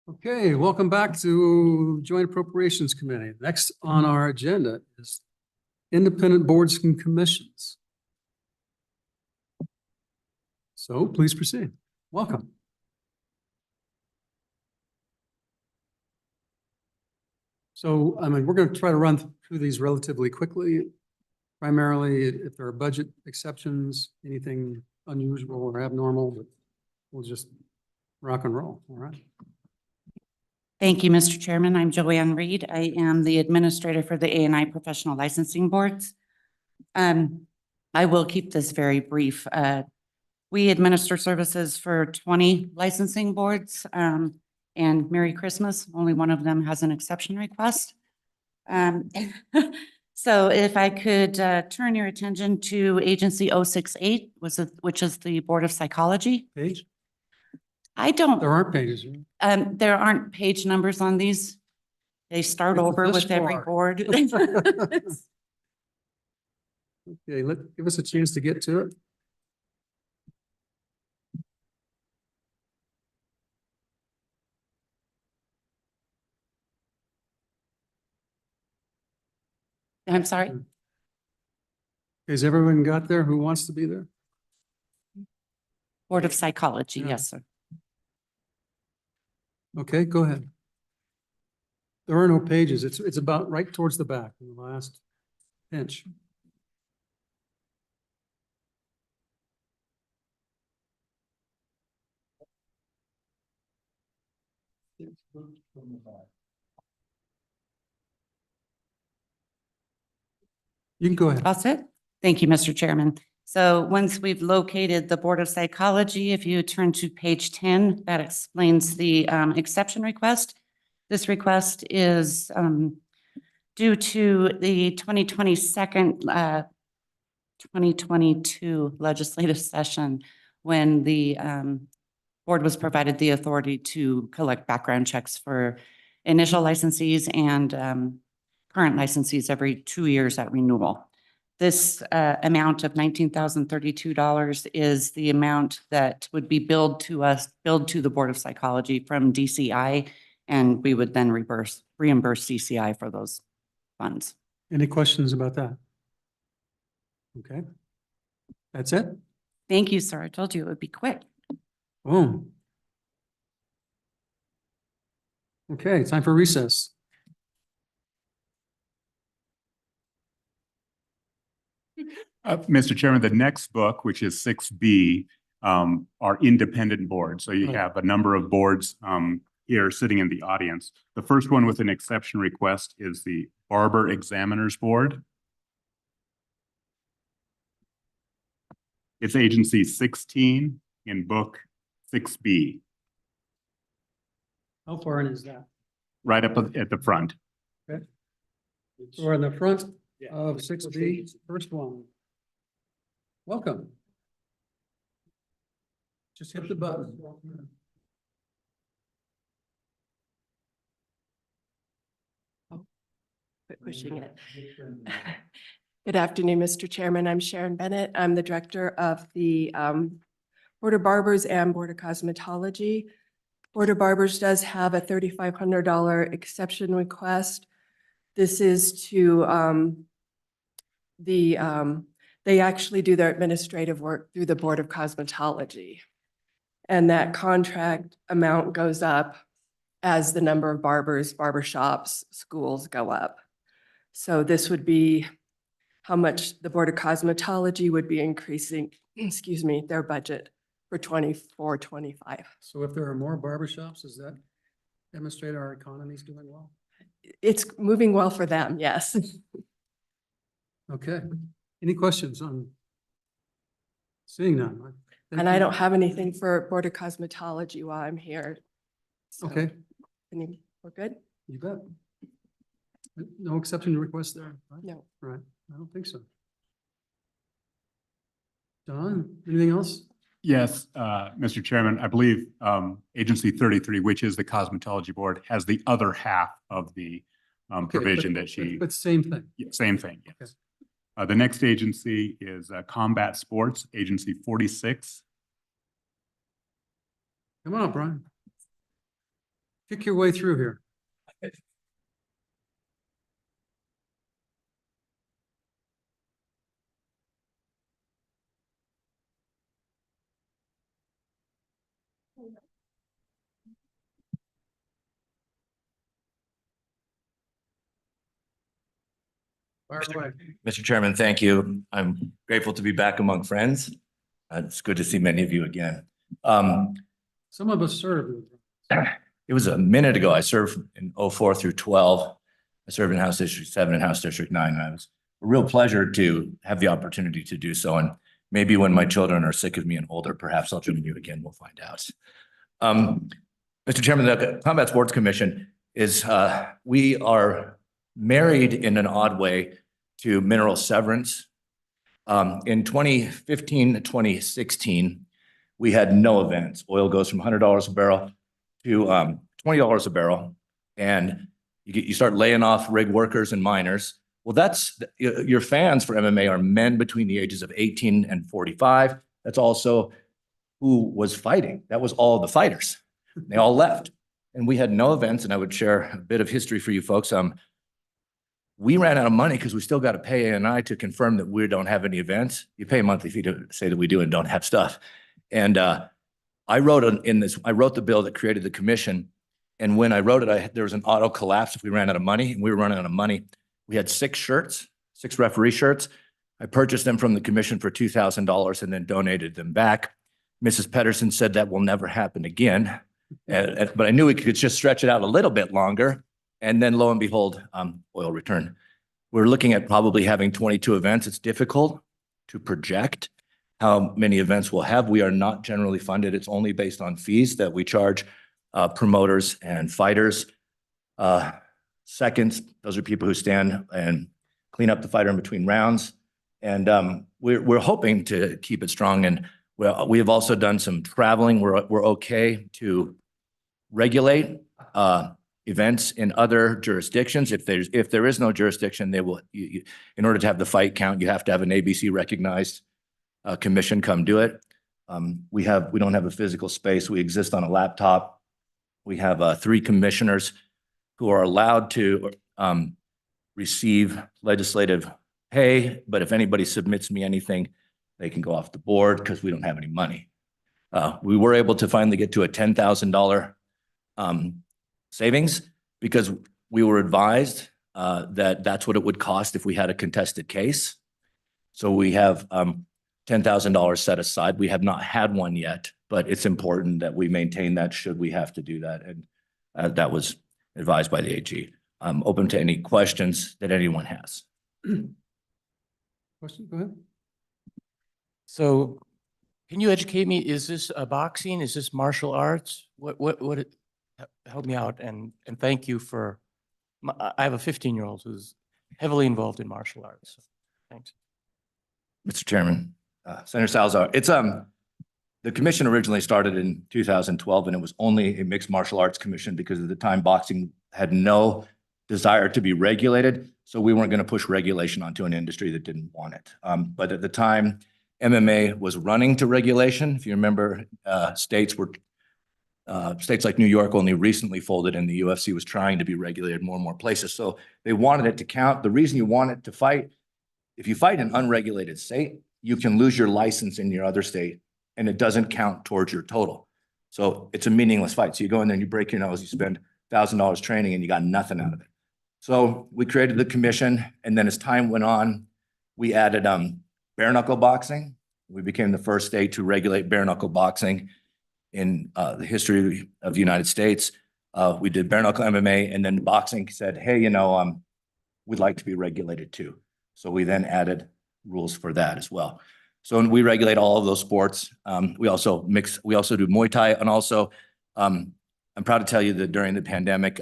Okay, welcome back to Joint Appropriations Committee. Next on our agenda is independent boards and commissions. So please proceed. Welcome. So, we're going to try to run through these relatively quickly. Primarily, if there are budget exceptions, anything unusual or abnormal, but we'll just rock and roll. All right. Thank you, Mr. Chairman. I'm Joanne Reed. I am the administrator for the A&I Professional Licensing Boards. I will keep this very brief. We administer services for 20 licensing boards, and Merry Christmas. Only one of them has an exception request. So if I could turn your attention to Agency 068, which is the Board of Psychology. Page? There aren't pages. There aren't page numbers on these. They start over with every board. Okay, give us a chance to get to it. I'm sorry. Has everyone got there who wants to be there? Board of Psychology, Yeah. yes, sir. Okay, go ahead. There are no pages. It's about right towards the back, in the last inch. You can go ahead. That's it. Thank you, Mr. Chairman. So once we've located the Board of Psychology, if you turn to page 10, that explains the exception request. This request is due to the 2022 legislative session when the board was provided the authority to collect background checks for initial licensees and current licensees every 2 years at renewal. This amount of $19,032 is the amount that would be billed to the Board of Psychology from DCI, and we would then reimburse DCI for those funds. Any questions about that? Okay. That's it? Thank you, sir. I told you it would be quick. Boom. Okay, time for recess. Mr. Chairman, the next book, which is 6B, are independent boards. So you Right. have a number of boards here sitting in the audience. The first one with an exception request is the Barber Examiners Board. It's agency 16 in book 6B. How far in is that? Right up at the front. Okay. So we're in the front of 6B, first one. Welcome. Just hit the button. Quit pushing it. Good afternoon, Mr. Chairman. I'm Sharon Bennett. I'm the director of the Board of Barbers and Board of Cosmetology. Board of Barbers does have a $3,500 exception request. This is to they actually do their administrative work through the Board of Cosmetology. And that contract amount goes up as the number of barbers, barbershops, schools go up. So this would be how much the Board of Cosmetology would be increasing, excuse me, their budget for 24-25. So if there are more barbershops, does that demonstrate our economy is doing well? It's moving well for them, yes. Okay. Any questions on? Seeing none. Thank And I you. don't have anything for Board of Cosmetology while I'm here. So, Okay, we're good? you bet. No exception request there? Right? No. Right, I don't think so. Don, anything else? Yes, Mr. Chairman, I believe agency 33, which is the cosmetology board, has the other half of the Okay, provision but- that she. But same thing. Yeah, same thing, yes. Okay. The next agency is Combat Sports, agency 46. Come on, Brian. kick your way through here. Fire away. Mr. Chairman, thank you. I'm grateful to be back among friends. It's good to see many of you again. Some of us serve. It was a minute ago. I served in 04 through 12. I served in House District 7 and House District 9. And it was a real pleasure to have the opportunity to do so. And maybe when my children are sick of me and older, perhaps I'll join you again. We'll find out. Mr. Chairman, the Combat Sports Commission is, we are married in an odd way to mineral severance. In 2015 to 2016, we had no events. Oil goes from $100 a barrel to $20 a barrel, and you start laying off rig workers and miners. Well, that's your fans for MMA are men between the ages of 18 and 45. That's also who was fighting. That was all the fighters. They all left, and we had no events. And I would share a bit of history for you folks. We ran out of money because we still got to pay ANI to confirm that we don't have any events. You pay a monthly fee to say that we do and don't have stuff. And I wrote the bill that created the commission. And when I wrote it, there was an auto collapse if we ran out of money, and we were running out of money. We had 6 shirts, 6 referee shirts. I purchased them from the commission for $2,000 and then donated them back. Mrs. Pedersen said that will never happen again. But I knew we could just stretch it out a little bit longer. And then lo and behold, oil returned. We're looking at probably having 22 events. It's difficult to project how many events we'll have. We are not generally funded. It's only based on fees that we charge promoters and fighters. Seconds, those are people who stand and clean up the fighter in between rounds. And we're hoping to keep it strong. And we have also done some traveling. We're okay to regulate events in other jurisdictions. If there is no jurisdiction, they will. In order to have the fight count, you have to have an ABC recognized commission come do it. We don't have a physical space. We exist on a laptop. We have 3 commissioners who are allowed to receive legislative pay, but if anybody submits me anything, they can go off the board because we don't have any money. We were able to finally get to a $10,000 savings because we were advised that that's what it would cost if we had a contested case. So we have $10,000 set aside. We have not had one yet, but it's important that we maintain that should we have to do that. And that was advised by the AG. I'm open to any questions that anyone has. Question, go ahead. So can you educate me? Is this a boxing? Is this martial arts? Help me out and thank you for, I have a 15-year-old who's heavily involved in martial arts. So, thanks. Mr. Chairman, Senator Salazar, it's the commission originally started in 2012 and it was only a mixed martial arts commission because at the time boxing had no desire to be regulated. So we weren't going to push regulation onto an industry that didn't want it. But at the time, MMA was running to regulation. If you remember, states like New York only recently folded and the UFC was trying to be regulated more and more places. So they wanted it to count. The reason you want it to fight, if you fight in unregulated state, you can lose your license in your other state and it doesn't count towards your total. So it's a meaningless fight. So you go in there and you break your nose, you spend $1,000 training and you got nothing out of it. So we created the commission, and then as time went on, we added bare knuckle boxing. We became the first state to regulate bare knuckle boxing in the history of the United States. We did bare knuckle MMA, and then boxing said, hey, we'd like to be regulated too. So we then added rules for that as well. So we regulate all of those sports. We also do Muay Thai, and also I'm proud to tell you that during the pandemic,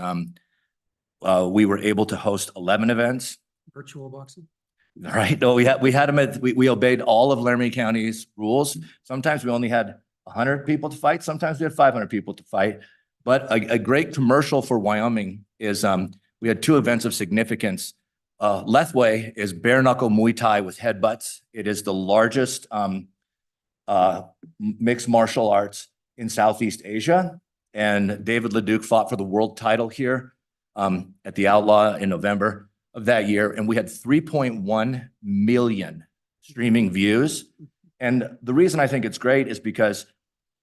we were able to host 11 events. Virtual boxing? Right. No, we had them we obeyed all of Laramie County's rules. Sometimes we only had 100 people to fight. Sometimes we had 500 people to fight. But a great commercial for Wyoming is we had 2 events of significance. Lethway is bare knuckle Muay Thai with headbutts. It is the largest mixed martial arts in Southeast Asia. and David Leduc fought for the world title here at the Outlaw in November of that year. And we had 3.1 million streaming views. And the reason I think it's great is because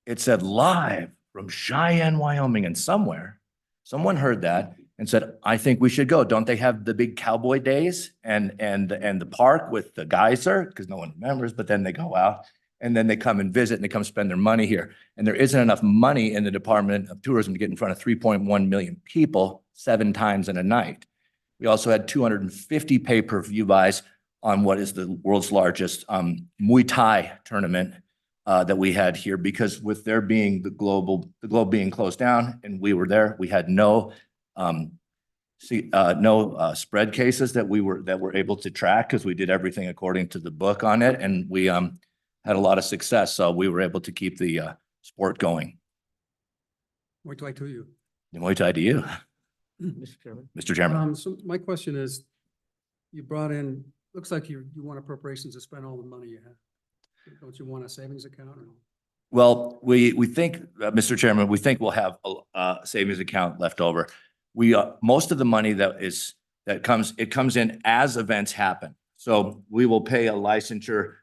it said live from Cheyenne, Wyoming, and somewhere, someone heard that and said, I think we should go. Don't they have the big cowboy days and the park with the geyser? Because no one remembers, but then they go out and then they come and visit and they come spend their money here. And there isn't enough money in the Department of Tourism to get in front of 3.1 million people 7 times in a night. We also had 250 pay-per-view buys on what is the world's largest Muay Thai tournament that we had here, because with there being the globe being closed down and we were there, we had no spread cases that were able to track, because we did everything according to the book on it, and we had a lot of success. So we were able to keep the sport going. Muay Thai to you. Muay Thai to you, Mr. Chairman. Mr. Chairman. So my question is, you brought in, looks like you want appropriations to spend all the money you have. Don't you want a savings account or? Well, we think, Mr. Chairman, we think we'll have a savings account left over. Most of the money that comes in as events happen. So we will pay a licensure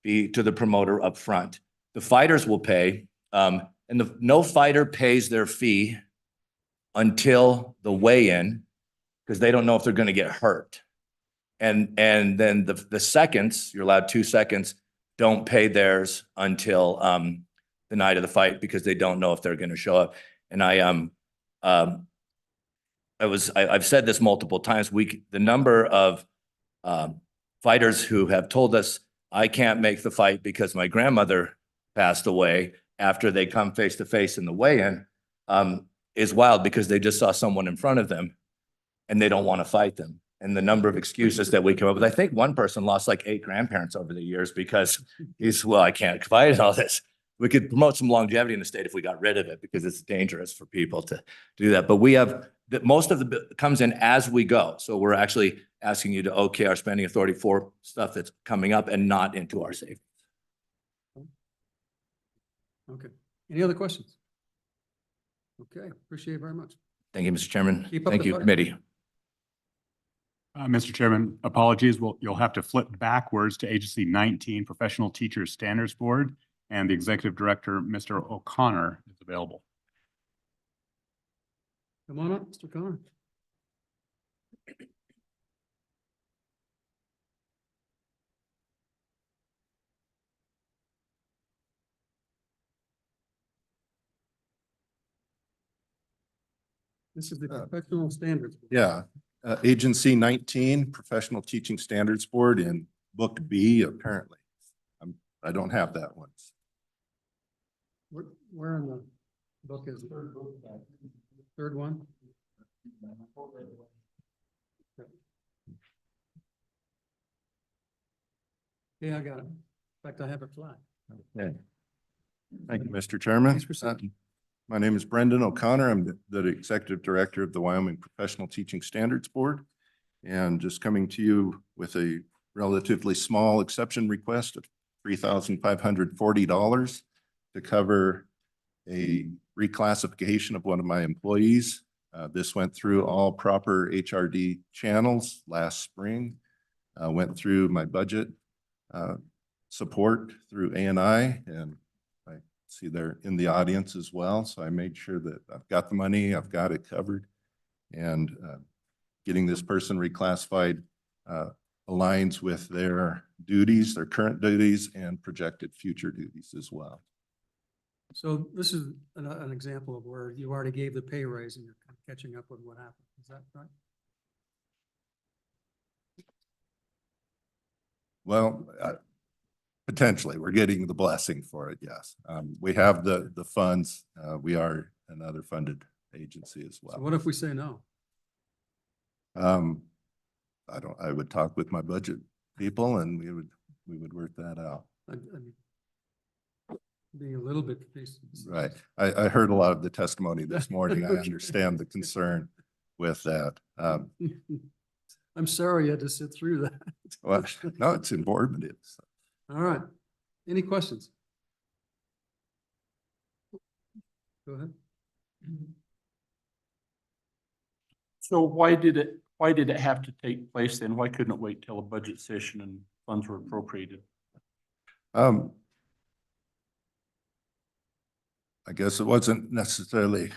fee to the promoter up front. The fighters will pay, and no fighter pays their fee until the weigh-in, because they don't know if they're going to get hurt. And then the seconds, you're allowed 2 seconds, don't pay theirs until the night of the fight, because they don't know if they're going to show up. And I've said this multiple times. The number of fighters who have told us, I can't make the fight because my grandmother passed away, after they come face to face in the weigh-in, is wild, because they just saw someone in front of them and they don't want to fight them. And the number of excuses that we come up with. I think one person lost like 8 grandparents over the years because well, I can't fight all this. We could promote some longevity in the state if we got rid of it, because it's dangerous for people to do that. But we have most of the comes in as we go. So we're actually asking you to okay our spending authority for stuff that's coming up and not into our savings. Okay. Any other questions? Okay, appreciate it very much. Thank you, Mr. Chairman. Keep up Thank the you, fight. committee. Mr. Chairman, apologies. You'll have to flip backwards to Agency 19, Professional Teachers Standards Board, and the Executive Director, Mr. O'Connor, is available. Come on up, Mr. Connor. This is the professional standards. Yeah, Agency 19, Professional Teaching Standards Board in Book B, apparently. I don't have that one. Where in the book is it? Third one? Yeah, I got it. In fact, I have it flat. Okay. Thank you, Mr. Chairman. Please proceed. My name is Brendan O'Connor. I'm the Executive Director of the Wyoming Professional Teaching Standards Board, and just coming to you with a relatively small exception request of $3,540 to cover a reclassification of one of my employees. This went through all proper HRD channels last spring, went through my budget support through A&I, and I see they're in the audience as well. So I made sure that I've got the money, I've got it covered, and getting this person reclassified aligns with their duties, their current duties, and projected future duties as well. So this is an example of where you already gave the pay raise and you're kind of catching up with what happened. Is that right? Well, potentially, we're getting the blessing for it, yes. We have the funds. We are another funded agency as So well. what if we say no? I would talk with my budget people and we would work that out. I'm being a little bit facetious. Right. I heard a lot of the testimony this morning. I Okay. understand the concern with that. I'm sorry you had to sit through that. Well, no, it's informative. All right. Any questions? Go ahead. So why did it have to take place then? Why couldn't it wait till a budget session and funds were appropriated? I guess it wasn't necessarily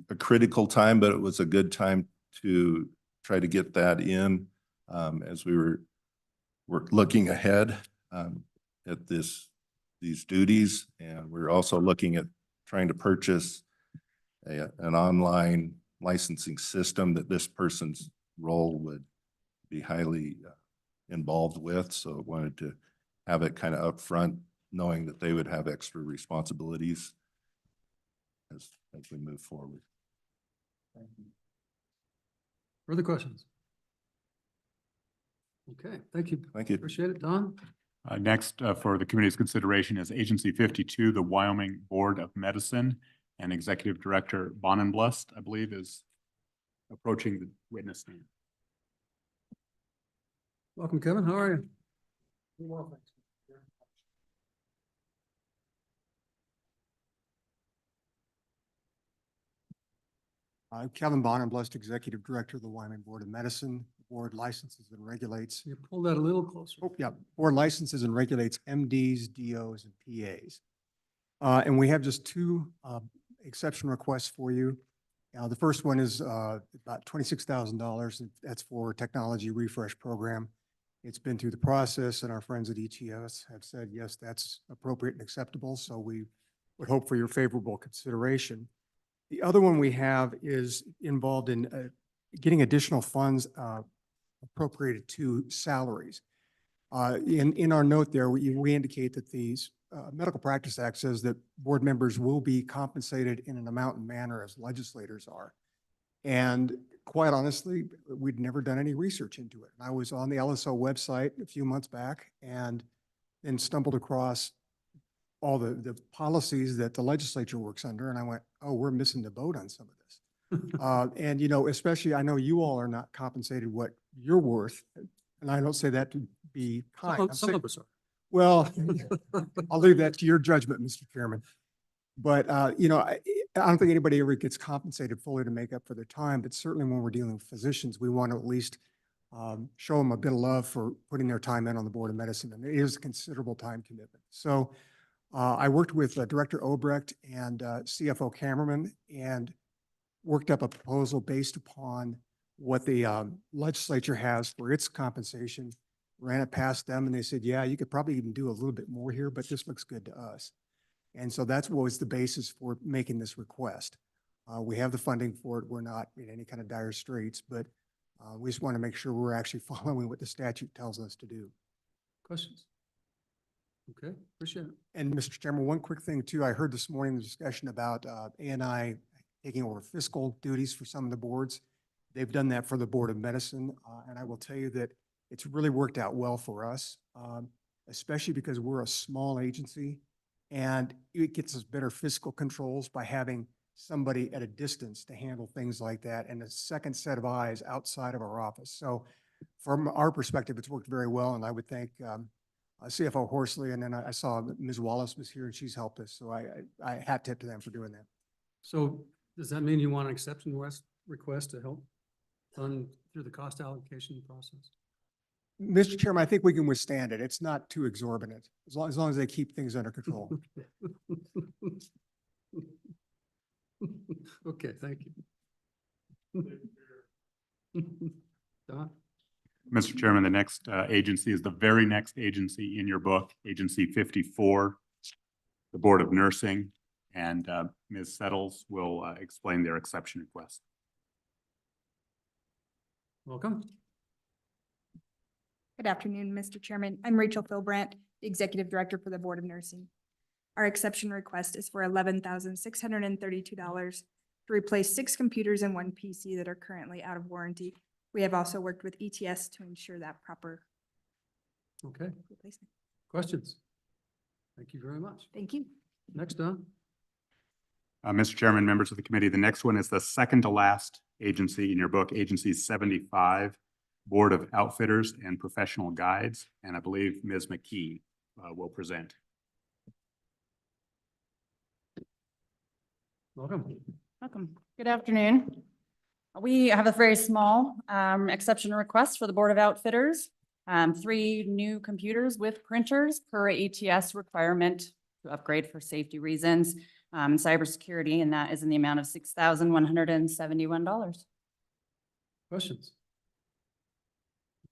a critical time, but it was a good time to try to get that in as we were looking ahead at these duties. And we're also looking at trying to purchase an online licensing system that this person's role would be highly involved with. So I wanted to have it kind of upfront, knowing that they would have extra responsibilities as we move forward. Further questions? Okay, thank you. Thank you. Appreciate it. Don? Next, for the committee's consideration is Agency 52, the Wyoming Board of Medicine, and Executive Director Bonenblust, I believe, is approaching the witness stand. Welcome, Kevin. How are you? I'm Kevin Bonenblust, Executive Director of the Wyoming Board of Medicine. The board licenses and regulates, You pull that a little closer. board licenses and regulates MDs, DOs, and PAs. And we have just two exception requests for you. The first one is about $26,000. That's for technology refresh program. It's been through the process, and our friends at ETS have said, yes, that's appropriate and acceptable. So we would hope for your favorable consideration. The other one we have is involved in getting additional funds appropriated to salaries. In our note there, we indicate that these Medical Practice Act says that board members will be compensated in an amount and manner as legislators are. And quite honestly, we'd never done any research into it. And I was on the LSO website a few months back and then stumbled across all the policies that the legislature works under. And I went, oh, we're missing the boat on some of this. And, you know, especially I know you all are not compensated what you're worth. And I don't say that to be kind. Some of us are. Well, I'll leave that to your judgment, Mr. Chairman. But, you know, I don't think anybody ever gets compensated fully to make up for their time, but certainly when we're dealing with physicians, we want to at least show them a bit of love for putting their time in on the Board of Medicine. And it is a considerable time commitment. So I worked with Director Obrecht and CFO Cameraman and worked up a proposal based upon what the legislature has for its compensation, ran it past them, and they said, yeah, you could probably even do a little bit more here, but this looks good to us. And so that's what was the basis for making this request. We have the funding for it. We're not in any kind of dire straits, but we just want to make sure we're actually following what the statute tells us to do. Questions? Okay, appreciate it. And Mr. Chairman, one quick thing too, I heard this morning the discussion about ANI taking over fiscal duties for some of the boards. They've done that for the Board of Medicine, and I will tell you that it's really worked out well for us, especially because we're a small agency, and it gets us better fiscal controls by having somebody at a distance to handle things like that and a second set of eyes outside of our office. So from our perspective, it's worked very well, and I would thank CFO Horsley, and then I saw that Ms. Wallace was here and she's helped us. So I hat tip to them for doing that. So does that mean you want an exception request to help fund through the cost allocation process? Mr. Chairman, I think we can withstand it. It's not too exorbitant, as long as they keep things under control. Okay, thank you. Don? Mr. Chairman, the next agency is the very next agency in your book, Agency 54, the Board of Nursing, and Ms. Settles will explain their exception request. Welcome. Good afternoon, Mr. Chairman. I'm Rachel Philbrandt, the Executive Director for the Board of Nursing. Our exception request is for $11,632 to replace 6 computers and 1 PC that are currently out of warranty. We have also worked with ETS to ensure that proper Okay, replacement. questions? Thank you very much. Thank you. Next, Don? Mr. Chairman, members of the committee, the next one is the second to last agency in your book, Agency 75, Board of Outfitters and Professional Guides, and I believe Ms. McKee will present. Welcome. Welcome. Good afternoon. We have a very small exception request for the Board of Outfitters. 3 new computers with printers per ATS requirement to upgrade for safety reasons, cybersecurity, and that is in the amount of $6,171. Questions?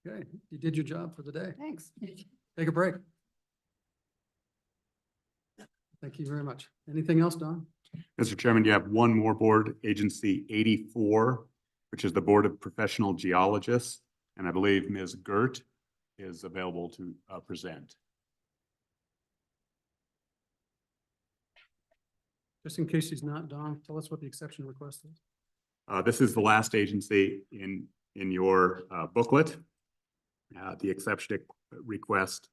Okay, you did your job for the day. Thanks. Take a break. Thank you very much. Anything else, Don? Mr. Chairman, you have one more board, Agency 84, which is the Board of Professional Geologists. And I believe Ms. Gert is available to present. Just in case he's not, Don, tell us what the exception request is. This is the last agency in your booklet. The exception request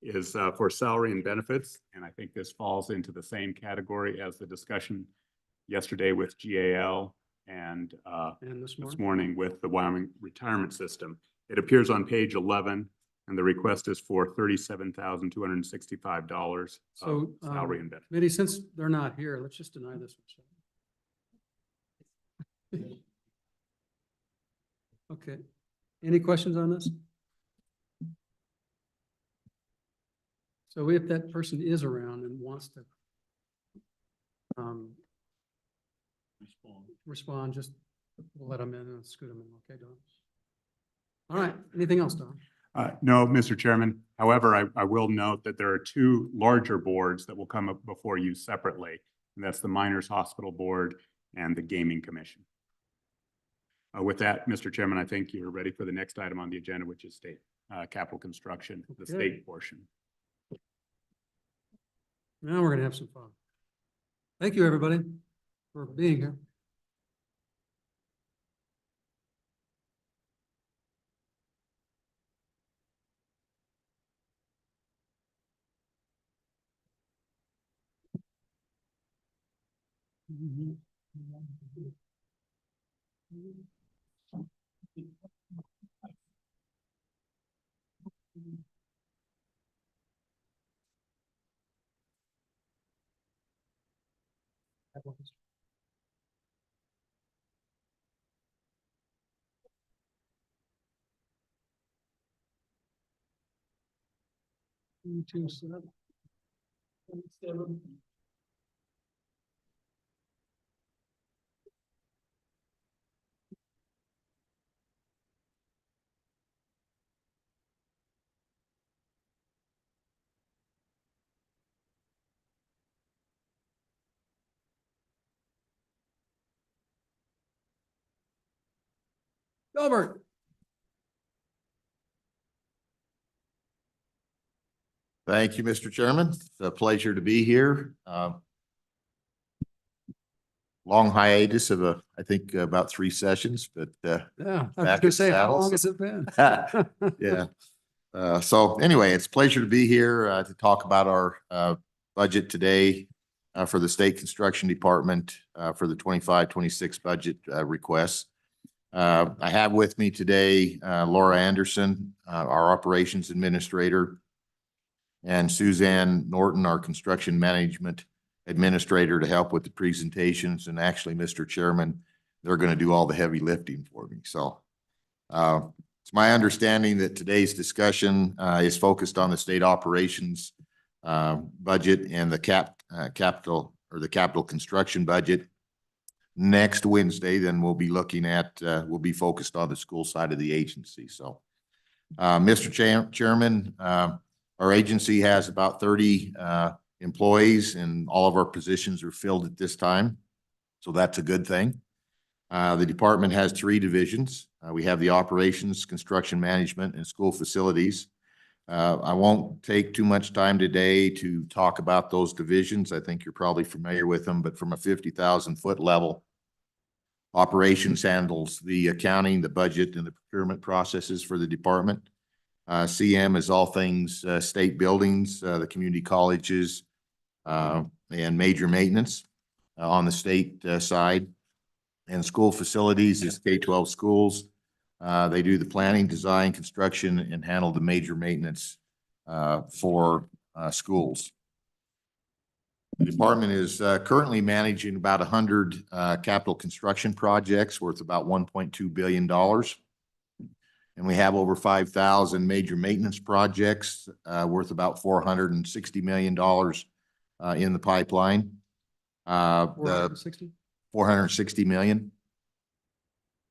is for salary and benefits, and I think this falls into the same category as the discussion yesterday with GAL and this this morning with the Wyoming retirement system. It appears on page 11, and the request is for $37,265 of salary and benefits. Mitty, since they're not here, let's just deny this one. Okay. Any questions on this? So if that person is around and wants to respond, just we'll let them in and scoot them in. Okay, Don? All right. Anything else, Don? No, Mr. Chairman. However, I will note that there are 2 larger boards that will come up before you separately. And that's the Miners Hospital Board and the Gaming Commission. With that, Mr. Chairman, I think you're ready for the next item on the agenda, which is state capital construction, the state portion. Now we're going to have some fun. Thank you, everybody, for being here. Gilbert. Thank you, Mr. Chairman. It's a pleasure to be here. Long hiatus of I think about 3 sessions, but Yeah, I was back going to in say, how saddle, long so- has it been? yeah. So anyway, it's a pleasure to be here to talk about our budget today for the State Construction Department for the 25-26 budget requests. I have with me today Laura Anderson, our Operations Administrator, and Suzanne Norton, our Construction Management Administrator, to help with the presentations. And actually, Mr. Chairman, they're going to do all the heavy lifting for me. So it's my understanding that today's discussion is focused on the state operations budget and the capital construction budget. Next Wednesday, then we'll be looking at, we'll be focused on the school side of the agency. So, Mr. Chairman, our agency has about 30 employees, and all of our positions are filled at this time. So that's a good thing. The department has 3 divisions. We have the operations, construction management, and school facilities. I won't take too much time today to talk about those divisions. I think you're probably familiar with them, but from a 50,000-foot level, operations handles the accounting, the budget, and the procurement processes for the department. CM is all things state buildings, the community colleges, and major maintenance on the state side. And school facilities is K-12 schools. They do the planning, design, construction, and handle the major maintenance for schools. The department is currently managing about 100 capital construction projects worth about $1.2 billion. And we have over 5,000 major maintenance projects worth about $460 million in the pipeline. The 460? 460 million.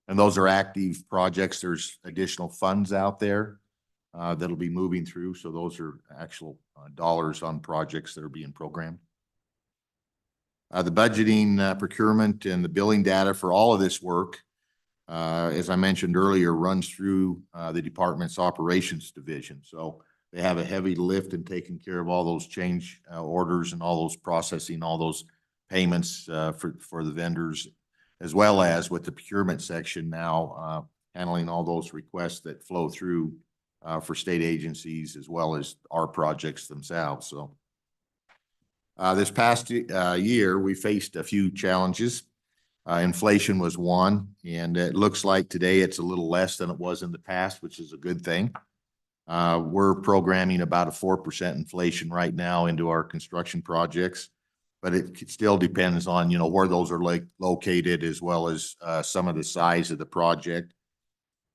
And those are active projects. There's additional funds out there that'll be moving through. So those are actual dollars on projects that are being programmed. The budgeting, procurement, and the billing data for all of this work, as I mentioned earlier, runs through the department's operations division. So they have a heavy lift in taking care of all those change orders and all those processing, all those payments for the vendors, as well as with the procurement section now handling all those requests that flow through for state agencies as well as our projects themselves. So this past year, we faced a few challenges. Inflation was one, and it looks like today it's a little less than it was in the past, which is a good thing. We're programming about a 4% inflation right now into our construction projects, but it still depends on, you know, where those are located as well as some of the size of the project.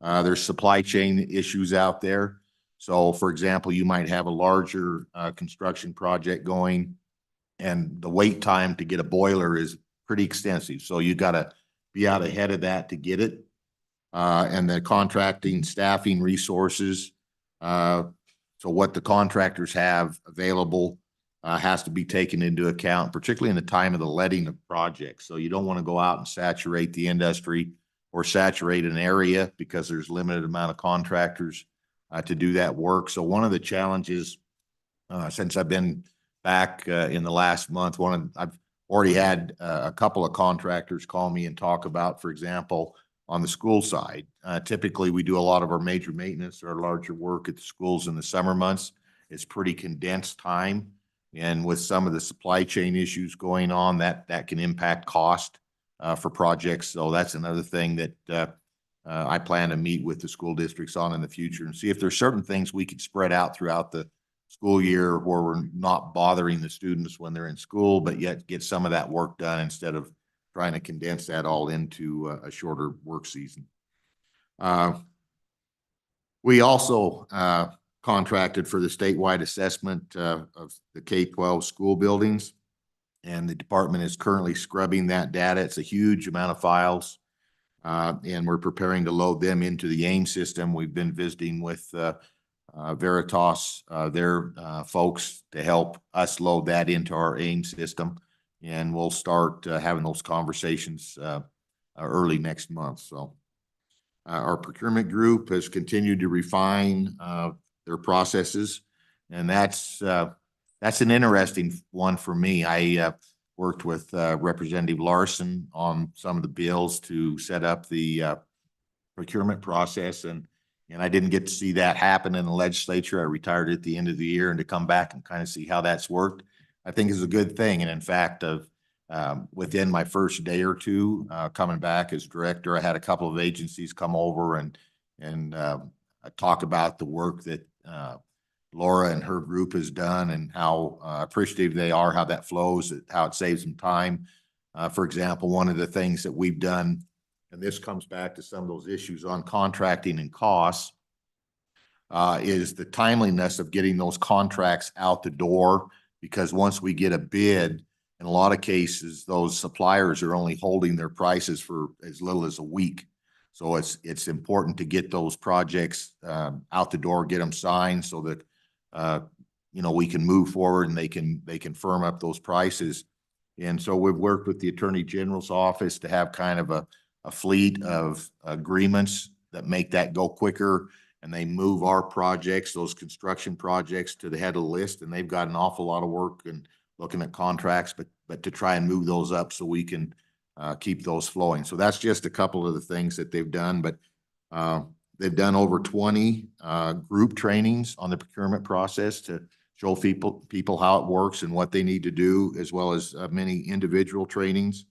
There's supply chain issues out there. So for example, you might have a larger construction project going, and the wait time to get a boiler is pretty extensive. So you got to be out ahead of that to get it. And the contracting, staffing resources. So what the contractors have available has to be taken into account, particularly in the time of the letting of projects. So you don't want to go out and saturate the industry or saturate an area because there's limited amount of contractors to do that work. So one of the challenges since I've been back in the last month, I've already had a couple of contractors call me and talk about, for example, on the school side. Typically, we do a lot of our major maintenance or larger work at the schools in the summer months. It's pretty condensed time. And with some of the supply chain issues going on, that can impact cost for projects. So that's another thing that I plan to meet with the school districts on in the future and see if there's certain things we could spread out throughout the school year where we're not bothering the students when they're in school, but yet get some of that work done instead of trying to condense that all into a shorter work season. We also contracted for the statewide assessment of the K-12 school buildings, and the department is currently scrubbing that data. It's a huge amount of files, and we're preparing to load them into the AIM system. We've been visiting with Veritas, their folks, to help us load that into our AIM system, and we'll start having those conversations early next month. So our procurement group has continued to refine their processes, and that's an interesting one for me. I worked with Representative Larson on some of the bills to set up the procurement process, and I didn't get to see that happen in the legislature. I retired at the end of the year, and to come back and kind of see how that's worked, I think is a good thing. And in fact, within my first day or two coming back as director, I had a couple of agencies come over and talk about the work that Laura and her group has done and how appreciative they are, how that flows, how it saves them time. For example, one of the things that we've done, and this comes back to some of those issues on contracting and costs, is the timeliness of getting those contracts out the door. Because once we get a bid, in a lot of cases, those suppliers are only holding their prices for as little as a week. So it's important to get those projects out the door, get them signed so that we can move forward and they can firm up those prices. And so we've worked with the Attorney General's office to have kind of a fleet of agreements that make that go quicker, and they move our projects, those construction projects, to the head of the list. And they've got an awful lot of work and looking at contracts, but to try and move those up so we can keep those flowing. So that's just a couple of the things that they've done, but they've done over 20 group trainings on the procurement process to show people how it works and what they need to do, as well as many individual trainings.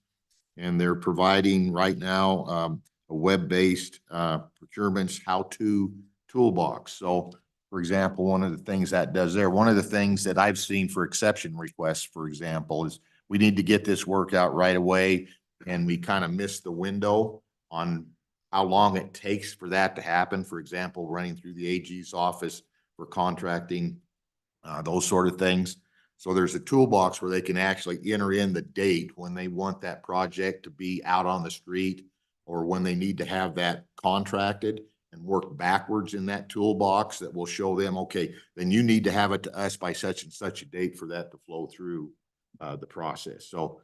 And they're providing right now a web-based procurements how-to toolbox. So, for for example, one of the things that does there, one of the things that I've seen for exception requests, for example, is we need to get this worked out right away. And we kind of missed the window on how long it takes for that to happen. For example, running through the AG's office for contracting, those sort of things. So there's a toolbox where they can actually enter in the date when they want that project to be out on the street, or when they need to have that contracted, and work backwards in that toolbox that will show them, okay, then you need to have it to us by such and such a date for that to flow through the process. So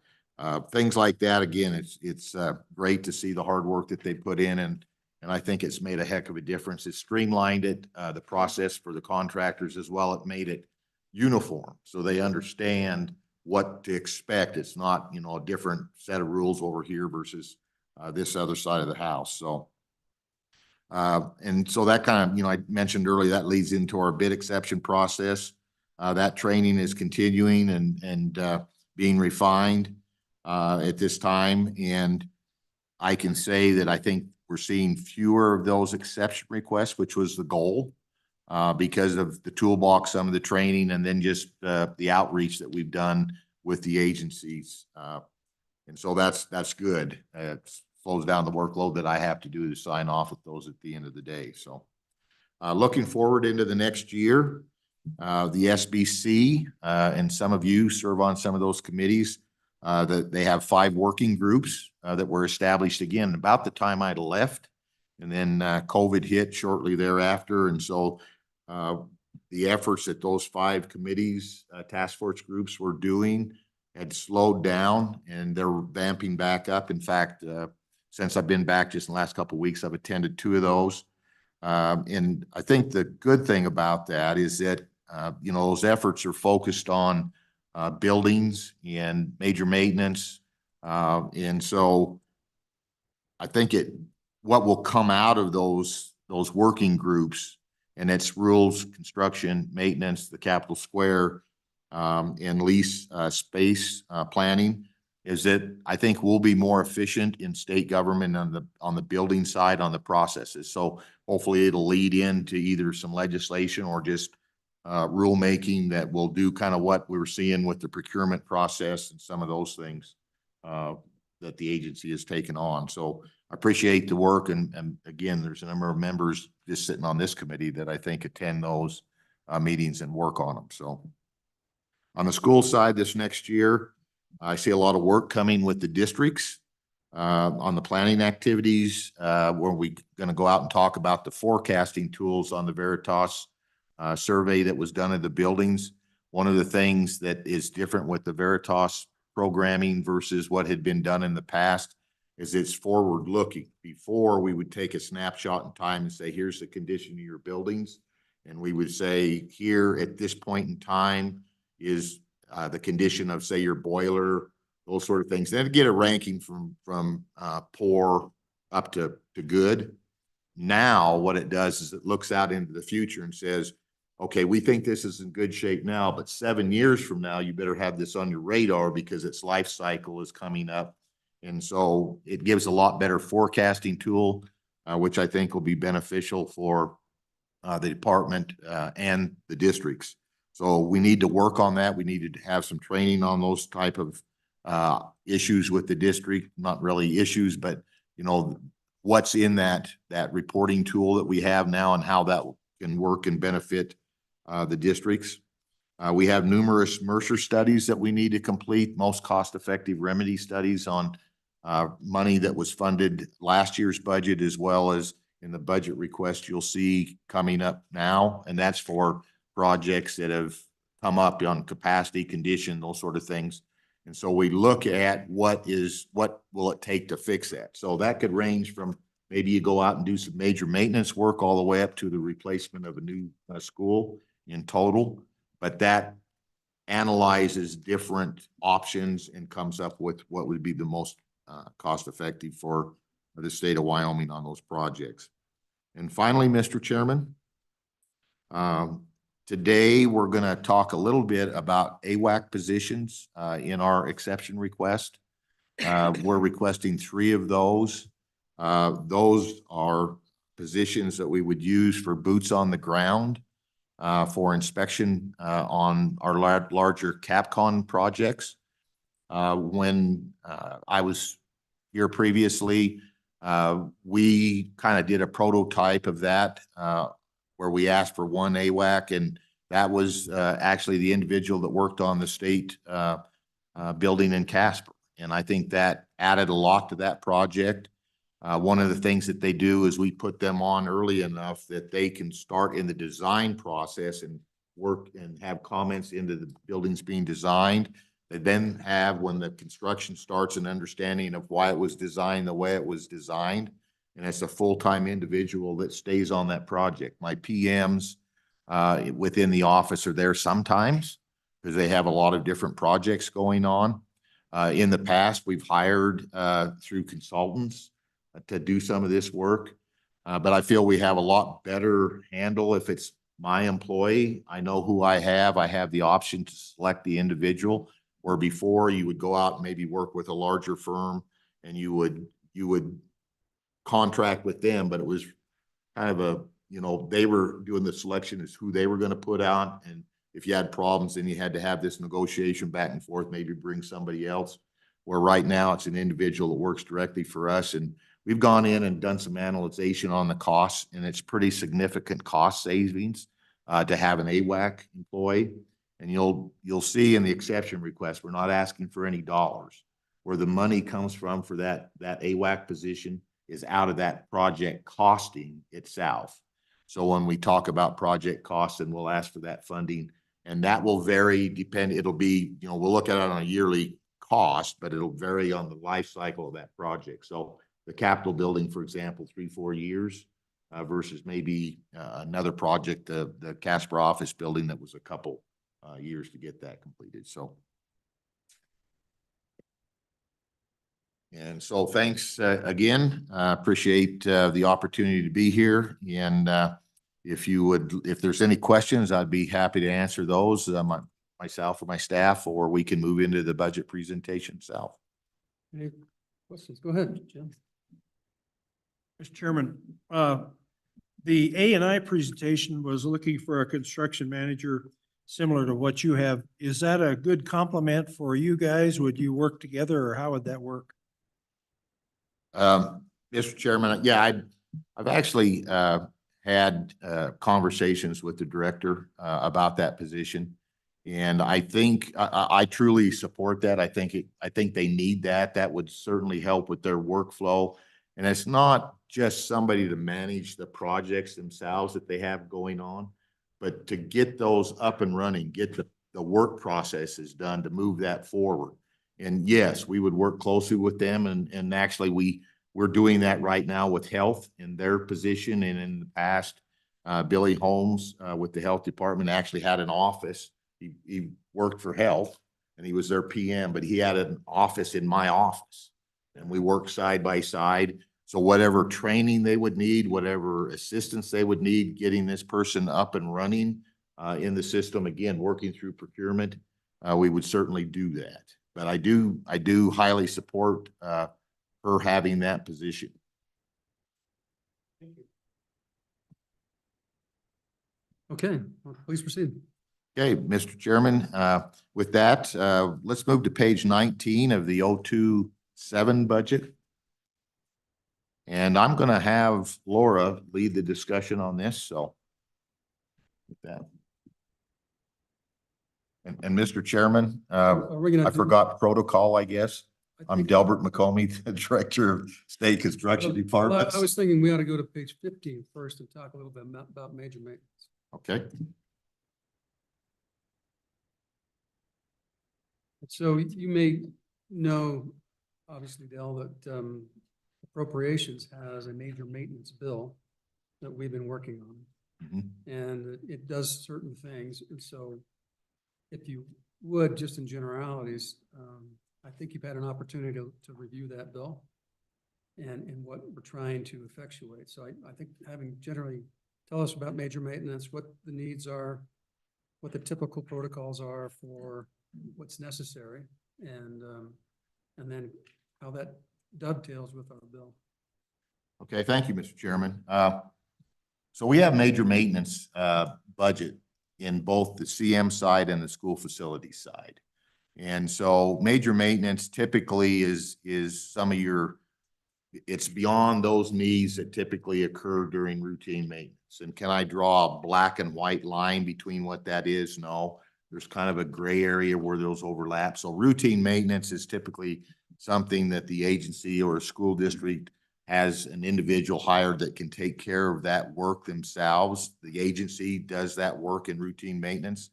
things like that, again, it's great to see the hard work that they put in, and I think it's made a heck of a difference. It streamlined it, the process for the contractors as well. It made it uniform, so they understand what to expect. It's not, you know, a different set of rules over here versus this other side of the house. So, and so that kind of, you know, I mentioned earlier, that leads into our bid exception process. That training is continuing and being refined at this time. And I can say that I think we're seeing fewer of those exception requests, which was the goal, because of the toolbox, some of the training, and then just the outreach that we've done with the agencies. And so that's good. It slows down the workload that I have to do to sign off with those at the end of the day. So looking forward into the next year, the SBC, and some of you serve on some of those committees, that they have 5 working groups that were established again about the time I'd left. And then COVID hit shortly thereafter. And so the efforts that those 5 committees, task force groups were doing had slowed down, and they're vamping back up. In fact, since I've been back just in the last couple of weeks, I've attended 2 of those. And I think the good thing about that is that, you know, those efforts are focused on buildings and major maintenance. And so I think what will come out of those working groups, and it's rules, construction, maintenance, the Capitol Square, and lease space planning, is that I think we'll be more efficient in state government on the building side, on the processes. So hopefully it'll lead into either some legislation or just rulemaking that will do kind of what we were seeing with the procurement process and some of those things that the agency has taken on. So I appreciate the work. And again, there's a number of members just sitting on this committee that I think attend those meetings and work on them. So on the school side this next year, I see a lot of work coming with the districts on the planning activities, where we're going to go out and talk about the forecasting tools on the Veritas survey that was done at the buildings. One of the things that is different with the Veritas programming versus what had been done in the past is it's forward looking. Before, we would take a snapshot in time and say, here's the condition of your buildings. And we would say, here at this point in time is the condition of, say, your boiler, those sort of things. Then to get a ranking from poor up to good. Now what it does is it looks out into the future and says, okay, we think this is in good shape now, but 7 years from now, you better have this on your radar because its life cycle is coming up. And so it gives a lot better forecasting tool, which I think will be beneficial for the department and the districts. So we need to work on that. We needed to have some training on those type of issues with the district, not really issues, but you know, what's in that reporting tool that we have now and how that can work and benefit the districts. We have numerous Mercer studies that we need to complete, most cost-effective remedy studies on money that was funded last year's budget, as well as in the budget request you'll see coming up now. And that's for projects that have come up on capacity, condition, those sort of things. And so we look at what will it take to fix that. So that could range from maybe you go out and do some major maintenance work all the way up to the replacement of a new school in total. But that analyzes different options and comes up with what would be the most cost effective for the state of Wyoming on those projects. And finally, Mr. Chairman, today we're going to talk a little bit about AWAC positions in our exception request. We're requesting 3 of those. Those are positions that we would use for boots on the ground. for inspection on our larger CapCon projects. When I was here previously, we kind of did a prototype of that where we asked for one AWAC, and that was actually the individual that worked on the state building in Casper. And I think that added a lot to that project. One of the things that they do is we put them on early enough that they can start in the design process and work and have comments into the buildings being designed. They then have, when the construction starts, an understanding of why it was designed the way it was designed. And it's a full-time individual that stays on that project. My PMs within the office are there sometimes because they have a lot of different projects going on. In the past, we've hired through consultants to do some of this work. But I feel we have a lot better handle if it's my employee. I know who I have the option to select the individual, where before you would go out and maybe work with a larger firm and you would contract with them, but it was kind of a, you know, they were doing the selection as who they were going to put out. And if you had problems, then you had to have this negotiation back and forth, maybe bring somebody else. Where right now it's an individual that works directly for us. And we've gone in and done some analyzation on the costs, and it's pretty significant cost savings to have an AWAC employee. And you'll see in the exception request, we're not asking for any dollars. Where the money comes from for that AWAC position is out of that project costing itself. So when we talk about project costs, and we'll ask for that funding, and that will vary, it'll be, you know, we'll look at it on a yearly cost, but it'll vary on the life cycle of that project. So the Capitol building, for example, 3-4 years versus maybe another project, the Casper office building, that was a couple years to get that completed. So, and so thanks again. Appreciate the opportunity to be here. And if there's any questions, I'd be happy to answer those, myself or my staff, or we can move into the budget presentation itself. Any questions? Go ahead, Jim. Mr. Chairman, the A&I presentation was looking for a construction manager similar to what you have. Is that a good complement for you guys? Would you work together, or how would that work? Mr. Chairman, yeah, I've actually had conversations with the director about that position. And I think I truly support that. I think they need that. That would certainly help with their workflow. And it's not just somebody to manage the projects themselves that they have going on, but to get those up and running, get the work processes done to move that forward. And yes, we would work closely with them. And actually we're doing that right now with health in their position. And in the past, Billy Holmes with the health department actually had an office. He worked for health and he was their PM, but he had an office in my office, and we worked side by side. So whatever training they would need, whatever assistance they would need, getting this person up and running in the system, again, working through procurement, we would certainly do that. But I do highly support her having that position. Okay, well, please proceed. Okay, Mr. Chairman, with that, let's move to page 19 of the 027 budget. And I'm going to have Laura lead the discussion on this. So with that. And Mr. Chairman, I forgot protocol, I guess. I'm Delbert McComey, the Director of State Construction Department. I was thinking we ought to go to page 15 first and talk a little bit about major maintenance. Okay. So you may know, obviously, Dale, that Appropriations has a major maintenance bill that we've been working on. Mm-hmm. And it does certain things. And so if you would, just in generalities, I think you've had an opportunity to review that bill and what we're trying to effectuate. So I think having generally tell us about major maintenance, what the needs are, what the typical protocols are for what's necessary, and then how that dovetails with our bill. Okay, thank you, Mr. Chairman. So we have major maintenance budget in both the CM side and the school facility side. And so major maintenance typically is some of your, it's beyond those needs that typically occur during routine maintenance. And can I draw a black and white line between what that is? No. There's kind of a gray area where those overlap. So routine maintenance is typically something that the agency or a school district has an individual hired that can take care of that work themselves. The agency does that work in routine maintenance.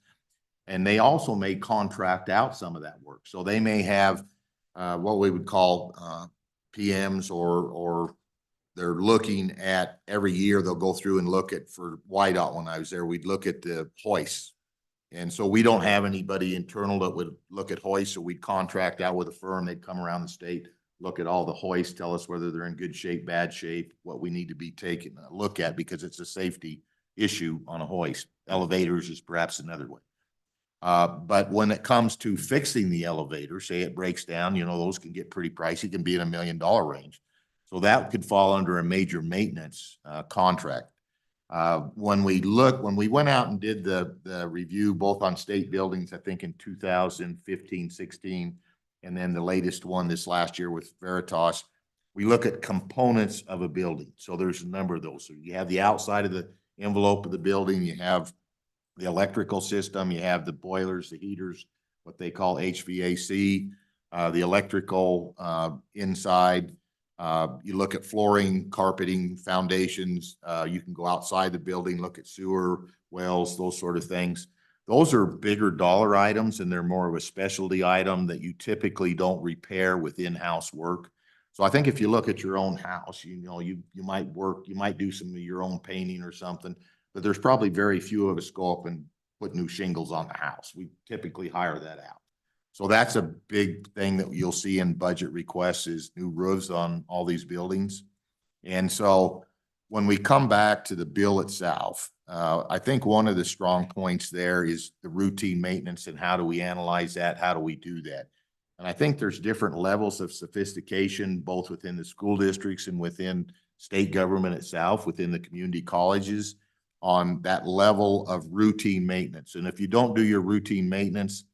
And they also may contract out some of that work. So they may have what we would call PMs, or they're looking at every year, they'll go through and look at, for YDOT when I was there, we'd look at the hoists. And so we don't have anybody internal that would look at hoists, so we'd contract out with a firm. They'd come around the state, look at all the hoists, tell us whether they're in good shape, bad shape, what we need to be taking a look at, because it's a safety issue on a hoist. Elevators is perhaps another way. But when it comes to fixing the elevator, say it breaks down, you know, those can get pretty pricey, can be in $1 million range. So that could fall under a major maintenance contract. When we went out and did the review, both on state buildings, I think in 2015, 16, and then the latest one this last year with Veritas, we look at components of a building. So there's a number of those. So you have the outside of the envelope of the building, you have the electrical system, you have the boilers, the heaters, what they call HVAC, the electrical inside. You look at flooring, carpeting, foundations. You can go outside the building, look at sewer wells, those sort of things. Those are bigger dollar items, and they're more of a specialty item that you typically don't repair with in-house work. So I think if you look at your own house, you know, you might do some of your own painting or something, but there's probably very few of us go up and put new shingles on the house. We typically hire that out. So that's a big thing that you'll see in budget requests, is new roofs on all these buildings. And so when we come back to the bill itself, I think one of the strong points there is the routine maintenance, and how do we analyze that? How do we do that? And I think there's different levels of sophistication, both within the school districts and within state government itself, within the community colleges, on that level of routine maintenance. And if you don't do your routine maintenance,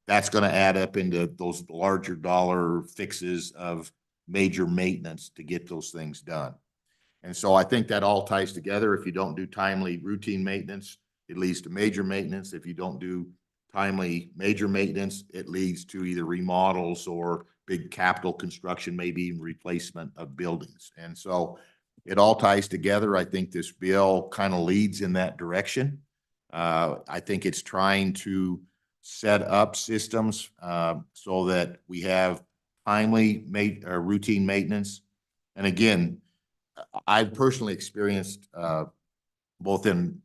that's going to add up into those larger dollar fixes of major maintenance to get those things done. And so I think that all ties together. If you don't do timely routine maintenance, it leads to major maintenance. If you don't do timely major maintenance, it leads to either remodels or big capital construction, maybe even replacement of buildings. And so it all ties together. I think this bill kind of leads in that direction. I think it's trying to set up systems so that we have timely routine maintenance. And again, I've personally experienced both in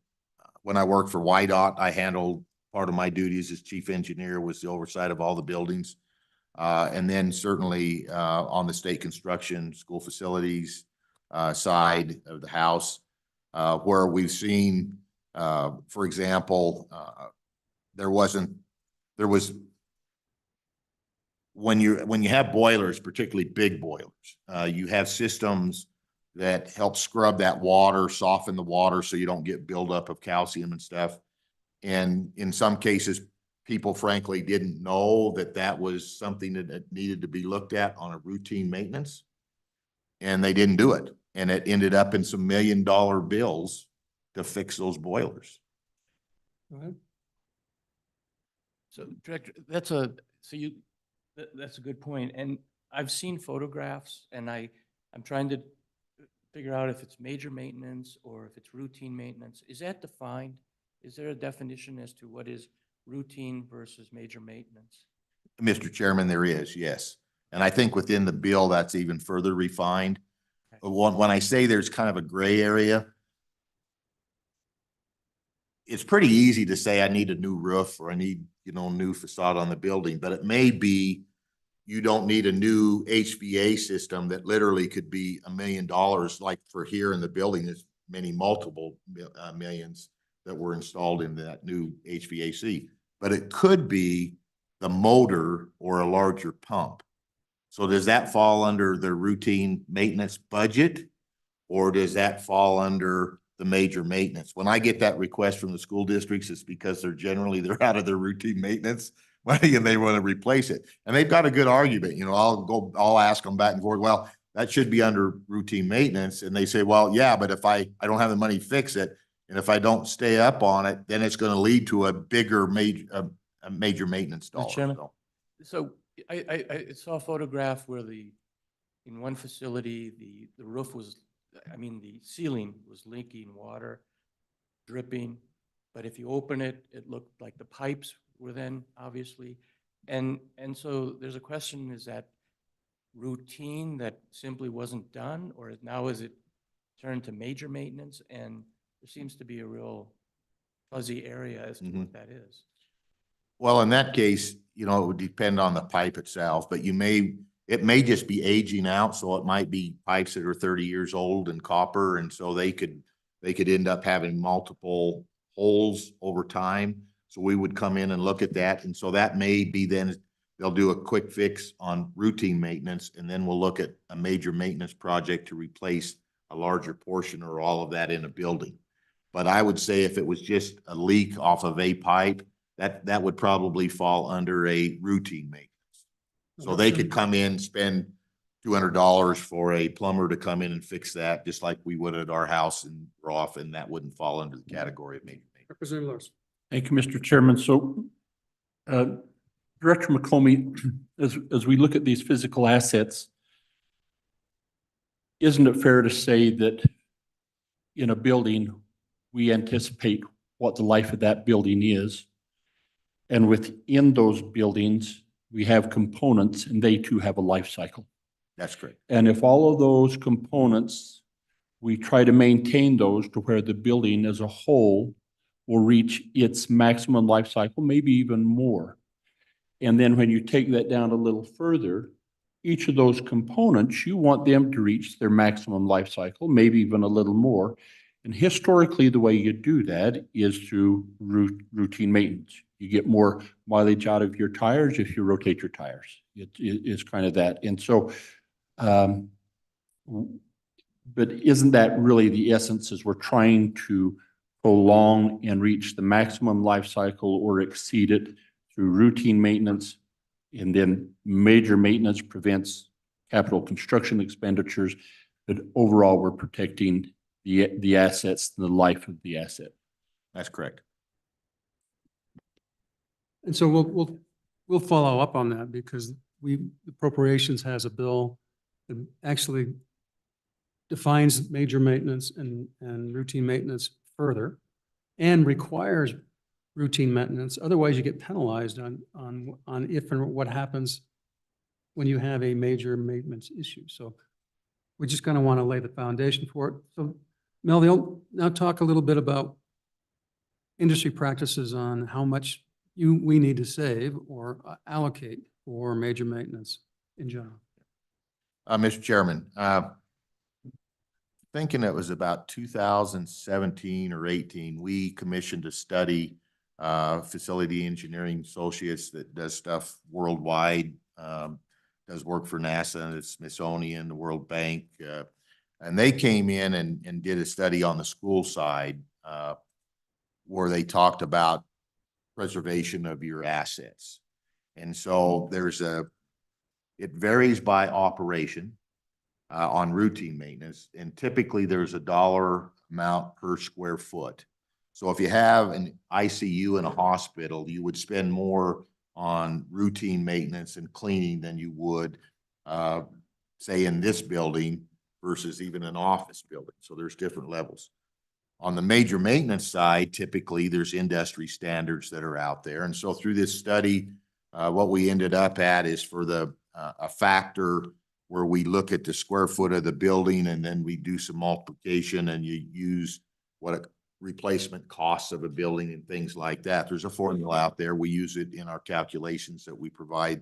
when I worked for YDOT, I handled part of my duties as chief engineer was the oversight of all the buildings. And then certainly on the state construction, school facilities side of the house, where we've seen, for example, when you have boilers, particularly big boilers, you have systems that help scrub that water, soften the water so you don't get buildup of calcium and stuff. And in some cases, people frankly didn't know that that was something that needed to be looked at on a routine maintenance, and they didn't do it. And it ended up in some $1 million bills to fix those boilers. Go ahead. So Director, that's a good point. And I've seen photographs, and I'm trying to figure out if it's major maintenance or if it's routine maintenance. Is that defined? Is there a definition as to what is routine versus major maintenance? Mr. Chairman, there is, yes. And I think within the bill, that's even further refined. But when I say there's kind of a gray area, it's pretty easy to say I need a new roof or I need, new facade on the building, but it may be you don't need a new HVAC system that literally could be $1 million, like for here in the building, there's multiple millions that were installed in that new HVAC. But it could be the motor or a larger pump. So does that fall under the routine maintenance budget, or does that fall under the major maintenance. When I get that request from the school districts, it's because they're out of their routine maintenance money and they want to replace it. And they've got a good argument, you know, I'll ask them back and forth, well, that should be under routine maintenance. And they say, well, yeah, but if I don't have the money to fix it, and if I don't stay up on it, then it's going to lead to a bigger a major maintenance dollar. Chairman? So, So I saw a photograph where in one facility, the roof was, the ceiling was leaking water, dripping. But if you open it, it looked like the pipes were then obviously. And so there's a question, is that routine that simply wasn't done, or now is it turned to major maintenance? And there seems to be a real fuzzy area as to what that is. well, in that case, you know, it would depend on the pipe itself, but it may just be aging out. So it might be pipes that are 30 years old and copper. And so they could end up having multiple holes over time. So we would come in and look at that. And so that may be then they'll do a quick fix on routine maintenance. And then we'll look at a major maintenance project to replace a larger portion or all of that in a building. But I would say if it was just a leak off of a pipe, that would probably fall under a routine maintenance. So they could come in, spend $200 for a plumber to come in and fix that, just like we would at our house in Roth, and that wouldn't fall under the category of major maintenance. Representative Lewis. Thank you, Mr. Chairman. So, Director McCombie, as we look at these physical assets, isn't it fair to say that in a building, we anticipate what the life of that building is? And within those buildings, we have components and they too have a life cycle. That's correct. And if all of those components, we try to maintain those to where the building as a whole will reach its maximum life cycle, maybe even more. And then when you take that down a little further, each of those components, you want them to reach their maximum life cycle, maybe even a little more. And historically, the way you do that is through routine maintenance. You get more mileage out of your tires if you rotate your tires. It's kind of that. And so, but isn't that really the essence, is we're trying to prolong and reach the maximum life cycle or exceed it through routine maintenance, and then major maintenance prevents capital construction expenditures, but overall we're protecting the assets, the life of the asset. That's correct. And so we'll follow up on that, because Appropriations has a bill that actually defines major maintenance and routine maintenance further, and requires routine maintenance. Otherwise, you get penalized on if and what happens when you have a major maintenance issue. So we just kind of want to lay the foundation for it. So Mel, now talk a little bit about industry practices on how much we need to save or allocate for major maintenance in general. Mr. Chairman, thinking it was about 2017 or 18, we commissioned a study, Facility Engineering Associates that does stuff worldwide, does work for NASA and the Smithsonian, the World Bank, and they came in and did a study on the school side, where they talked about preservation of your assets. And so it varies by operation on routine maintenance, and typically there's a dollar amount per square foot. So if you have an ICU in a hospital, you would spend more on routine maintenance and cleaning than you would, say, in this building versus even an office building. So there's different levels. On the major maintenance side, typically there's industry standards that are out there. And so through this study, what we ended up at is for a factor where we look at the square foot of the building, and then we do some multiplication, and you use what a replacement costs of a building and things like that. There's a formula out there. We use it in our calculations that we provide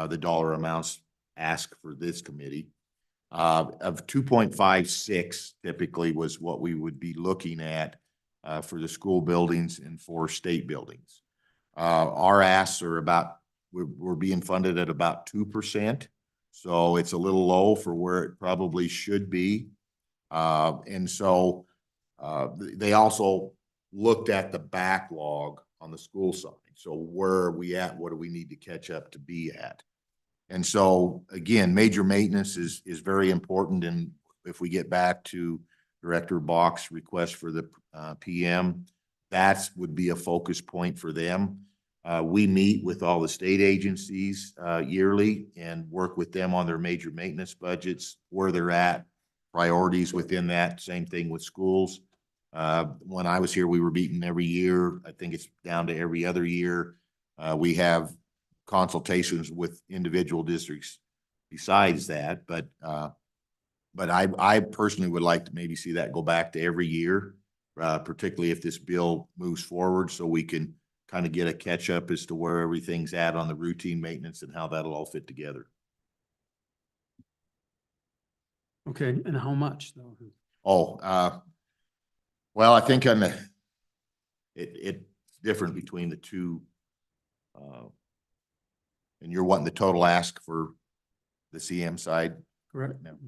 the dollar amounts asked for this committee. Of 2.56 typically was what we would be looking at for the school buildings and for state buildings. Our asks are we're being funded at about 2%. So it's a little low for where it probably should be. And so They also looked at the backlog on the school side. So where are we at? What do we need to catch up to be at? And so, again, major maintenance is very important. And if we get back to Director Bach's request for the PM, that would be a focus point for them. We meet with all the state agencies yearly and work with them on their major maintenance budgets, where they're at, priorities within that. Same thing with schools. When I was here, we were meeting every year. I think it's down to every other year. We have consultations with individual districts besides that, but I personally would like to maybe see that go back to every year, particularly if this bill moves forward, so we can kind of get a catch up as to where everything's at on the routine maintenance and how that'll all fit together. Okay, and how much though? Oh, well, I think on the, it's different between the two. And you're wanting the total ask for the CM side? Correct. No. Okay.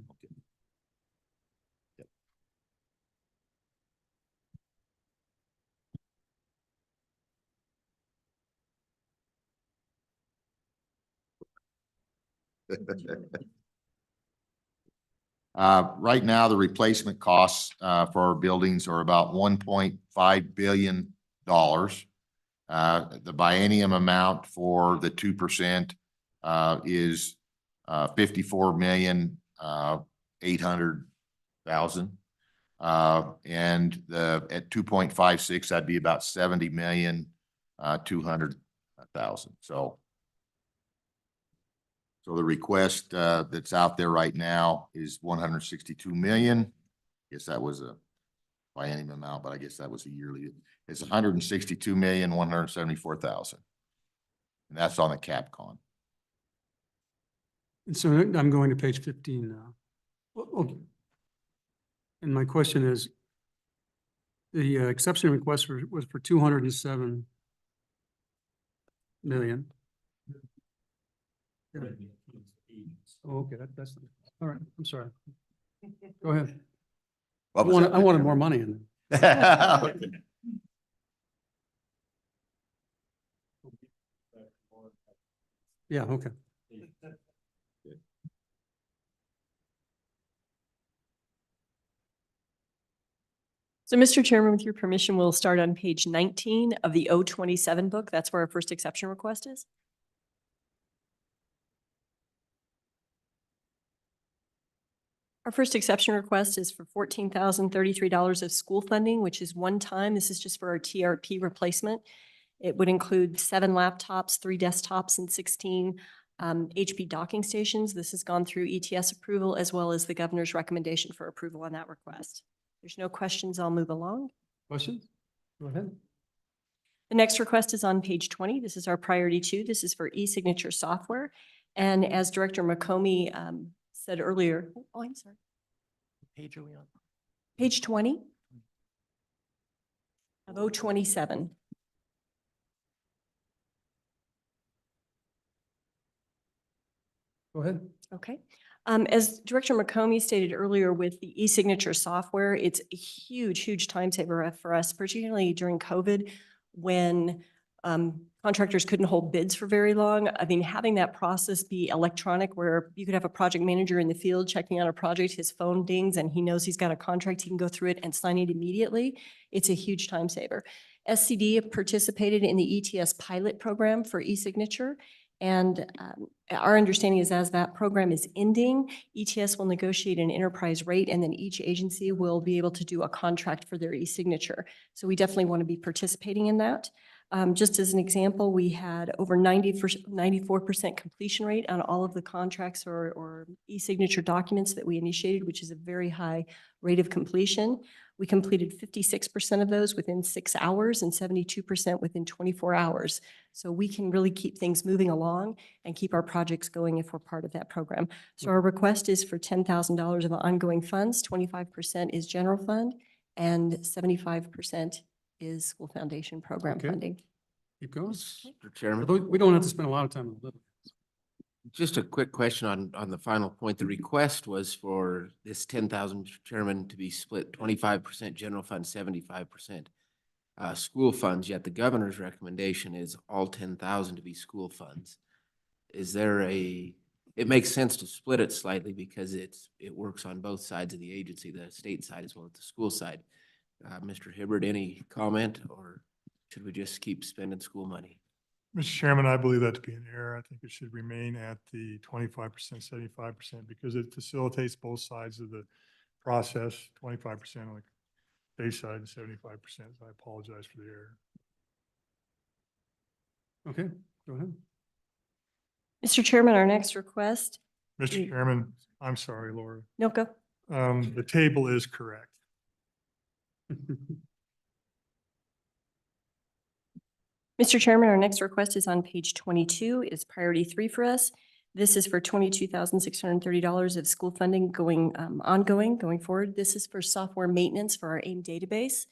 Right now, the replacement costs for our buildings are about $1.5 billion. The biennium amount for the 2% is $54,800,000. And at 2.56, that'd be about $70,200,000. So the request that's out there right now is 162 million. Guess that was a biennium amount, but I guess that was a yearly. It's 162,174,000. And that's on the CapCon. And so I'm going to page 15 now. Okay. And my question is, the exception request was for 207 million. Yeah. Oh, okay, that's, all right, I'm sorry. Go ahead. I wanted more money in there. Yeah, okay. So, Mr. Chairman, with your permission, we'll start on page 19 of the 027 book. That's where our first exception request is. Our first exception request is for $14,033 of school funding, which is one time. This is just for our TRP replacement. It would include 7 laptops, 3 desktops, and 16 HP docking stations. This has gone through ETS approval as well as the governor's recommendation for approval on that request. There's no questions. I'll move along. Questions? Go ahead. The next request is on page 20. This is our priority 2. This is for e-signature software. And as Director McComey said earlier, oh, I'm sorry. What page are we on? Page 20 of 027. Go ahead. Okay. As Director McComey stated earlier with the e-signature software, it's a huge, huge time saver for us, particularly during COVID when contractors couldn't hold bids for very long. I mean, having that process be electronic where you could have a project manager in the field checking on a project, his phone dings and he knows he's got a contract, he can go through it and sign it immediately. It's a huge time saver. SCD participated in the ETS pilot program for e-signature. And our understanding is as that program is ending, ETS will negotiate an enterprise rate and then each agency will be able to do a contract for their e-signature. So we definitely want to be participating in that. Just as an example, we had over 94% completion rate on all of the contracts or e-signature documents that we initiated, which is a very high rate of completion. We completed 56% of those within 6 hours and 72% within 24 hours. So we can really keep things moving along and keep our projects going if we're part of that program. So our request is for $10,000 of ongoing funds, 25% is general fund, and 75% is school foundation program Okay. funding. Keep going. Mr. Chairman. We don't have to spend a lot of time on it. Just a quick question on the final point. The request was for this 10,000, Chairman, to be split 25% general fund, 75% school funds, yet the governor's recommendation is all 10,000 to be school funds. Is there it makes sense to split it slightly because it works on both sides of the agency, the state side as well as the school side. Mr. Hibbert, any comment, or should we just keep spending school money? Mr. Chairman, I believe that to be an error. I think it should remain at the 25%, 75% because it facilitates both sides of the process, 25% on the state side and 75%. I apologize for the error. Okay, go ahead. Mr. Chairman, our next request. Mr. Chairman, I'm sorry, Laura. No, go. The table is correct. Mr. Chairman, our next request is on page 22. It's priority 3 for us. This is for $22,630 of school funding going forward. This is for software maintenance for our AIM database.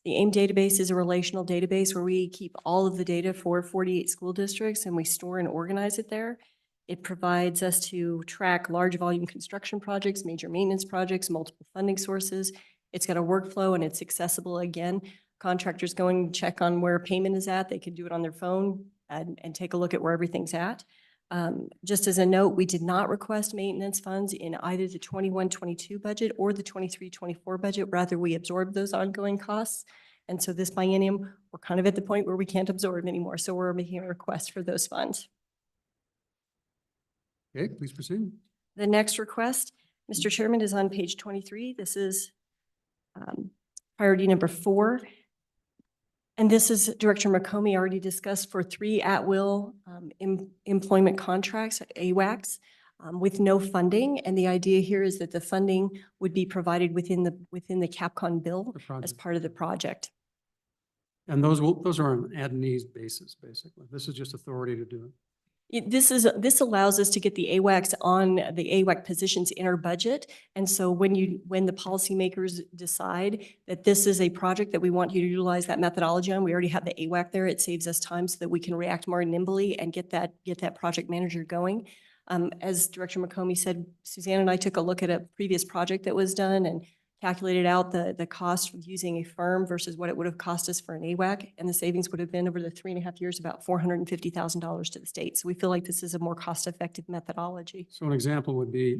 The AIM database is a relational database where we keep all of the data for 48 school districts and we store and organize it there. It provides us to track large volume construction projects, major maintenance projects, multiple funding sources. It's got a workflow and it's accessible again. Contractors going to check on where payment is at. They can do it on their phone and take a look at where everything's at. Just as a note, we did not request maintenance funds in either the 21-22 budget or the 23-24 budget. Rather, we absorbed those ongoing costs. And so this biennium, we're kind of at the point where we can't absorb anymore. So we're making a request for those funds. Okay, please proceed. The next request, Mr. Chairman, is on page 23. This is priority number 4. And this is Director McComey already discussed for 3 at-will employment contracts, AWACS, with no funding. And the idea here is that the funding would be provided within the CAPCON bill as part of the project. And those are on as-needs basis, basically. This is just authority to do it. This allows us to get the AWACS on the AWAC positions in our budget. And so when the policymakers decide that this is a project that we want you to utilize that methodology on, we already have the AWAC there. It saves us time so that we can react more nimbly and get that project manager going. As Director McComey said, Suzanne and I took a look at a previous project that was done and calculated out the cost of using a firm versus what it would have cost us for an AWAC. And the savings would have been over the 3.5 years, about $450,000 to the state. So we feel like this is a more cost-effective methodology. So an example would be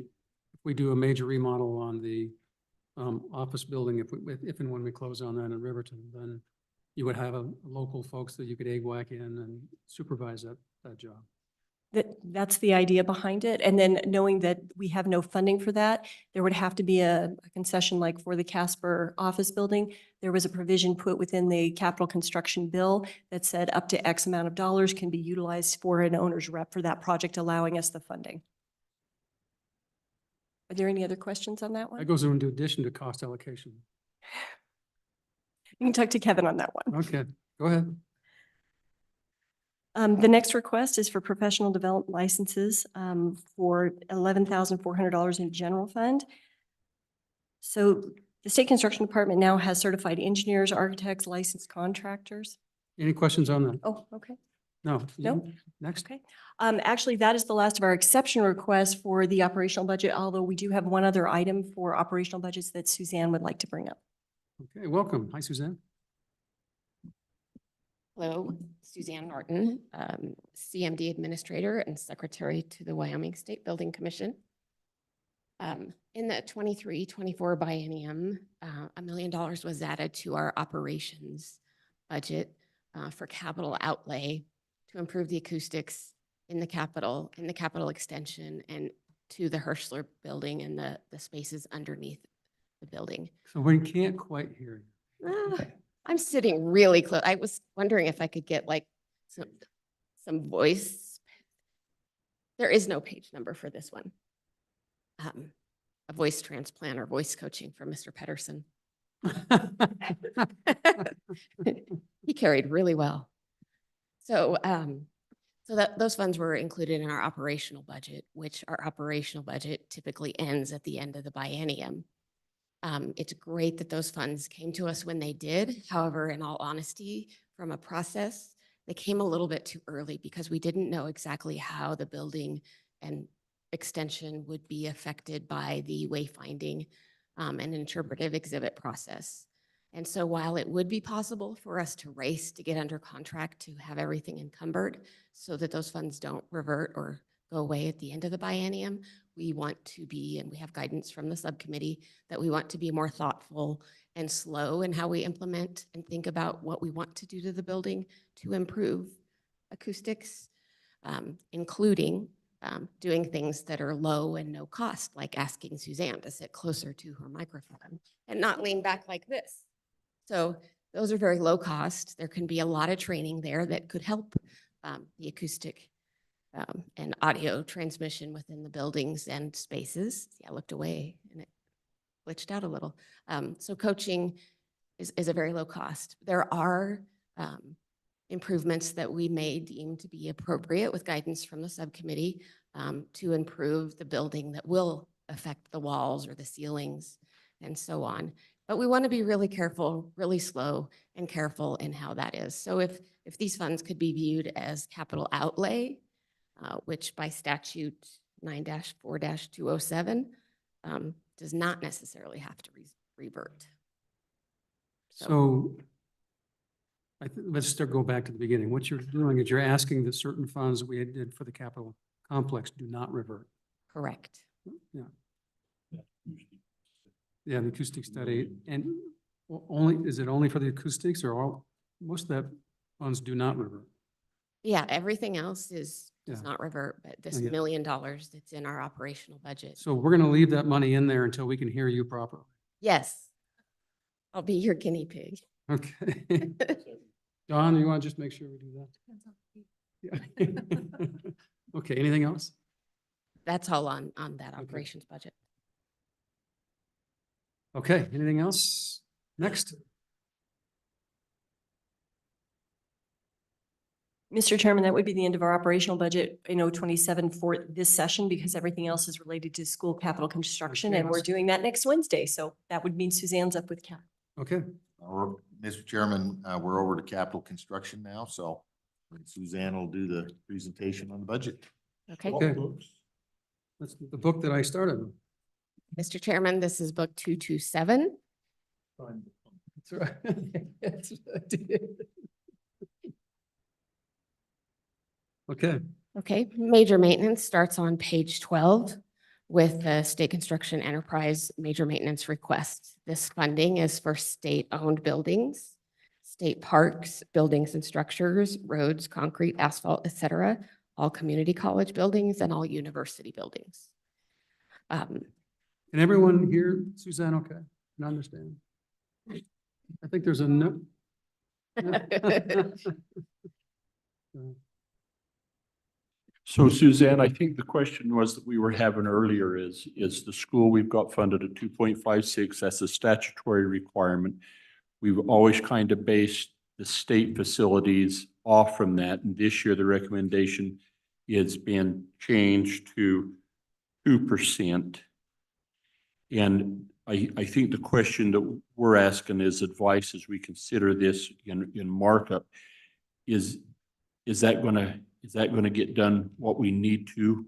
if we do a major remodel on the office building, if and when we close on that in Riverton, then you would have a local folks that you could AWAC in and supervise that job. That's the idea behind it. And then knowing that we have no funding for that, there would have to be a concession like for the Casper office building. There was a provision put within the capital construction bill that said up to X amount of dollars can be utilized for an owner's rep for that project, allowing us the funding. Are there any other questions on that one? That goes into addition to cost allocation. You can talk to Kevin on that one. Okay, go ahead. The next request is for professional development licenses for $11,400 in general fund. So the State Construction Department now has certified engineers, architects, licensed contractors. Any questions on that? Oh, okay. No. No? Next. Okay. Actually, that is the last of our exception requests for the operational budget, although we do have one other item for operational budgets that Suzanne would like to bring up. Okay, welcome. Hi, Suzanne. Hello, Suzanne Norton, CMD Administrator and Secretary to the Wyoming State Building Commission. In the 23-24 biennium, $1 million was added to our operations budget for capital outlay to improve the acoustics in the capital extension and to the Hirschler building and the spaces underneath the building. So we can't quite hear you. I'm sitting really close. I was wondering if I could get like some voice. There is no page number for this one. A voice transplant or voice coaching from Mr. Pedersen. He carried really well. So, those funds were included in our operational budget, which our operational budget typically ends at the end of the biennium. It's great that those funds came to us when they did. However, in all honesty, from a process, they came a little bit too early because we didn't know exactly how the building and extension would be affected by the wayfinding and interpretive exhibit process. And so while it would be possible for us to race to get under contract to have everything encumbered so that those funds don't revert or go away at the end of the biennium, we want to be, and we have guidance from the subcommittee, that we want to be more thoughtful and slow in how we implement and think about what we want to do to the building to improve acoustics, including doing things that are low and no cost, like asking Suzanne to sit closer to her microphone and not lean back like this. So those are very low cost. There can be a lot of training there that could help the acoustic and audio transmission within the buildings and spaces. See, I looked away and it glitched out a little. So coaching is a very low cost. There are improvements that we may deem to be appropriate with guidance from the subcommittee to improve the building that will affect the walls or the ceilings and so on. But we want to be really careful, really slow and careful in how that is. So if these funds could be viewed as capital outlay, which by statute 9-4-207 does not necessarily have to revert. So let's go back to the beginning. What you're doing is you're asking that certain funds that we did for the capital complex do not revert. Correct. Yeah. Yeah, the acoustic study. And is it only for the acoustics or all, most of that funds do not revert? Yeah, everything else does Yeah. not revert, but this Yeah. $1 million that's in our operational budget. So we're going to leave that money in there until we can hear you properly. Yes, I'll be your guinea pig. Okay. Don, you want to just make sure we do that? Yeah. Okay, anything else? That's all on that operations budget. Okay, anything else? Next. Mr. Chairman, that would be the end of our operational budget in 027 for this session because everything else is related to school capital construction, Okay. and we're doing that next Wednesday. So that would mean Suzanne's up with cap. Okay. Mr. Chairman, we're over to capital construction now, so Suzanne will do the presentation on the budget. Okay. Okay. That's the book that I started with. Mr. Chairman, this is book 227. That's right. That's what I did. Okay. Okay, major maintenance starts on page 12 with the state construction enterprise major maintenance request. This funding is for state-owned buildings, state parks, buildings and structures, roads, concrete, asphalt, et cetera, all community college buildings and all university buildings. Can everyone hear Suzanne okay and understand? I think there's a no. So Suzanne, I think the question was that we were having earlier is the school we've got funded at 2.56, that's a statutory requirement. We've always kind of based the state facilities off from that. And this year, the recommendation is being changed to 2%. And I think the question that we're asking is advice as we consider this in markup. Is that gonna get done what we need to,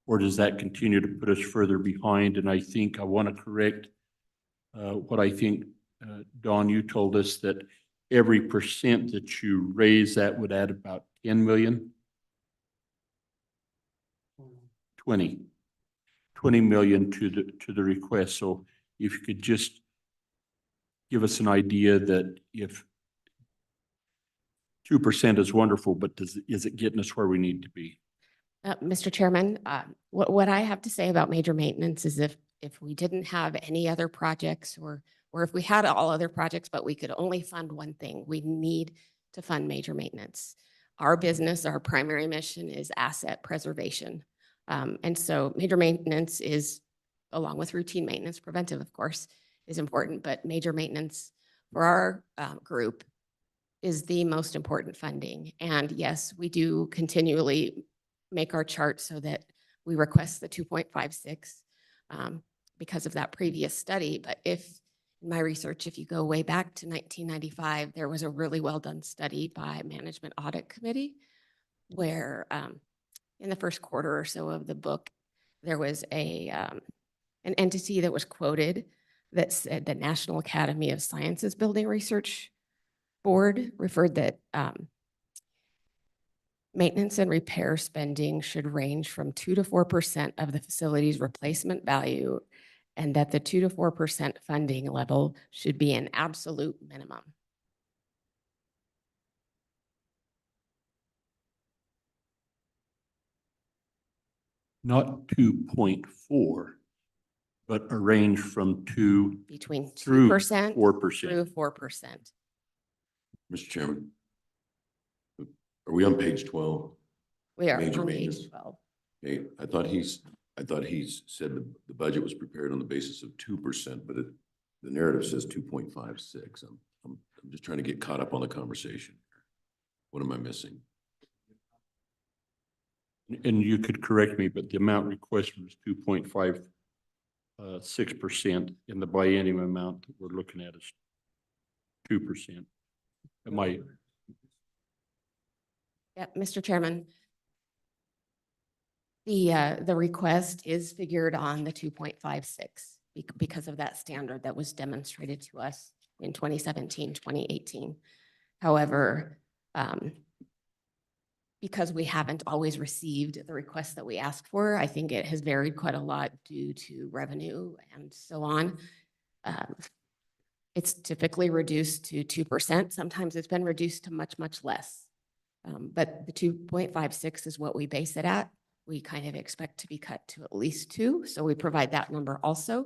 or does that continue to put us further behind? And I think I want to correct what I think, Dawn, you told us that every percent that you raise that would add about 10 million. 20 million to the request. So if you could just give us an idea that if 2% is wonderful, but is it getting us where we need to be? Mr. Chairman, what I have to say about major maintenance is if we didn't have any other projects or if we had all other projects, but we could only fund one thing, we need to fund major maintenance. Our business, our primary mission is asset preservation. And so major maintenance is, along with routine maintenance, preventive, of course, is important, but major maintenance for our group is the most important funding. And yes, we do continually make our chart so that we request the 2.56 because of that previous study. But in my research, if you go way back to 1995, there was a really well done study by Management Audit Committee where in the first quarter or so of the book, there was an entity that was quoted that said the National Academy of Sciences Building Research Board referred that maintenance and repair spending should range from 2 to 4% of the facility's replacement value, and that the 2 to 4% funding level should be an absolute minimum. Not 2.4, but a range from 2 Between through 2% 4%. through 4%. Mr. Chairman, are we on page 12? We are Major on maintenance. page 12. Okay, I thought he's said the budget was prepared on the basis of 2%, but the narrative says 2.56. I'm just trying to get caught up on the conversation. What am I missing? And you could correct me, but the amount requested was 2.56%, and the biennium amount that we're looking at is 2%. Am I? Yeah, Mr. Chairman. The request is figured on the 2.56 because of that standard that was demonstrated to us in 2017, 2018. However, because we haven't always received the requests that we asked for, I think it has varied quite a lot due to revenue and so on. It's typically reduced to 2%. Sometimes it's been reduced to much, much less. But the 2.56 is what we base it at. We kind of expect to be cut to at least 2. So we provide that number also.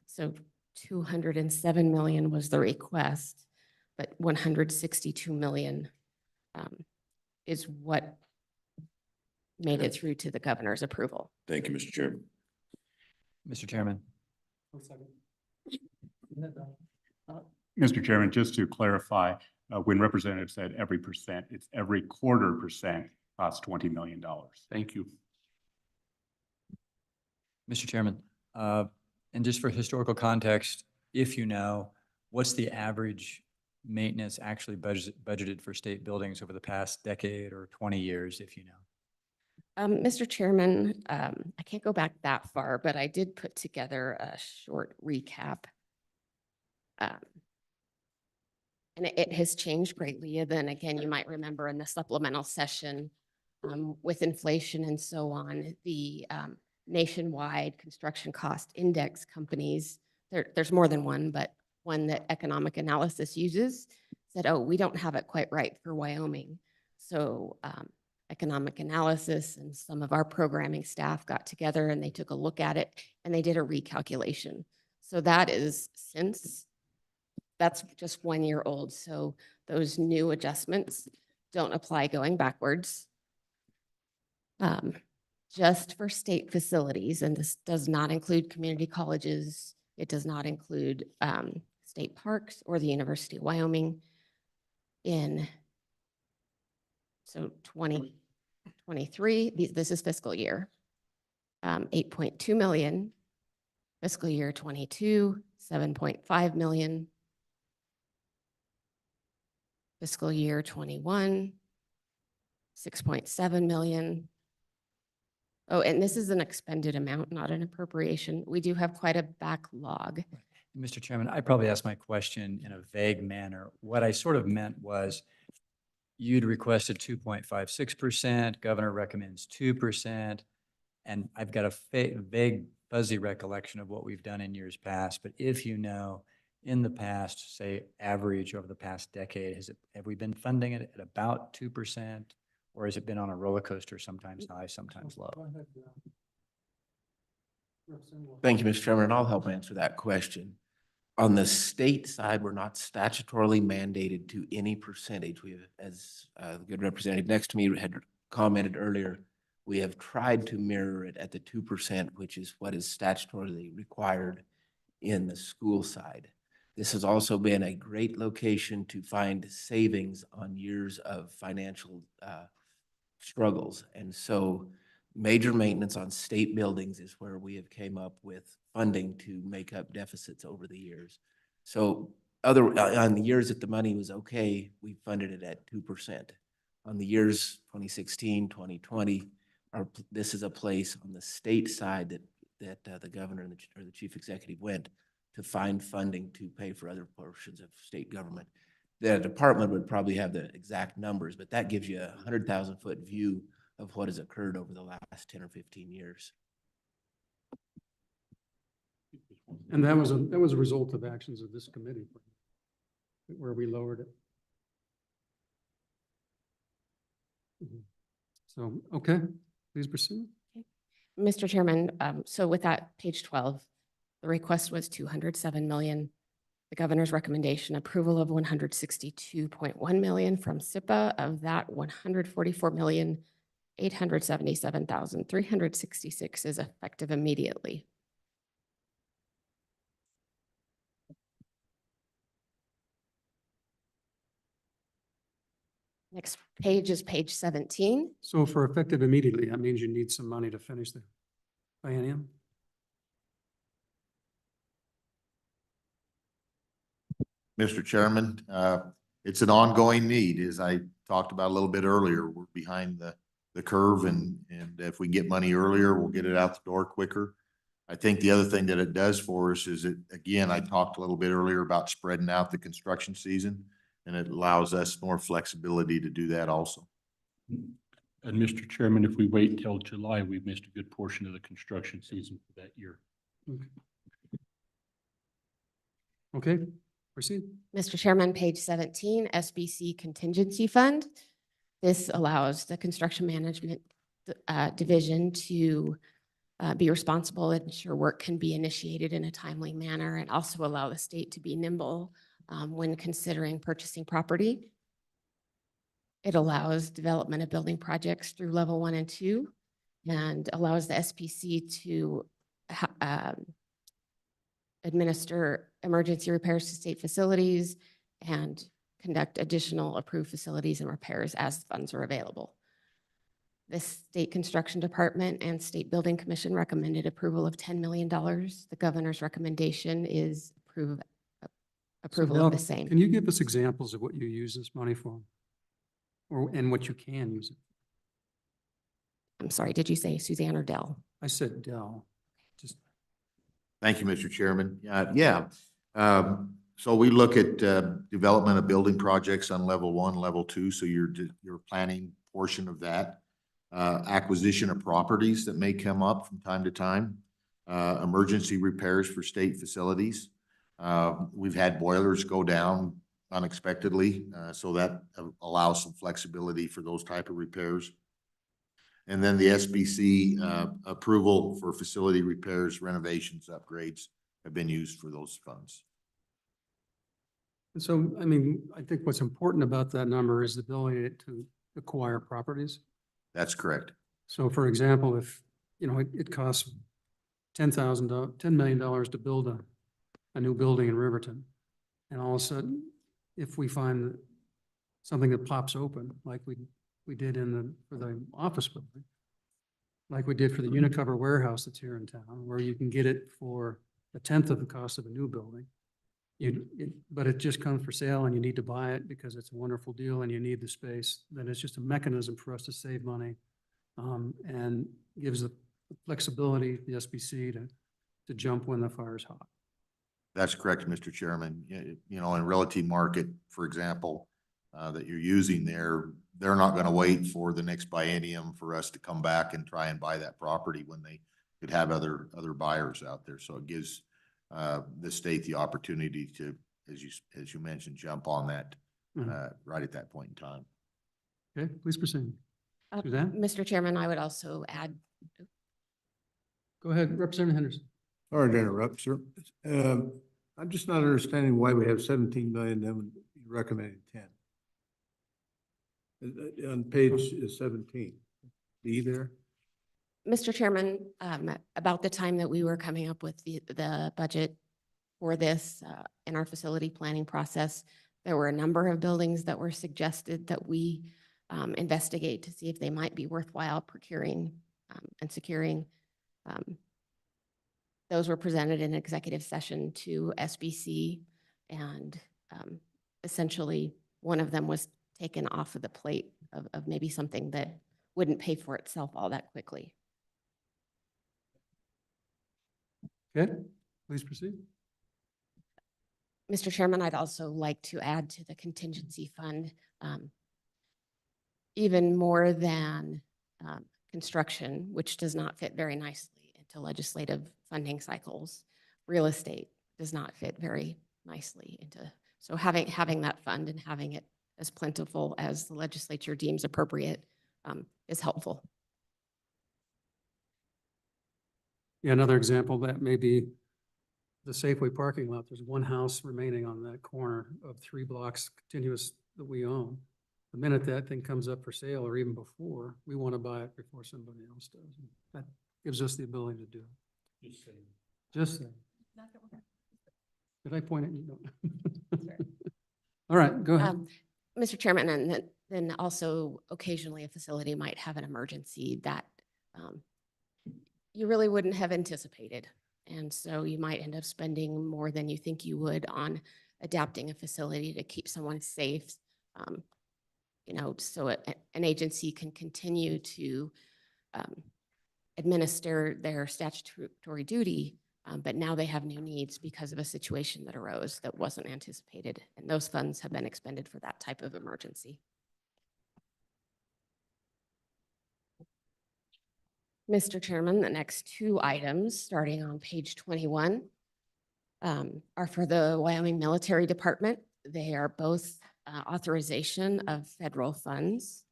So 207 million was the request, but 162 million is what made it through to the governor's approval. Thank you, Mr. Chairman. Mr. Chairman. Mr. Chairman, just to clarify, when Representative said every percent, it's every quarter percent costs $20 million. Thank you. Mr. Chairman, and just for historical context, if you know, what's the average maintenance actually budgeted for state buildings over the past decade or 20 years, if you know? Mr. Chairman, I can't go back that far, but I did put together a short recap. And it has changed greatly. And then again, you might remember in the supplemental session with inflation and so on, the nationwide construction cost index companies, there's more than one, but one that economic analysis uses said, oh, we don't have it quite right for Wyoming. So economic analysis and some of our programming staff got together and they took a look at it and they did a recalculation. So that is that's just 1 year old. So those new adjustments don't apply going backwards. Just for state facilities, and this does not include community colleges. It does not include state parks or the University of Wyoming. So 2023, this is fiscal year, 8.2 million. Fiscal year 22, 7.5 million. Fiscal year 21, 6.7 million. Oh, and this is an expended amount, not an appropriation. We do have quite a backlog. Mr. Chairman, I probably asked my question in a vague manner. What I sort of meant was you'd requested 2.56%, governor recommends 2%, and I've got a vague, fuzzy recollection of what we've done in years past. But if you know, in the past, say average over the past decade, have we been funding it at about 2%? Or has it been on a roller coaster, sometimes high, sometimes low? Thank you, Mr. Chairman, and I'll help answer that question. On the state side, we're not statutorily mandated to any percentage. We have, as the good representative next to me had commented earlier, we have tried to mirror it at the 2%, which is what is statutorily required in the school side. This has also been a great location to find savings on years of financial struggles. And so major maintenance on state buildings is where we have came up with funding to make up deficits over the years. So on the years that the money was okay, we funded it at 2%. on the years 2016, 2020, this is a place on the state side that the governor and or the chief executive went to find funding to pay for other portions of state government. The department would probably have the exact numbers, but that gives you a 100,000-foot view of what has occurred over the last 10 or 15 years. And that was a result of actions of this committee where we lowered it. So, okay, please proceed. Mr. Chairman, so with that, page 12, the request was 207 million. The governor's recommendation, approval of 162.1 million from SIPA. Of that, 144,877,366 is effective immediately. Next page is page 17. So for effective immediately, that means you need some money to finish the biennium? Mr. Chairman, it's an ongoing need. As I talked about a little bit earlier, we're behind the curve, and if we get money earlier, we'll get it out the door quicker. I think the other thing that it does for us is that, again, I talked a little bit earlier about spreading out the construction season, and it allows us more flexibility to do that also. And Mr. Chairman, if we wait till July, we've missed a good portion of the construction season for that year. Okay, proceed. Mr. Chairman, page 17, SBC Contingency Fund. This allows the construction management division to be responsible and ensure work can be initiated in a timely manner, and also allow the state to be nimble when considering purchasing property. It allows development of building projects through level 1 and 2, and allows the SPC to administer emergency repairs to state facilities and conduct additional approved facilities and repairs as funds are available. The State Construction Department and State Building Commission recommended approval of $10 million. The governor's recommendation is approval So of the Del, same. can you give us examples of what you use this money for? And what you can use it? I'm sorry, did you say Suzanne or Dell? I said Dell. Just Thank you, Mr. Chairman. So we look at development of building projects on level 1, level 2. So your planning portion of that, acquisition of properties that may come up from time to time, emergency repairs for state facilities. We've had boilers go down unexpectedly, so that allows some flexibility for those type of repairs. And then the SBC approval for facility repairs, renovations, upgrades have been used for those funds. And so, I mean, I think what's important about that number is the ability to acquire properties. That's correct. So for example, if, you know, it costs $10 million to build a new building in Riverton, and all of a sudden, if we find something that pops open, like we did for the office building, like we did for the Unicover warehouse that's here in town, where you can get it for 1/10 of the cost of a new building. But it just comes for sale and you need to buy it because it's a wonderful deal and you need the space, then it's just a mechanism for us to save money, and gives the flexibility, the SBC, to jump when the fire's hot. That's correct, Mr. Chairman. You know, in Realty Market, for example, that you're using there, they're not going to wait for the next biennium for us to come back and try and buy that property when they could have other buyers out there. So it gives the state the opportunity to, as you mentioned, jump on that right at that point in time. Okay, please proceed. Suzanne? Mr. Chairman, I would also add. Go ahead, Representative Henderson. Sorry to interrupt, sir. I'm just not understanding why we have 17 million, then recommended 10. On page 17, be there? Mr. Chairman, about the time that we were coming up with the budget for this in our facility planning process, there were a number of buildings that were suggested that we investigate to see if they might be worthwhile procuring and securing. Those were presented in executive session to SBC, and essentially one of them was taken off of the plate of maybe something that wouldn't pay for itself all that quickly. Okay, please proceed. Mr. Chairman, I'd also like to add to the contingency fund even more than construction, which does not fit very nicely into legislative funding cycles. Real estate does not fit very nicely into, so having that fund and having it as plentiful as the legislature deems appropriate is helpful. Yeah, another example that may be the Safeway parking lot. There's one house remaining on that corner of 3 blocks contiguous that we own. The minute that thing comes up for sale, or even before, we want to buy it before somebody else does. And that gives us the ability to do it. Just saying. Just saying. Did I point at you? No. All right, go ahead. Mr. Chairman, and then also occasionally a facility might have an emergency that you really wouldn't have anticipated. And so you might end up spending more than you think you would on adapting a facility to keep someone safe. So an agency can continue to administer their statutory duty, but now they have new needs because of a situation that arose that wasn't anticipated. And those funds have been expended for that type of emergency. Mr. Chairman, the next 2 items, starting on page 21, are for the Wyoming Military Department. They are both authorization of federal funds.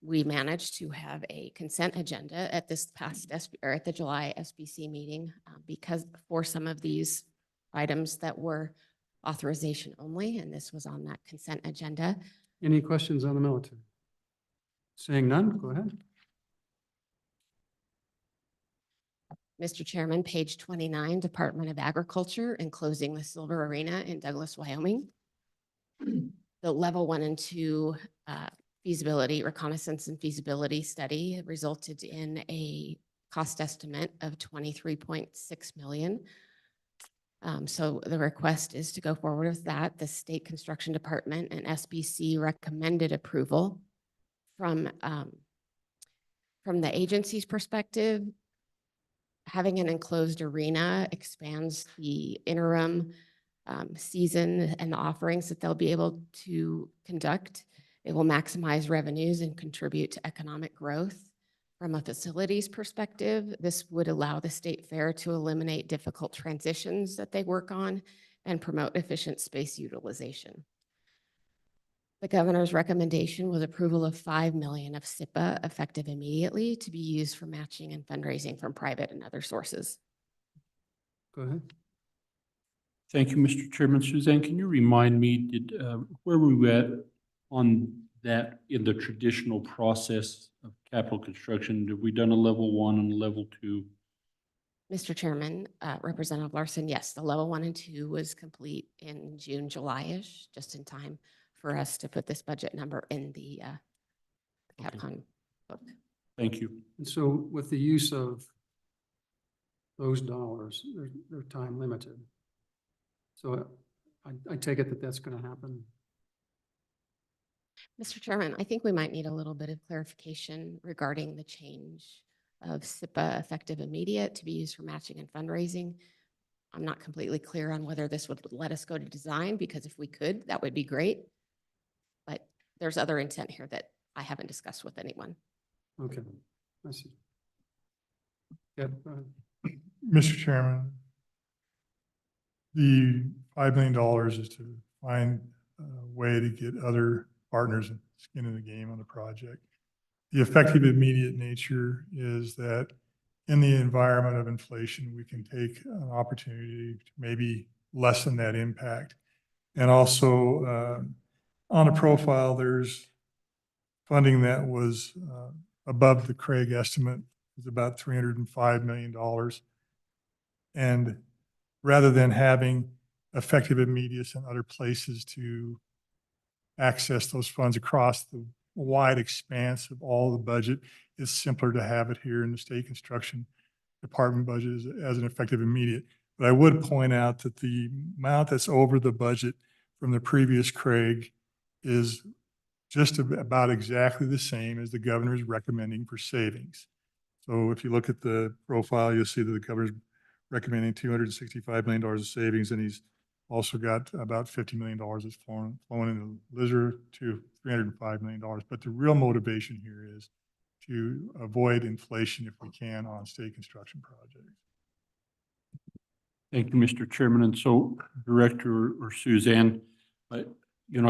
We managed to have a consent agenda at this past at the July SBC meeting because for some of these items that were authorization only, and this was on that consent agenda. Any questions on the military? Seeing none, go ahead. Mr. Chairman, page 29, Department of Agriculture, enclosing the Silver Arena in Douglas, Wyoming. The level 1 and 2 feasibility, reconnaissance and feasibility study resulted in a cost estimate of $23.6 million. So the request is to go forward with that. The State Construction Department and SBC recommended approval. From the agency's perspective, having an enclosed arena expands the interim season and the offerings that they'll be able to conduct. It will maximize revenues and contribute to economic growth. From a facilities perspective, this would allow the state fair to eliminate difficult transitions that they work on and promote efficient space utilization. The governor's recommendation was approval of $5 million of SIPA effective immediately to be used for matching and fundraising from private and other sources. Go ahead. Thank you, Mr. Chairman. Suzanne, can you remind me, where were we at on that in the traditional process of capital construction? Have we done a level 1 and a level 2? Mr. Chairman, Representative Larson, yes, the level 1 and 2 was complete in June, July-ish, just in time for us to put this budget number in the CapCon book. Thank you. And so with the use of those dollars, they're time limited. So I take it that that's going to happen. Mr. Chairman, I think we might need a little bit of clarification regarding the change of SIPA effective immediate to be used for matching and fundraising. I'm not completely clear on whether this would let us go to design, because if we could, that would be great. But there's other intent here that I haven't discussed with anyone. Okay, I see. Yeah, go ahead. Mr. Chairman, the $5 million is to find a way to get other partners skin in the game on the project. The effective immediate nature is that in the environment of inflation, we can take an opportunity to maybe lessen that impact. And also on a profile, there's funding that was above the Craig estimate, is about $305 million. And rather than having effective immediates in other places to access those funds across the wide expanse of all the budget, it's simpler to have it here in the state construction department budget as an effective immediate. But I would point out that the amount that's over the budget from the previous Craig is just about exactly the same as the governor is recommending for savings. So if you look at the profile, you'll see that the governor's recommending $265 million of savings, and he's also got about $50 million that's flowing into Lizard to $305 million. But the real motivation here is to avoid inflation if we can on state construction projects. Thank you, Mr. Chairman. And so Director or Suzanne, I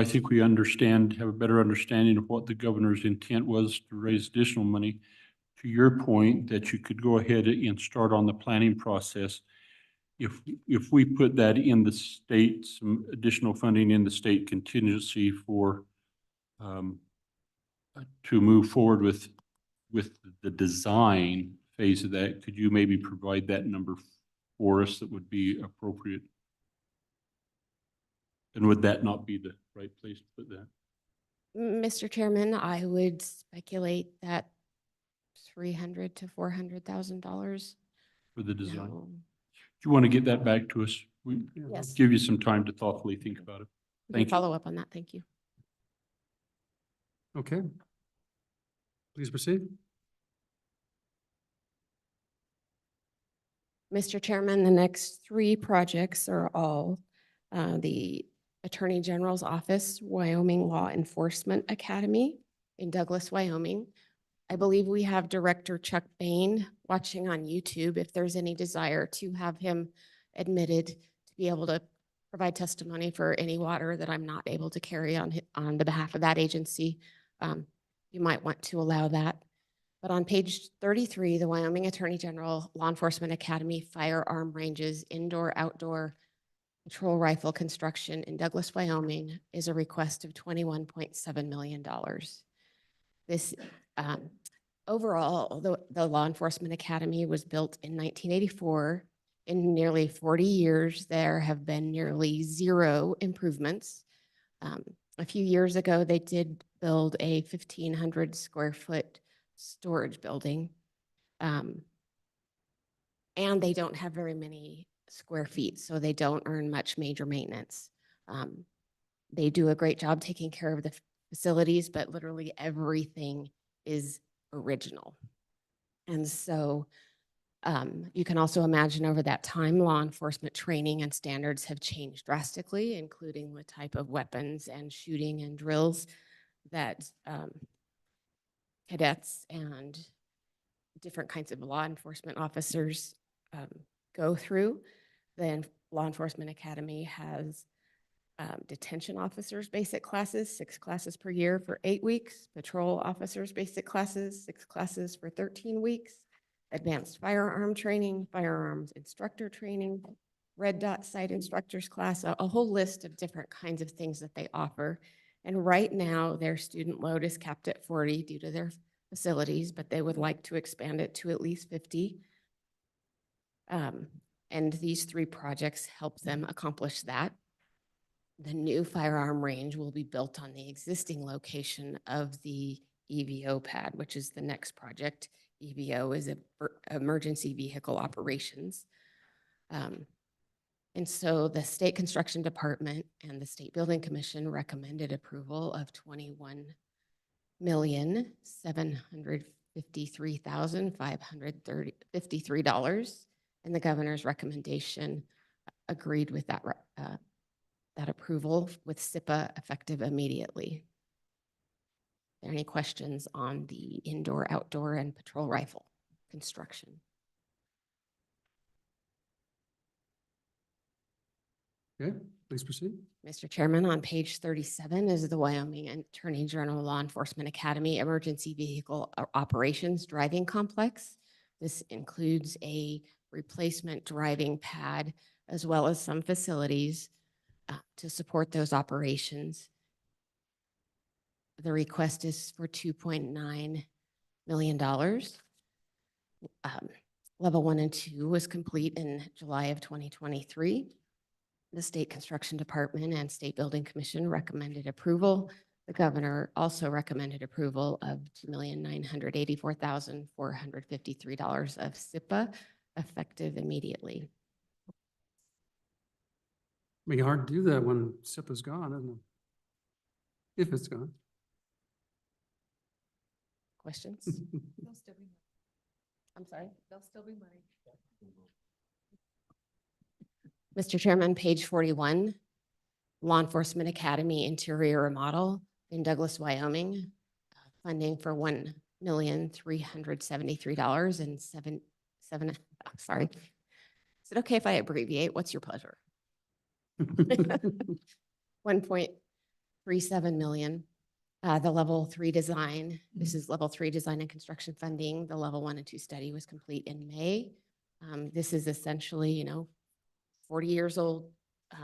think we have a better understanding of what the governor's intent was to raise additional money. To your point, that you could go ahead and start on the planning process. If we put that in the state, some additional funding in the state contingency for to move forward with the design phase of that, could you maybe provide that number for us that would be appropriate? And would that not be the right place to put that? Mr. Chairman, I would speculate that $300,000 to $400,000. For the design? No. Do you want to get that back to us? We Yes. give you some time to thoughtfully think about it. We can Thank you. follow up on that. Thank you. Okay. Please proceed. Mr. Chairman, the next three projects are all the Attorney General's Office, Wyoming Law Enforcement Academy in Douglas, Wyoming. I believe we have Director Chuck Bain watching on YouTube. If there's any desire to have him admitted to be able to provide testimony for any water that I'm not able to carry on the behalf of that agency, you might want to allow that. But on page 33, the Wyoming Attorney General Law Enforcement Academy Firearm Ranges Indoor-Outdoor Patrol Rifle Construction in Douglas, Wyoming is a request of $21.7 million. This overall, the Law Enforcement Academy was built in 1984. In nearly 40 years, there have been nearly zero improvements. A few years ago, they did build a 1,500 square foot storage building. And they don't have very many square feet, so they don't earn much major maintenance. They do a great job taking care of the facilities, but literally everything is original. And so you can also imagine over that time, law enforcement training and standards have changed drastically, including the type of weapons and shooting and drills that cadets and different kinds of law enforcement officers go through. The Law Enforcement Academy has detention officers basic classes, 6 classes per year for 8 weeks, patrol officers basic classes, 6 classes for 13 weeks, advanced firearm training, firearms instructor training, red dot site instructors class, a whole list of different kinds of things that they offer. And right now their student load is capped at 40 due to their facilities, but they would like to expand it to at least 50. And these 3 projects help them accomplish that. The new firearm range will be built on the existing location of the EVO pad, which is the next project. EVO is Emergency Vehicle Operations. And so the State Construction Department and the State Building Commission recommended approval of $21,753,553. And the governor's recommendation agreed with that approval with SIPA effective immediately. Are there any questions on the indoor, outdoor, and patrol rifle construction? Okay, please proceed. Mr. Chairman, on page 37 is the Wyoming Attorney General Law Enforcement Academy Emergency Vehicle Operations Driving Complex. This includes a replacement driving pad as well as some facilities to support those operations. The request is for $2.9 million. Level 1 and 2 was complete in July of 2023. The State Construction Department and State Building Commission recommended approval. The governor also recommended approval of $2,984,453 of SIPA effective immediately. Be hard to do that when SIPA's gone, isn't it? If it's gone. questions? I'm sorry? There'll still be money. Mr. Chairman, page 41, Law Enforcement Academy interior remodel in Douglas, Wyoming, funding for $1,373 and sorry. Is it okay if I abbreviate? What's your pleasure? 1.37 million. The level 3 design, this is level 3 design and construction funding. The level 1 and 2 study was complete in May. This is essentially, 40 years old.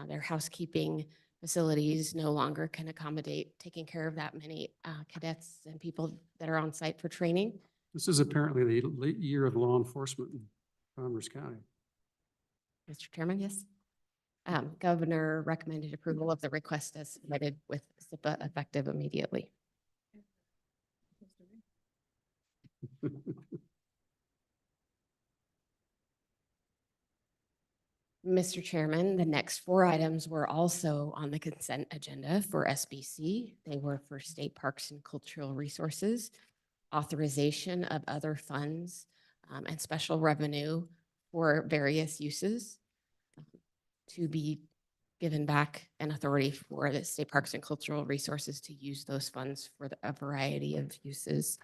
Their housekeeping facilities no longer can accommodate taking care of that many cadets and people that are on site for training. This is apparently the late year of law enforcement in Commerce County. Mr. Chairman, yes. Governor recommended approval of the request as submitted with SIPA effective immediately. Mr. Chairman, the next 4 items were also on the consent agenda for SBC. They were for state parks and cultural resources, authorization of other funds, and special revenue for various uses to be given back an authority for the state parks and cultural resources to use those funds for a variety of uses.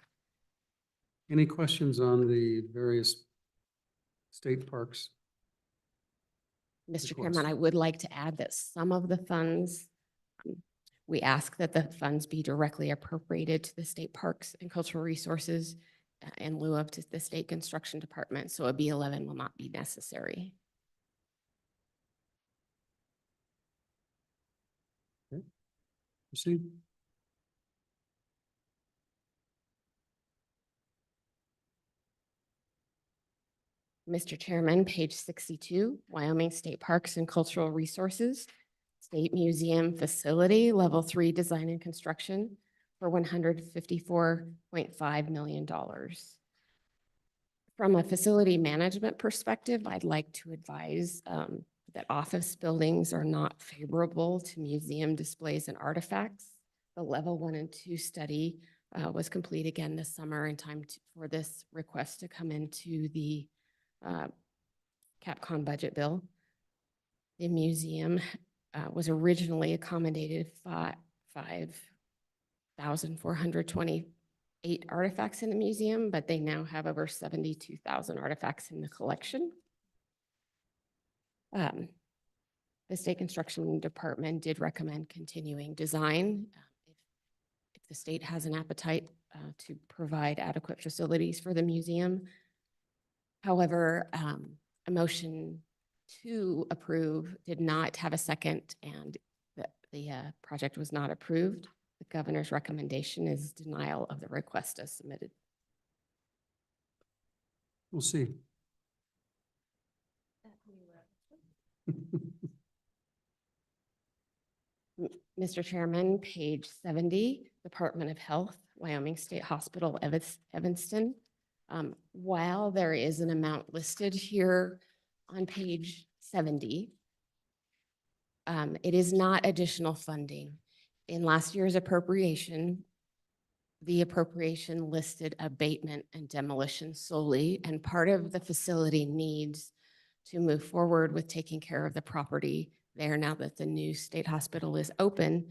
Any questions on the various state parks? Mr. Chairman, I would like to add that some of the funds, we ask that the funds be directly appropriated to the state parks and cultural resources in lieu of to the state construction department. So a B11 will not be necessary. Proceed. Mr. Chairman, page 62, Wyoming State Parks and Cultural Resources, State Museum Facility, Level 3 Design and Construction for $154.5 million. From a facility management perspective, I'd like to advise that office buildings are not favorable to museum displays and artifacts. The level 1 and 2 study was complete again this summer in time for this request to come into the CapCon budget bill. The museum was originally accommodated 5,428 artifacts in the museum, but they now have over 72,000 artifacts in the collection. The state construction department did recommend continuing design if the state has an appetite to provide adequate facilities for the museum. However, a motion to approve did not have a second, and the project was not approved. The governor's recommendation is denial of the request as submitted. We'll see. Mr. Chairman, page 70, Department of Health, Wyoming State Hospital, Evanston. While there is an amount listed here on page 70, it is not additional funding. In last year's appropriation, the appropriation listed abatement and demolition solely, and part of the facility needs to move forward with taking care of the property there now that the new state hospital is open,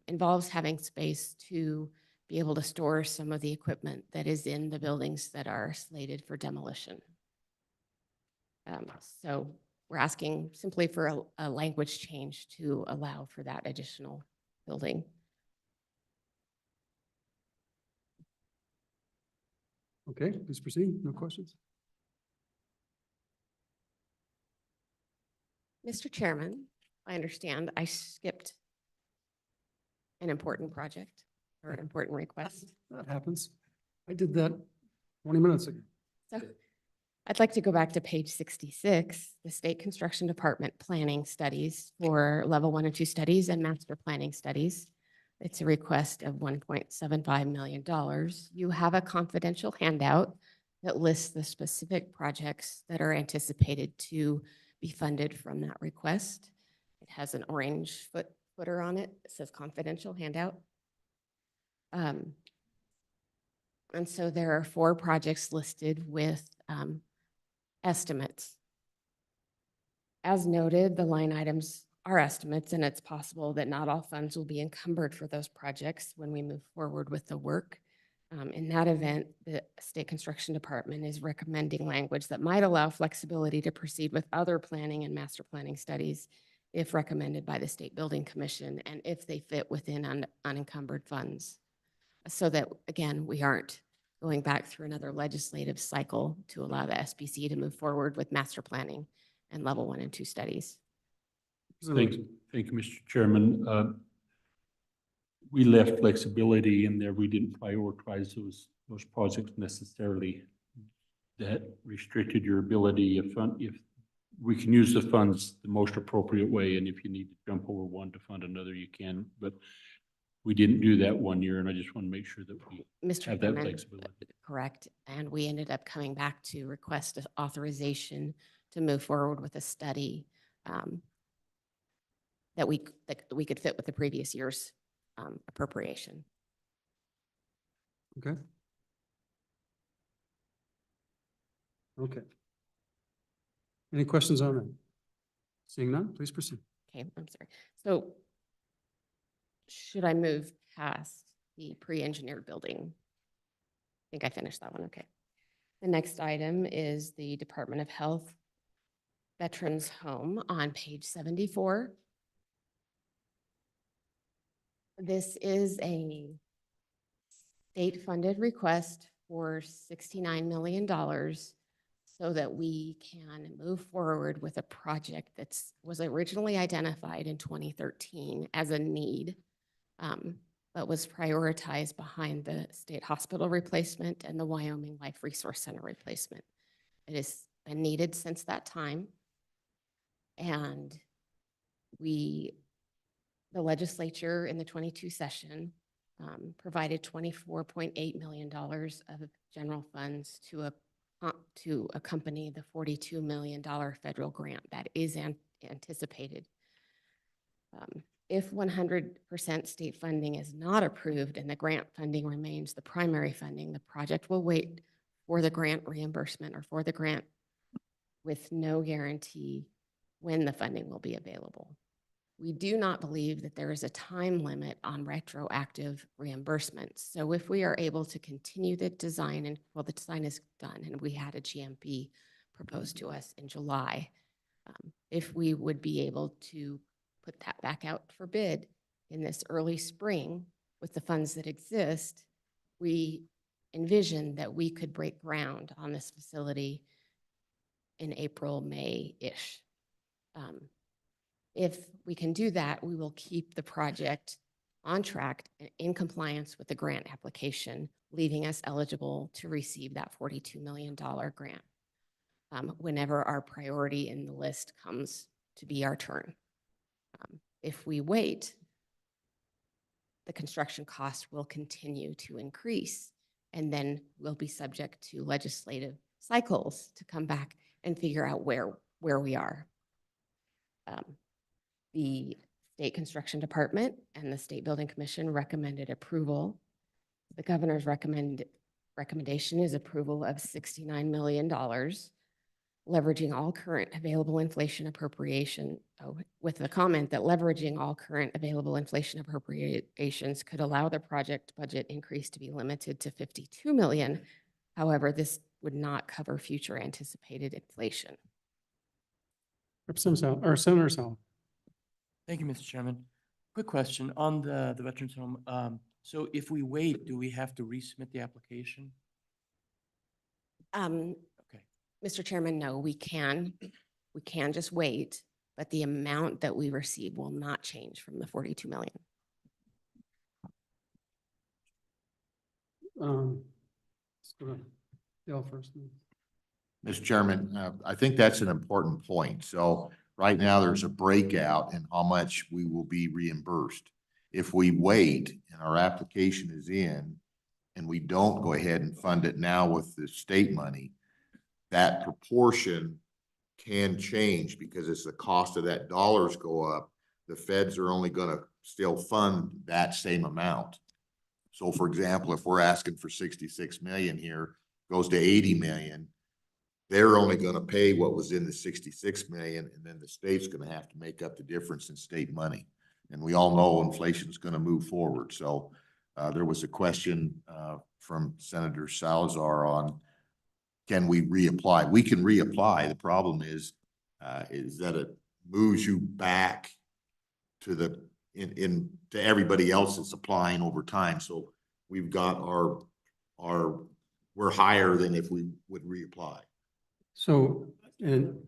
involves having space to be able to store some of the equipment that is in the buildings that are slated for demolition. So we're asking simply for a language change to allow for that additional building. Okay, please proceed. No questions? Mr. Chairman, I understand I skipped an important project or an important request. That happens. I did that 20 minutes ago. So I'd like to go back to page 66, the State Construction Department planning studies for level 1 and 2 studies and master planning studies. It's a request of $1.75 million. You have a confidential handout that lists the specific projects that are anticipated to be funded from that request. It has an orange footer on it. It says confidential handout. And so there are 4 projects listed with estimates. As noted, the line items are estimates, and it's possible that not all funds will be encumbered for those projects when we move forward with the work. In that event, the State Construction Department is recommending language that might allow flexibility to proceed with other planning and master planning studies if recommended by the State Building Commission and if they fit within unencumbered funds. So that, again, we aren't going back through another legislative cycle to allow the SBC to move forward with master planning and level 1 and 2 studies. Thank you, Mr. Chairman. We left flexibility in there. We didn't prioritize those projects necessarily. That restricted your ability if we can use the funds the most appropriate way, and if you need to jump over one to fund another, you can. But we didn't do that one year, and I just want to make sure that we have that Chairman, flexibility. correct. And we ended up coming back to request authorization to move forward with a study that we could fit with the previous year's appropriation. Okay. Okay. Any questions on that? Seeing none, please proceed. Okay, I'm sorry. So should I move past the pre-engineered building? I think I finished that one. Okay. The next item is the Department of Health Veterans Home on page 74. This is a state-funded request for $69 million so that we can move forward with a project that was originally identified in 2013 as a need, but was prioritized behind the state hospital replacement and the Wyoming Life Resource Center replacement. It has been needed since that time. And the legislature in the 22 session provided $24.8 million of general funds to accompany the $42 million federal grant that is anticipated. If 100% state funding is not approved and the grant funding remains the primary funding, the project will wait for the grant reimbursement or for the grant with no guarantee when the funding will be available. We do not believe that there is a time limit on retroactive reimbursements. So if we are able to continue the design, and well, the design is done and we had a GMP proposed to us in July, if we would be able to put that back out for bid in this early spring with the funds that exist, we envision that we could break ground on this facility in April, May-ish. If we can do that, we will keep the project on track and in compliance with the grant application, leaving us eligible to receive that $42 million grant whenever our priority in the list comes to be our turn. If we wait, the construction cost will continue to increase, and then we'll be subject to legislative cycles to come back and figure out where we are. The State Construction Department and the State Building Commission recommended approval. The governor's recommendation is approval of $69 million, leveraging all current available inflation appropriation, with the comment that leveraging all current available inflation appropriations could allow the project budget increase to be limited to $52 million. However, this would not cover future anticipated inflation. Senator Sal. Thank you, Mr. Chairman. Quick question on the Veterans Home. So if we wait, do we have to resubmit the application? Okay. Mr. Chairman, no, we can just wait, but the amount that we receive will not change from the $42 million. Let's go to Dale first. Mr. Chairman, I think that's an important point. So right now there's a breakout in how much we will be reimbursed. If we wait and our application is in and we don't go ahead and fund it now with the state money, that proportion can change because as the cost of that dollars go up, the feds are only going to still fund that same amount. So for example, if we're asking for 66 million here, goes to 80 million, they're only gonna pay what was in the 66 million, and then the state's gonna have to make up the difference in state money. And we all know inflation's gonna move forward, so there was a question from Senator Salazar on, can we reapply? We can reapply. The problem is that it moves you back to the, to everybody else that's applying over time. So we've got we're higher than if we would reapply. So, and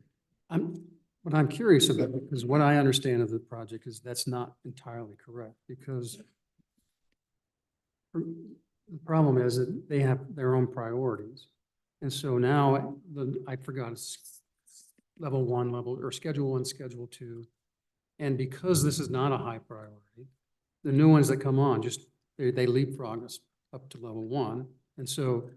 what I'm curious about, because what I understand of the project is that's not entirely correct, because the problem is that they have their own priorities. And so now I forgot, it's level 1, or schedule 1, schedule 2. And because this is not a high priority, the new ones that come on, just, they leapfrog us up to level 1. And so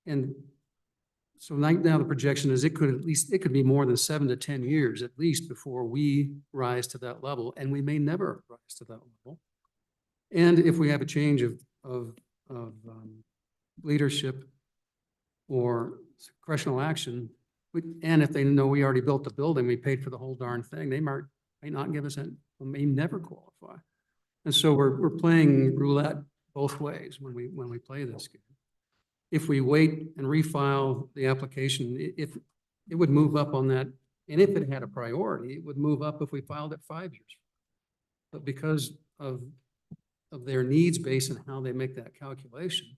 now the projection is it could be more than 7 to 10 years at least before we rise to that level, and we may never rise to that level. And if we have a change of leadership or congressional action, and if they know we already built the building, we paid for the whole darn thing, they may not give us may never qualify. And so we're playing roulette both ways when we play this game. If we wait and refile the application, if it would move up on that, and if it had a priority, it would move up if we filed it 5 years. But because of their needs base and how they make that calculation,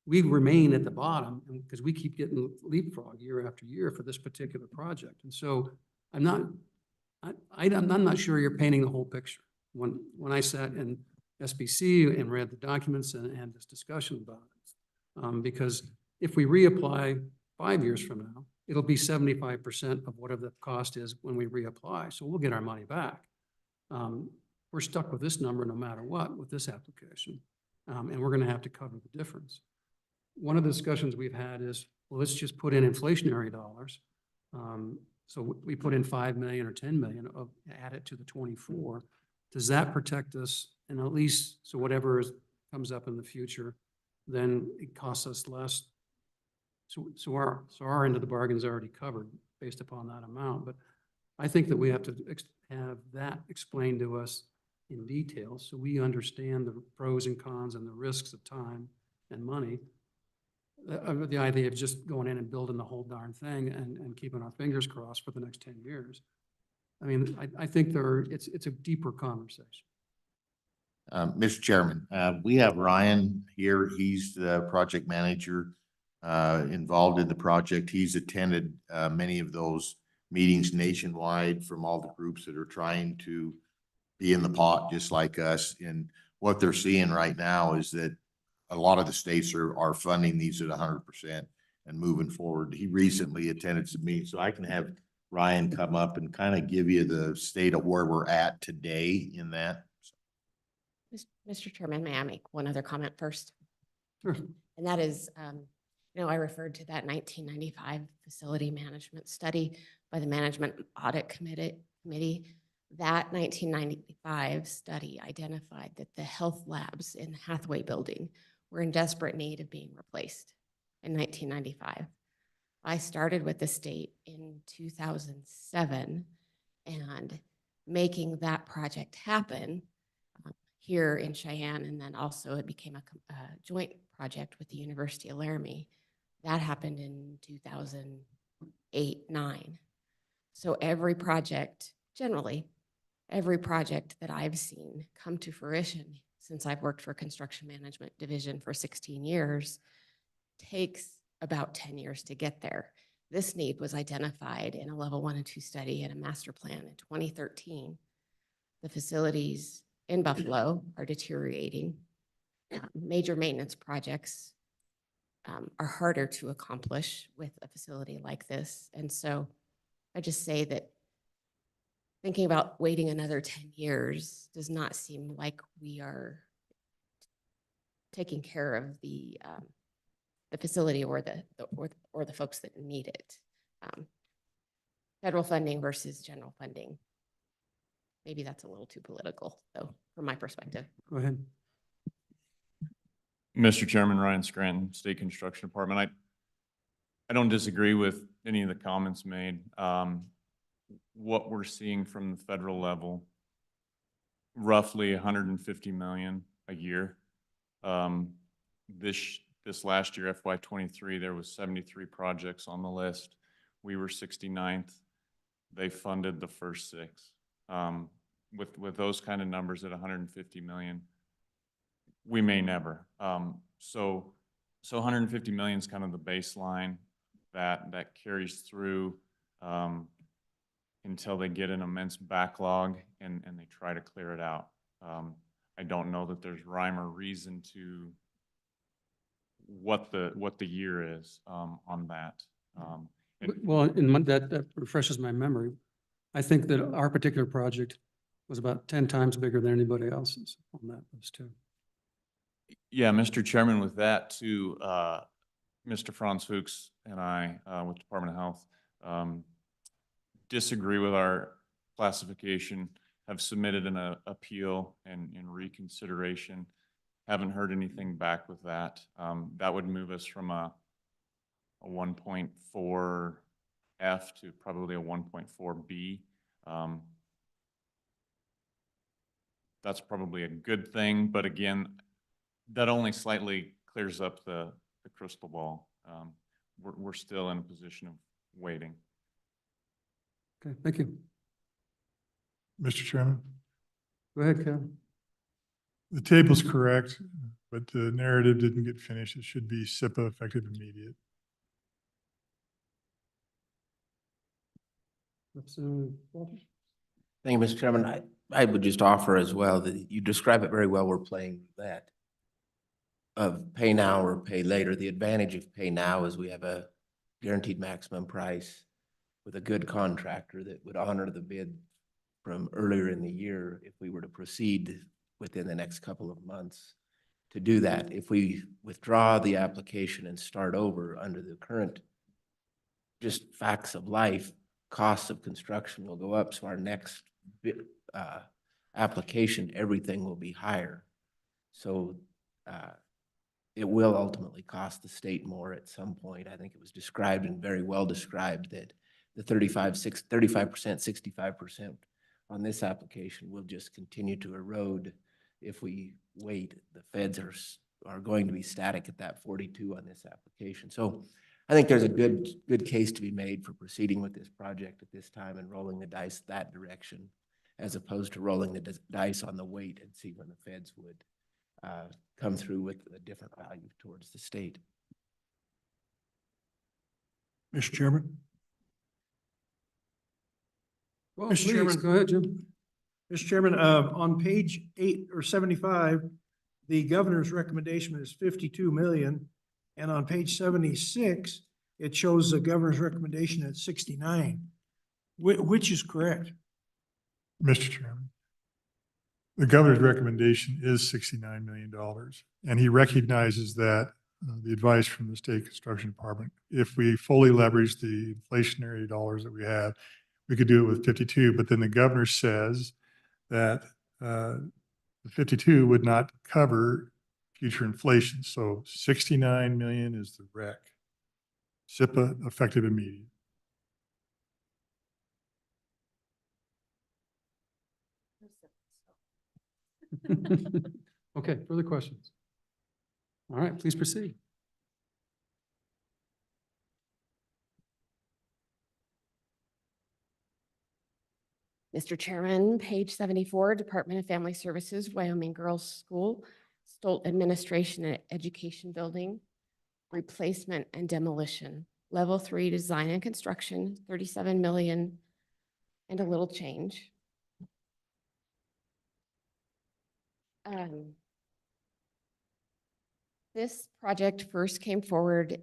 we remain at the bottom because we keep getting leapfrog year after year for this particular project. And so I'm not sure you're painting the whole picture. When I sat in SBC and read the documents and had this discussion about it, because if we reapply 5 years from now, it'll be 75% of whatever the cost is when we reapply. So we'll get our money back. We're stuck with this number no matter what with this application. And we're going to have to cover the difference. One of the discussions we've had is, well, let's just put in inflationary dollars. So we put in 5 million or 10 million, add it to the 24. Does that protect us? And at least, so whatever comes up in the future, then it costs us less. So our end of the bargain is already covered based upon that amount. But I think that we have to have that explained to us in detail so we understand the pros and cons and the risks of time and money. The idea of just going in and building the whole darn thing and keeping our fingers crossed for the next 10 years. I mean, I think it's a deeper conversation. Mr. Chairman, we have Ryan here. He's the project manager involved in the project. He's attended many of those meetings nationwide from all the groups that are trying to be in the pot just like us. And what they're seeing right now is that a lot of the states are funding these at 100% and moving forward. He recently attended some meetings, so I can have Ryan come up and kind of give you the state of where we're at today in that. Mr. Chairman, may I make one other comment first? Sure. And that is, I referred to that 1995 facility management study by the Management Audit Committee. That 1995 study identified that the health labs in the Hathaway building were in desperate need of being replaced in 1995. I started with the state in 2007 and making that project happen here in Cheyenne, and then also it became a joint project with the University of Laramie. That happened in 2008-09. So every project, generally, every project that I've seen come to fruition since I've worked for Construction Management Division for 16 years takes about 10 years to get there. This need was identified in a level 1 and 2 study and a master plan in 2013. The facilities in Buffalo are deteriorating. Major maintenance projects are harder to accomplish with a facility like this. And so I just say that thinking about waiting another 10 years does not seem like we are taking care of the facility or the folks that need it. Federal funding versus general funding. Maybe that's a little too political, though, from my perspective. Go ahead. Mr. Chairman, Ryan Scranton, State Construction Department. I don't disagree with any of the comments made. What we're seeing from the federal level, roughly 150 million a year. This last year, FY '23, there was 73 projects on the list. We were 69th. They funded the first 6. With those kind of numbers at 150 million, we may never. So 150 million is kind of the baseline that carries through until they get an immense backlog and they try to clear it out. I don't know that there's rhyme or reason to what the year is on that. Well, that refreshes my memory. I think that our particular project was about 10 times bigger than anybody else's on that list too. Yeah, Mr. Chairman, with that too, Mr. Franz Fuchs and I, with Department of Health, disagree with our classification, have submitted an appeal and reconsideration. Haven't heard anything back with that. That would move us from a 1.4 F to probably a 1.4 B. That's probably a good thing, but again, that only slightly clears up the crystal ball. We're still in a position of waiting. Okay, thank you. Mr. Chairman, Go ahead, Kevin. the table's correct, but the narrative didn't get finished. It should be SIPA effective immediate. Walter? Thank you, Mr. Chairman. I would just offer as well that you describe it very well. We're playing that of pay now or pay later. The advantage of pay now is we have a guaranteed maximum price with a good contractor that would honor the bid from earlier in the year if we were to proceed within the next couple of months to do that. If we withdraw the application and start over under the current just facts of life, costs of construction will go up. So our next application, everything will be higher. So it will ultimately cost the state more at some point. I think it was described and very well described that the 35%, 65% on this application will just continue to erode if we wait. The feds are going to be static at that 42 on this application. So I think there's a good case to be made for proceeding with this project at this time and rolling the dice that direction, as opposed to rolling the dice on the wait and see when the feds would come through with a different value towards the state. Mr. Chairman? Well, Mr. please, Chairman. go ahead, Jim. Mr. Chairman, on page 8 or 75, the governor's recommendation is 52 million. And on page 76, it shows the governor's recommendation at 69. Which is correct? Mr. Chairman, the governor's recommendation is $69 million. And he recognizes that the advice from the State Construction Department, if we fully leverage the inflationary dollars that we have, we could do it with 52. But then the governor says that the 52 would not cover future inflation. So 69 million is the rec. SIPA effective immediate. Okay, further questions? All right, please proceed. Mr. Chairman, page 74, Department of Family Services, Wyoming Girls School, Stolt Administration and Education Building, replacement and demolition. Level 3 design and construction, 37 million and a little change. This project first came forward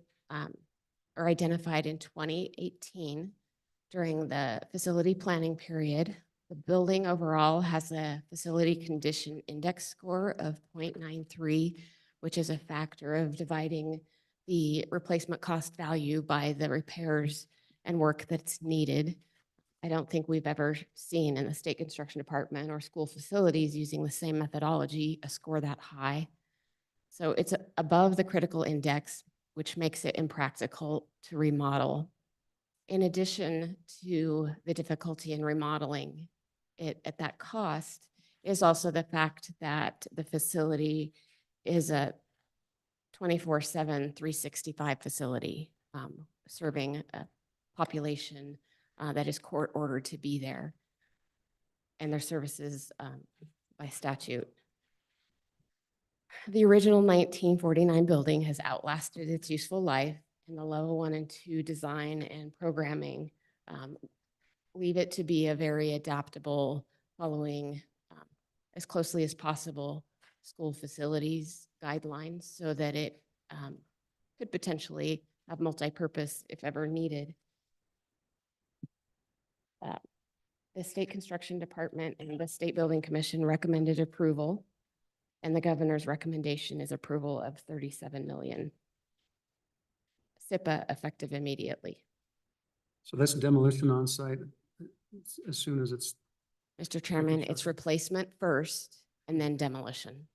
or identified in 2018 during the facility planning period. The building overall has a facility condition index score of 0.93, which is a factor of dividing the replacement cost value by the repairs and work that's needed. I don't think we've ever seen in the state construction department or school facilities using the same methodology a score that high. So it's above the critical index, which makes it impractical to remodel. In addition to the difficulty in remodeling it at that cost is also the fact that the facility is a 24/7, 365 facility, serving a population that is court ordered to be there, and their services by statute. The original 1949 building has outlasted its useful life, and the level 1 and 2 design and programming leave it to be a very adaptable, following as closely as possible school facilities guidelines so that it could potentially have multi-purpose if ever needed. The State Construction Department and the State Building Commission recommended approval, and the governor's recommendation is approval of 37 million. SIPA effective immediately. So that's demolition on site as soon as it's, Mr. Chairman, it's replacement first and then demolition.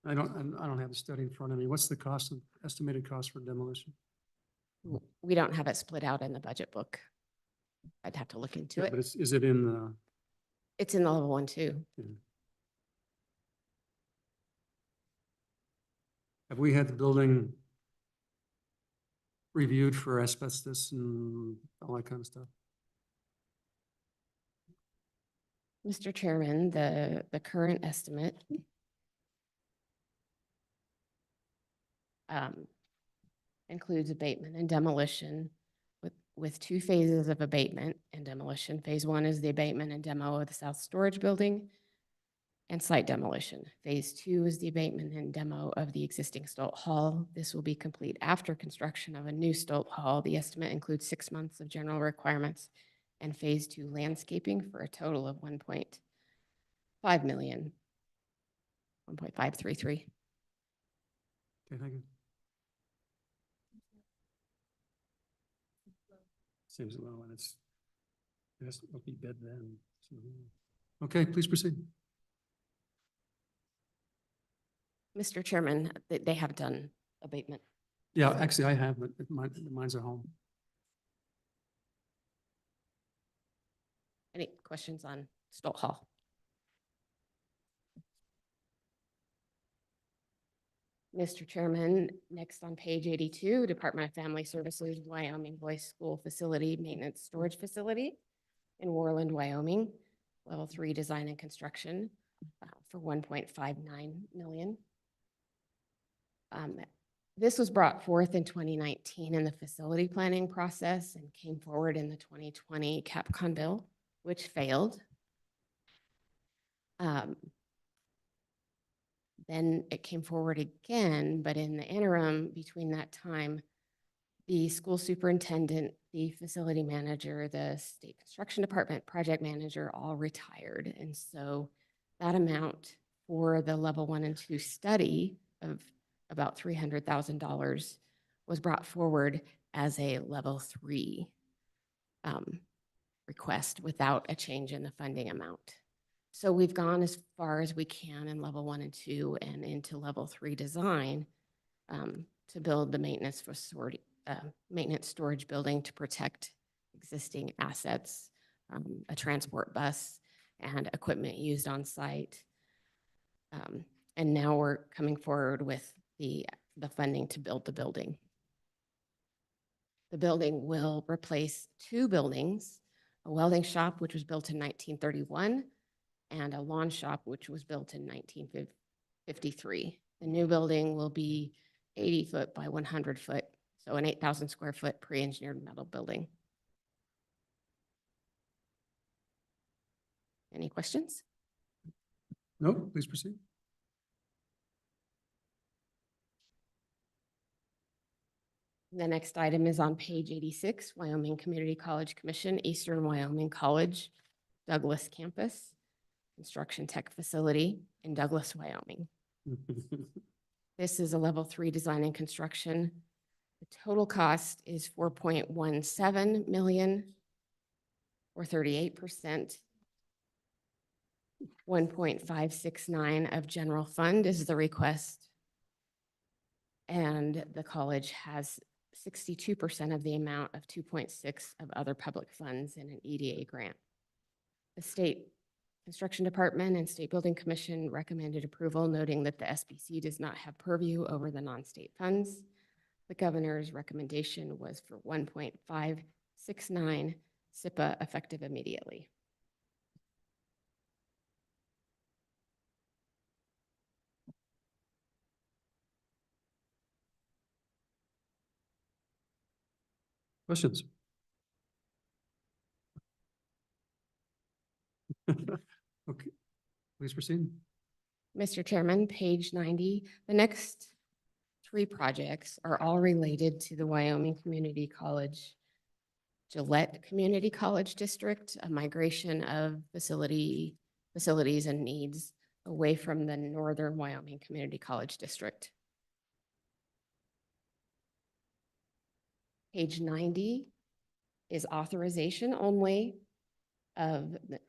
I don't have the study in front of me. What's the cost of, estimated cost for demolition? We don't have it split out in the budget book. I'd have to look into Yeah, it. but is it in the? It's in the level 1, 2. Yeah. Have we had the building reviewed for asbestos and all that kind of stuff? Mr. Chairman, the current estimate includes abatement and demolition with 2 phases of abatement and demolition. Phase 1 is the abatement and demo of the South Storage Building and site demolition. Phase 2 is the abatement and demo of the existing Stolt Hall. This will be complete after construction of a new Stolt Hall. The estimate includes 6 months of general requirements and Phase 2 landscaping for a total of 1.5 million, 1.533. Okay, thank you. Seems low and it has to be bid then. So, okay, please proceed. Mr. Chairman, they have done abatement. Yeah, actually I have, but mine's at home. Any questions on Stolt Hall? Mr. Chairman, next on page 82, Department of Family Services, Wyoming Boys School Facility Maintenance Storage Facility in Worland, Wyoming, level 3 design and construction for 1.59 million. This was brought forth in 2019 in the facility planning process and came forward in the 2020 CapCon bill, which failed. Then it came forward again, but in the interim between that time, the school superintendent, the facility manager, the state construction department, project manager, all retired. And so that amount for the level 1 and 2 study of about $300,000 was brought forward as a level 3 request without a change in the funding amount. So we've gone as far as we can in level 1 and 2 and into level 3 design to build the maintenance storage building to protect existing assets, a transport bus, and equipment used on site. And now we're coming forward with the funding to build the building. The building will replace 2 buildings, a welding shop, which was built in 1931, and a lawn shop, which was built in 1953. The new building will be 80 foot by 100 foot, so an 8,000 square foot pre-engineered metal building. Any questions? No, please proceed. The next item is on page 86, Wyoming Community College Commission, Eastern Wyoming College, Douglas Campus, Construction Tech Facility in Douglas, Wyoming. This is a level 3 design and construction. The total cost is 4.17 million or 38%. 1.569 of general fund is the request. And the college has 62% of the amount of 2.6 of other public funds in an EDA grant. The State Construction Department and State Building Commission recommended approval, noting that the SBC does not have purview over the non-state funds. The governor's recommendation was for 1.569 SIPA effective immediately. Questions? Okay, please proceed. Mr. Chairman, page 90, the next three projects are all related to the Wyoming Community College, Gillette Community College District, a migration of facilities and needs away from the Northern Wyoming Community College District. Page 90 is authorization only of the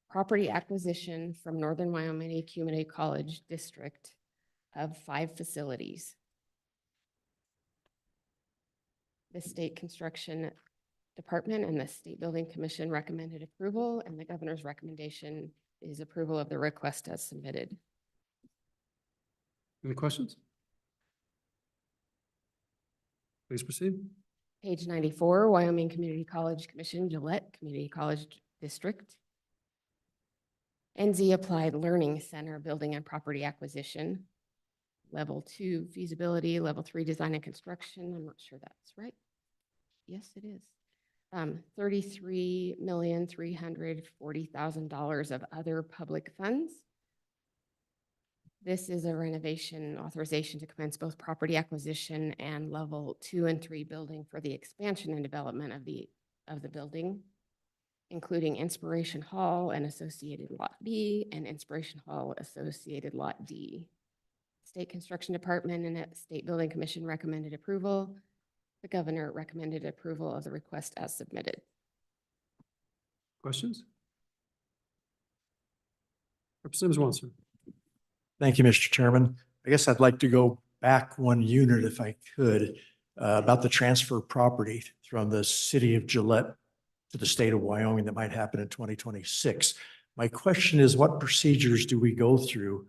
property acquisition from Northern Wyoming Community College District of 5 facilities. The State Construction Department and the State Building Commission recommended approval, and the governor's recommendation is approval of the request as submitted. Any questions? Please proceed. Page 94, Wyoming Community College Commission, Gillette Community College District. NZ Applied Learning Center Building and Property Acquisition. Level 2 feasibility, level 3 design and construction. I'm not sure that's right. Yes, it is. $33,340,000 of other public funds. This is a renovation authorization to commence both property acquisition and level 2 and 3 building for the expansion and development of the building, including Inspiration Hall and associated Lot B and Inspiration Hall associated Lot D. State Construction Department and the State Building Commission recommended approval. The governor recommended approval of the request as submitted. Questions? Representative Swanson. Thank you, Mr. Chairman. I guess I'd like to go back one unit if I could, about the transfer of property from the city of Gillette to the state of Wyoming that might happen in 2026. My question is, what procedures do we go through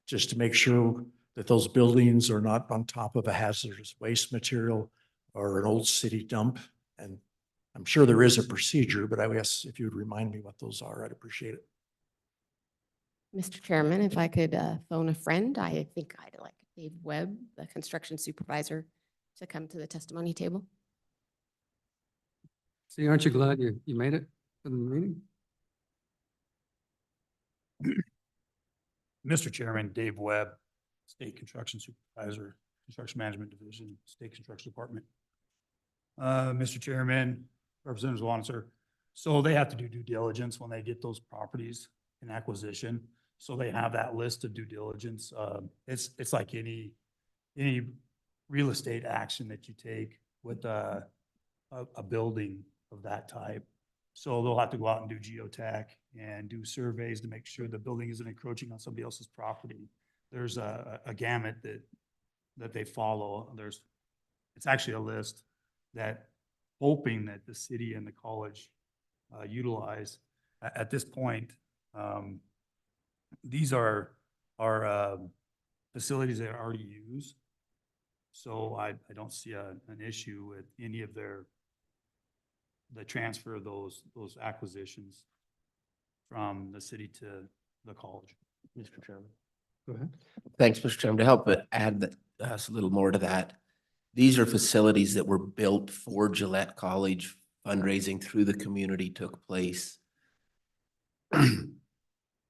just to make sure that those buildings are not on top of a hazardous waste material or an old city dump? And I'm sure there is a procedure, but I guess if you would remind me what those are, I'd appreciate it. Mr. Chairman, if I could phone a friend, I think I'd like Dave Webb, the construction supervisor, to come to the testimony table. See, aren't you glad you made it to the meeting? Mr. Chairman, Dave Webb, State Construction Supervisor, Construction Management Division, State Construction Department. Mr. Chairman, Representative Swanson, so they have to do due diligence when they get those properties in acquisition. So they have that list of due diligence. It's like any real estate action that you take with a building of that type. So they'll have to go out and do geotech and do surveys to make sure the building isn't encroaching on somebody else's property. There's a gamut that they follow. It's actually a list that hoping that the city and the college utilize. At this point, these are facilities they already use. So I don't see an issue with any of the transfer of those acquisitions from the city to the college. Mr. Chairman. Go ahead. Thanks, Mr. Chairman. To help add us a little more to that, these are facilities that were built for Gillette College. Fundraising through the community took place.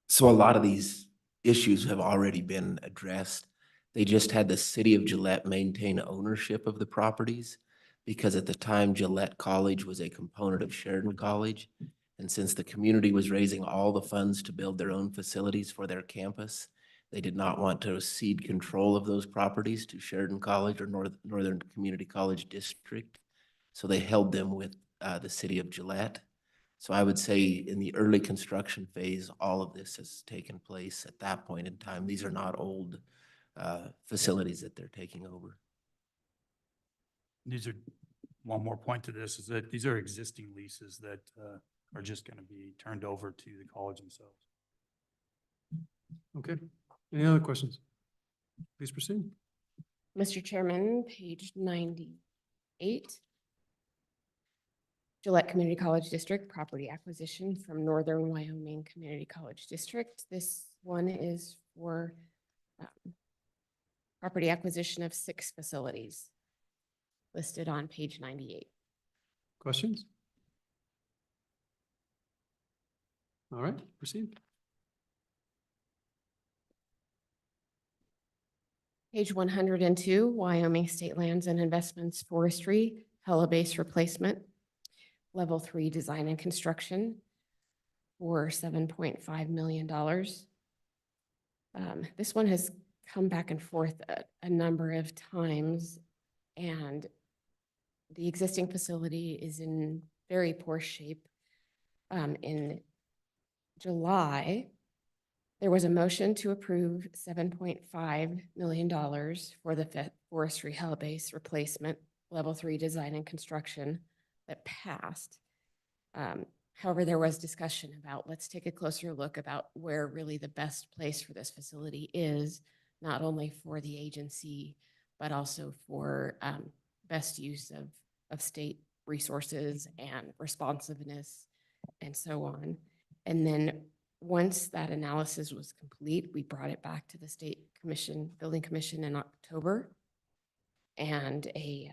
So a lot of these issues have already been addressed. They just had the city of Gillette maintain ownership of the properties because at the time Gillette College was a component of Sheridan College. And since the community was raising all the funds to build their own facilities for their campus, they did not want to cede control of those properties to Sheridan College or Northern Community College District. So they held them with the city of Gillette. So I would say in the early construction phase, all of this has taken place at that point in time. These are not old facilities that they're taking over. These are, one more point to this is that these are existing leases that are just going to be turned over to the college themselves. Okay. Any other questions? Please proceed. Mr. Chairman, page 98. Gillette Community College District property acquisition from Northern Wyoming Community College District. This one is for property acquisition of 6 facilities listed on page 98. Questions? All right, proceed. Page 102, Wyoming State Lands and Investments Forestry, Hella Base Replacement, Level 3 Design and Construction for $7.5 million. This one has come back and forth a number of times, and the existing facility is in very poor shape. In July, there was a motion to approve $7.5 million for the forestry Hella Base replacement, level 3 design and construction that passed. However, there was discussion about, let's take a closer look about where really the best place for this facility is, not only for the agency, but also for best use of state resources and responsiveness and so on. And then once that analysis was complete, we brought it back to the State Commission, Building Commission in October. And a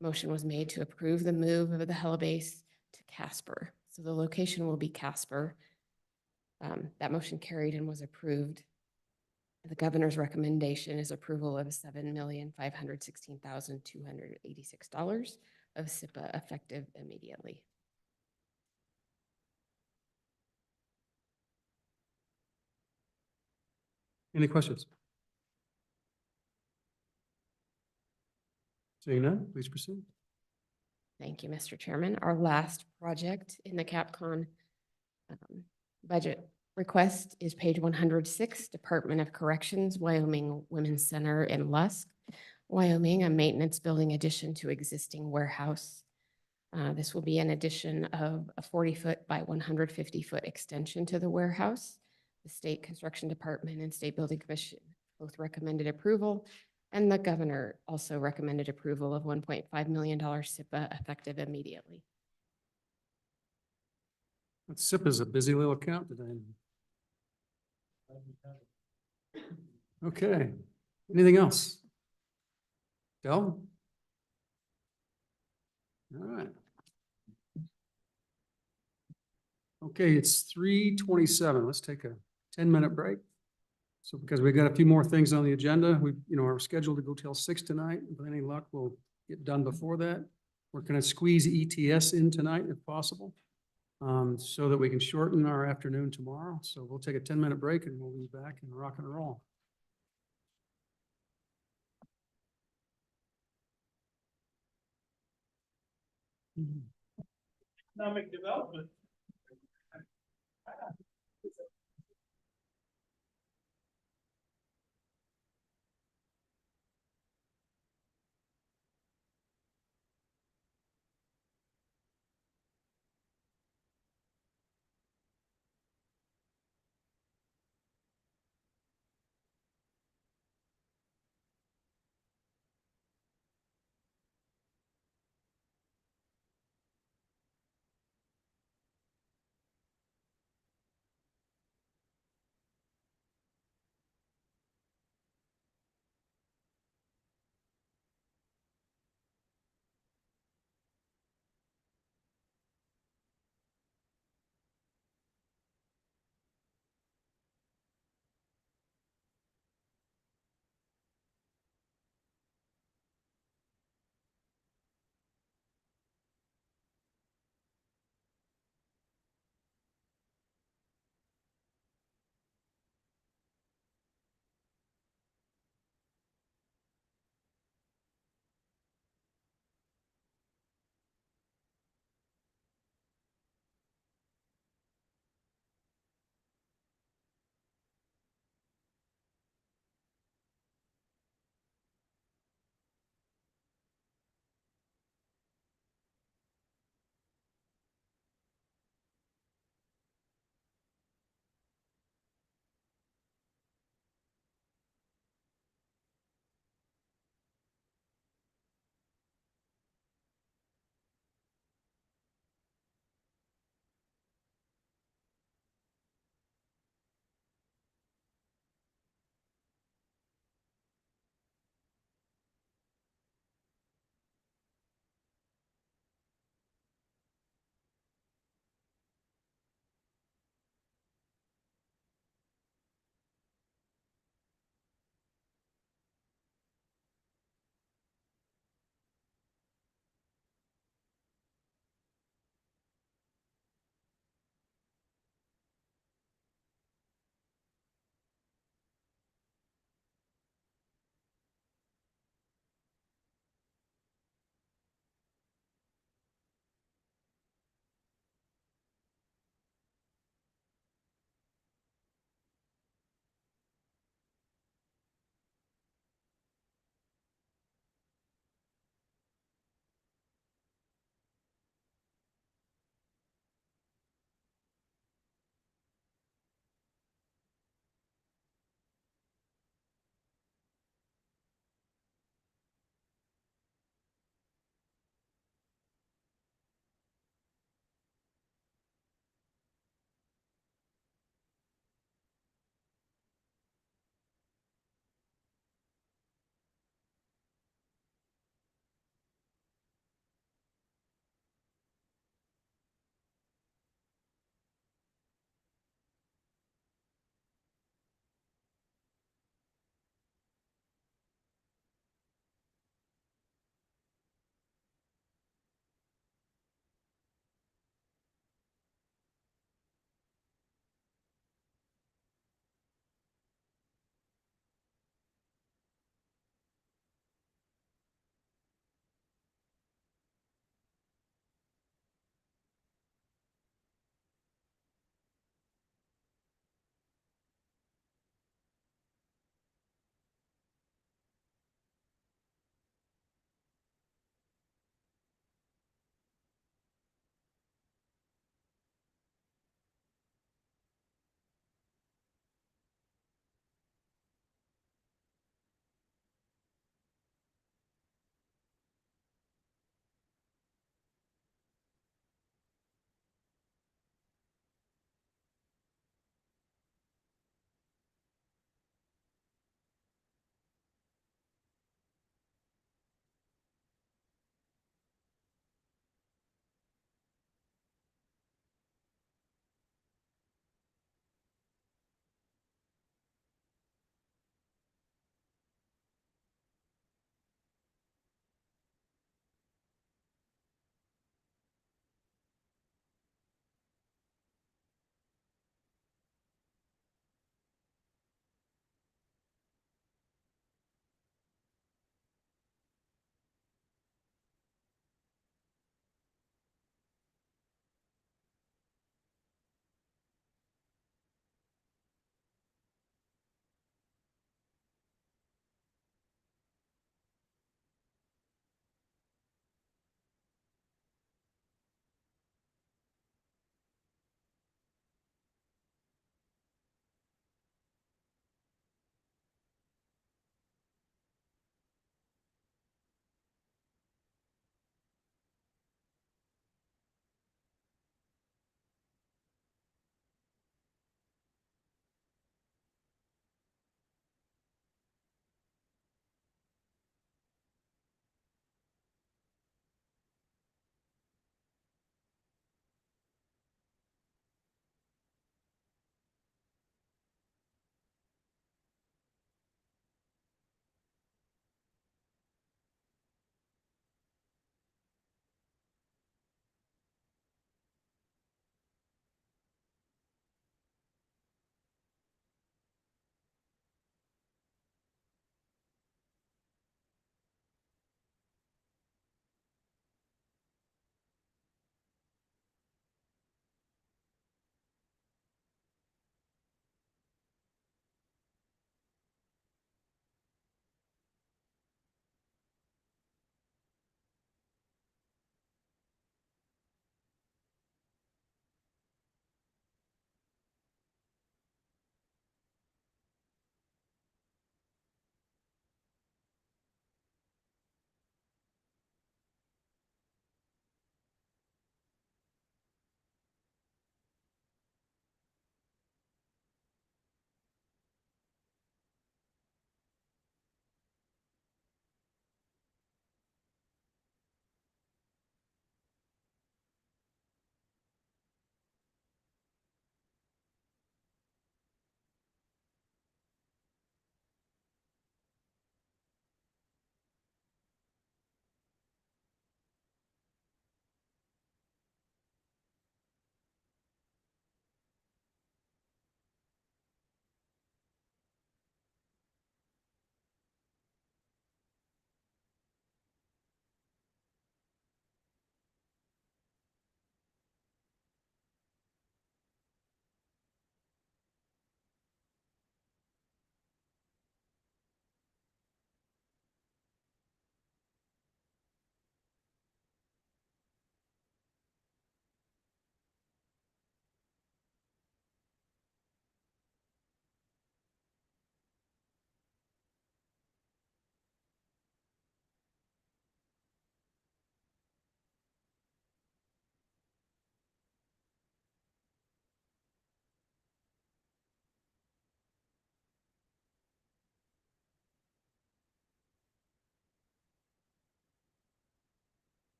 motion was made to approve the move of the Hella Base to Casper. So the location will be Casper. That motion carried and was approved. The governor's recommendation is approval of $7,516,286 of SIPA effective immediately. Any questions? Seeing none, please proceed. Thank you, Mr. Chairman. Our last project in the CapCon budget request is page 106, Department of Corrections, Wyoming Women's Center in Lusk, Wyoming, a maintenance building addition to existing warehouse. This will be an addition of a 40-foot by 150-foot extension to the warehouse. The State Construction Department and State Building Commission both recommended approval, and the governor also recommended approval of $1.5 million SIPA effective immediately. SIP is a busy little account today. Okay, anything else? Del? All right. Okay, it's 3:27. Let's take a 10-minute break. So because we've got a few more things on the agenda, we, are scheduled to go till 6 tonight. With any luck, we'll get done before that. We're going to squeeze ETS in tonight if possible, so that we can shorten our afternoon tomorrow. So we'll take a 10-minute break and we'll be back and rock and roll. Economic development.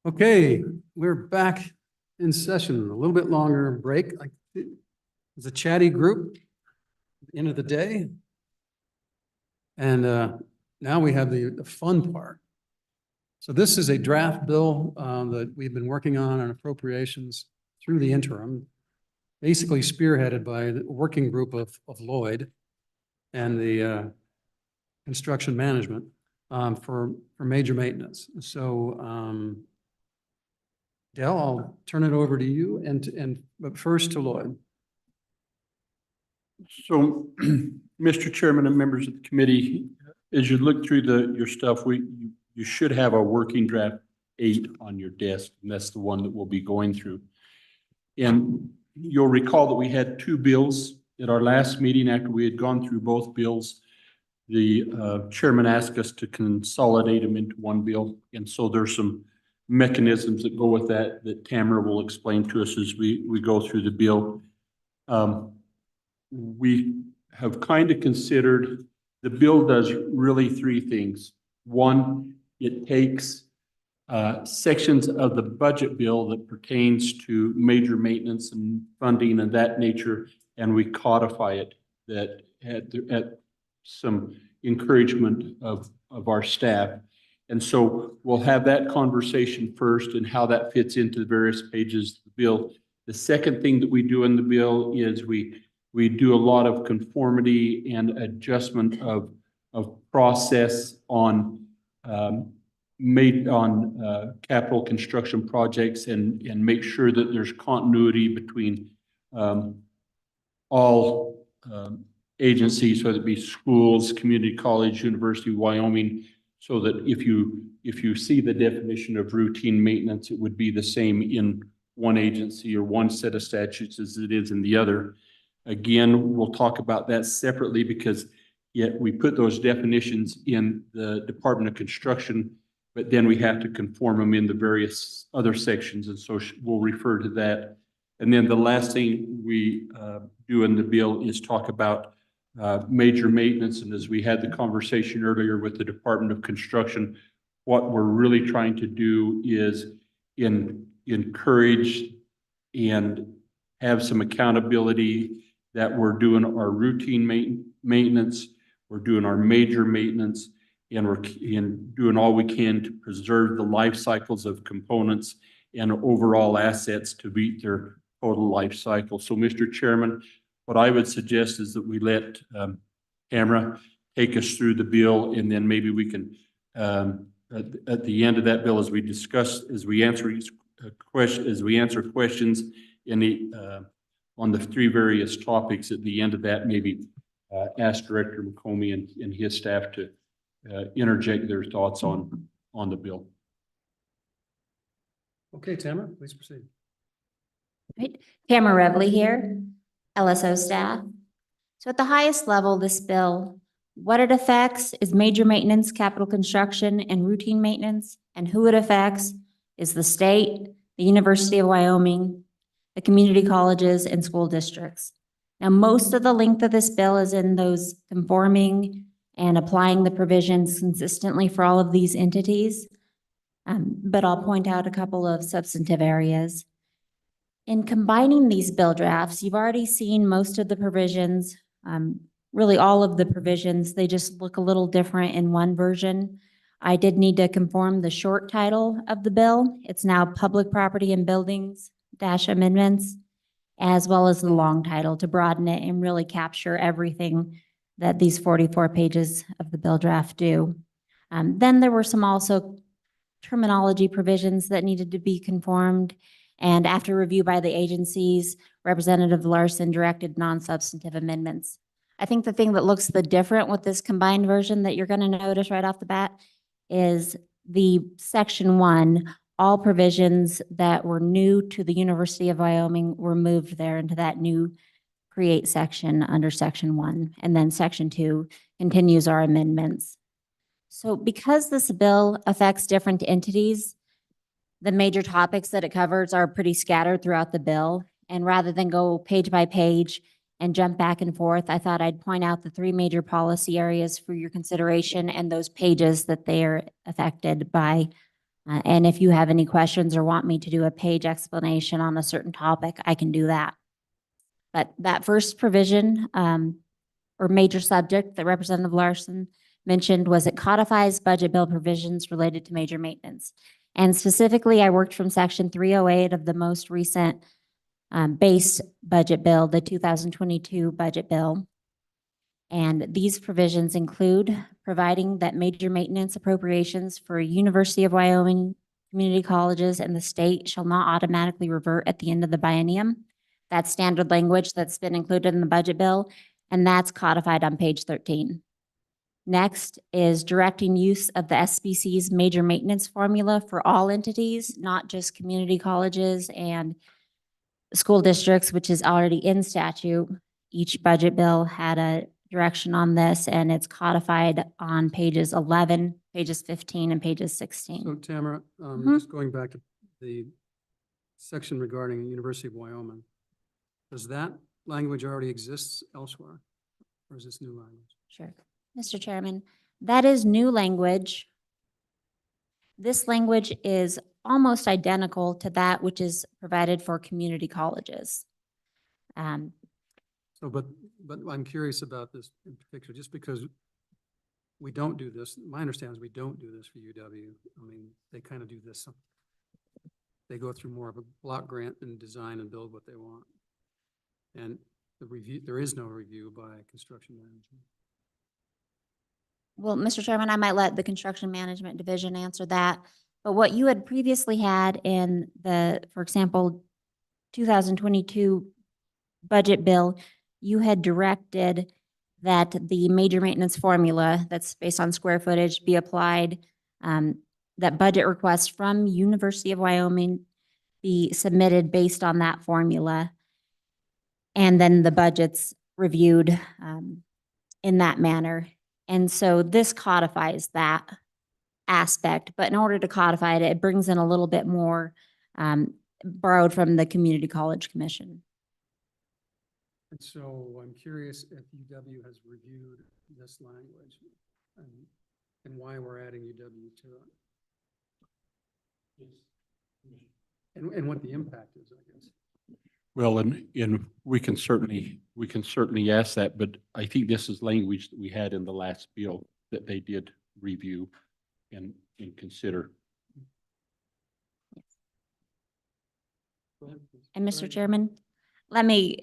Okay, we're back in session, a little bit longer break. It's a chatty group, at the end of the day. And now we have the fun part. So this is a draft bill that we've been working on appropriations through the interim, basically spearheaded by the working group of Lloyd and the construction management for major maintenance. So Dell, I'll turn it over to you but first to Lloyd. So, Mr. Chairman and members of the committee, as you look through your stuff, you should have a working draft 8 on your desk, and that's the one that we'll be going through. And you'll recall that we had 2 bills at our last meeting. After we had gone through both bills, the chairman asked us to consolidate them into one bill. And so there's some mechanisms that go with that Tamara will explain to us as we go through the bill. We have kind of considered, the bill does really 3 things. One, it takes sections of the budget bill that pertains to major maintenance and funding and that nature, and we codify it that at some encouragement of our staff. And so we'll have that conversation first and how that fits into the various pages of the bill. The second thing that we do in the bill is we do a lot of conformity and adjustment of process on capital construction projects and make sure that there's continuity between all agencies, whether it be schools, community college, University of Wyoming, so that if you see the definition of routine maintenance, it would be the same in one agency or one set of statutes as it is in the other. Again, we'll talk about that separately because yet we put those definitions in the Department of Construction, but then we have to conform them in the various other sections. And so we'll refer to that. And then the last thing we do in the bill is talk about major maintenance. And as we had the conversation earlier with the Department of Construction, what we're really trying to do is encourage and have some accountability that we're doing our routine maintenance, we're doing our major maintenance, and we're doing all we can to preserve the life cycles of components and overall assets to meet their total life cycle. So, Mr. Chairman, what I would suggest is that we let Tamara take us through the bill, and then maybe we can, at the end of that bill, as we discuss, as we answer questions in the on the 3 various topics, at the end of that, maybe ask Director McComey and his staff to interject their thoughts on the bill. Okay, Tamara, please proceed. Right. Tamara Revley here, LSO staff. So at the highest level, this bill, what it affects is major maintenance, capital construction, and routine maintenance. And who it affects is the state, the University of Wyoming, the community colleges, and school districts. Now, most of the length of this bill is in those conforming and applying the provisions consistently for all of these entities. But I'll point out a couple of substantive areas. In combining these bill drafts, you've already seen most of the provisions, really all of the provisions, they just look a little different in one version. I did need to conform the short title of the bill. It's now Public Property and Buildings Amendments, as well as the long title to broaden it and really capture everything that these 44 pages of the bill draft do. Then there were some also terminology provisions that needed to be conformed. And after review by the agencies, Representative Larson directed non-substantive amendments. I think the thing that looks the different with this combined version that you're going to notice right off the bat is the section 1, all provisions that were new to the University of Wyoming were moved there into that new create section under section 1. And then section 2 continues our amendments. So because this bill affects different entities, the major topics that it covers are pretty scattered throughout the bill. And rather than go page by page and jump back and forth, I thought I'd point out the 3 major policy areas for your consideration and those pages that they are affected by And if you have any questions or want me to do a page explanation on a certain topic, I can do that. But that first provision, or major subject that Representative Larson mentioned was it codifies budget bill provisions related to major maintenance. And specifically, I worked from section 308 of the most recent base budget bill, the 2022 budget bill. And these provisions include providing that major maintenance appropriations for University of Wyoming community colleges and the state shall not automatically revert at the end of the biennium. That's standard language that's been included in the budget bill, and that's codified on page 13. Next is directing use of the SBC's major maintenance formula for all entities, not just community colleges and school districts, which is already in statute. Each budget bill had a direction on this, and it's codified on pages 11, pages 15, and pages 16. So Tamara, Mhm. just going back to the section regarding the University of Wyoming, does that language already exist elsewhere? Or is this new language? Sure. Mr. Chairman, that is new language. This language is almost identical to that which is provided for community colleges. So, but I'm curious about this in particular, just because we don't do this. My understanding is we don't do this for UW. I mean, they kind of do this. They go through more of a block grant and design and build what they want. And the review, there is no review by construction management. Well, Mr. Chairman, I might let the Construction Management Division answer that. But what you had previously had in the, for example, 2022 budget bill, you had directed that the major maintenance formula that's based on square footage be applied, that budget requests from University of Wyoming be submitted based on that formula. And then the budget's reviewed in that manner. And so this codifies that aspect, but in order to codify it, it brings in a little bit more borrowed from the Community College Commission. And so I'm curious if UW has reviewed this language and why we're adding UW to it. And what the impact is, I guess. Well, and we can certainly ask that, but I think this is language that we had in the last bill that they did review and consider. And Mr. Chairman, let me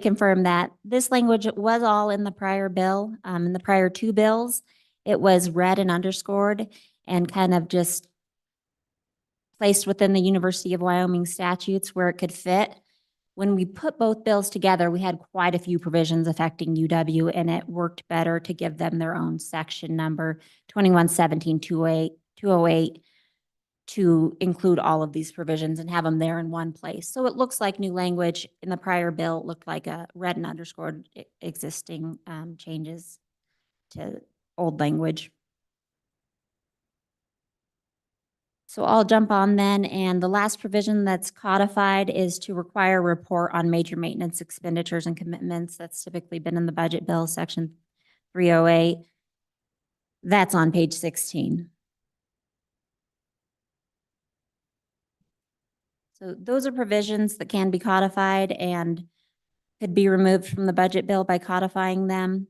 confirm that this language was all in the prior bill, in the prior two bills. It was read and underscored and kind of just placed within the University of Wyoming statutes where it could fit. When we put both bills together, we had quite a few provisions affecting UW, and it worked better to give them their own section number, 2117-208, to include all of these provisions and have them there in one place. So it looks like new language. In the prior bill, it looked like a read and underscored existing changes to old language. So I'll jump on then, and the last provision that's codified is to require a report on major maintenance expenditures and commitments. That's typically been in the budget bill, section 308. That's on page 16. So those are provisions that can be codified and could be removed from the budget bill by codifying them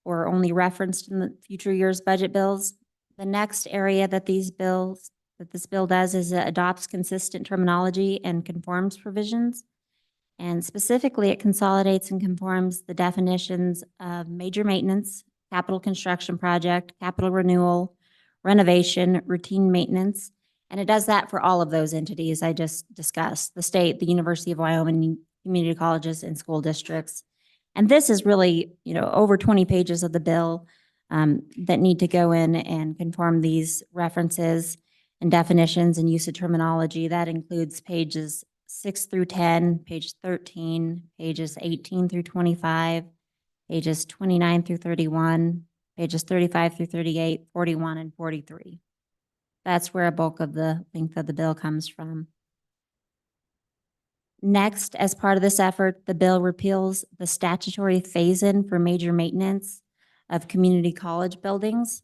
or only referenced in the future year's budget bills. The next area that this bill does is it adopts consistent terminology and conforms provisions. And specifically, it consolidates and conforms the definitions of major maintenance, capital construction project, capital renewal, renovation, routine maintenance. And it does that for all of those entities I just discussed, the state, the University of Wyoming, community colleges, and school districts. And this is really, over 20 pages of the bill that need to go in and conform these references and definitions and use of terminology. That includes pages 6 through 10, page 13, pages 18 through 25, pages 29 through 31, pages 35 through 38, 41, and 43. That's where a bulk of the length of the bill comes from. Next, as part of this effort, the bill repeals the statutory phase-in for major maintenance of community college buildings.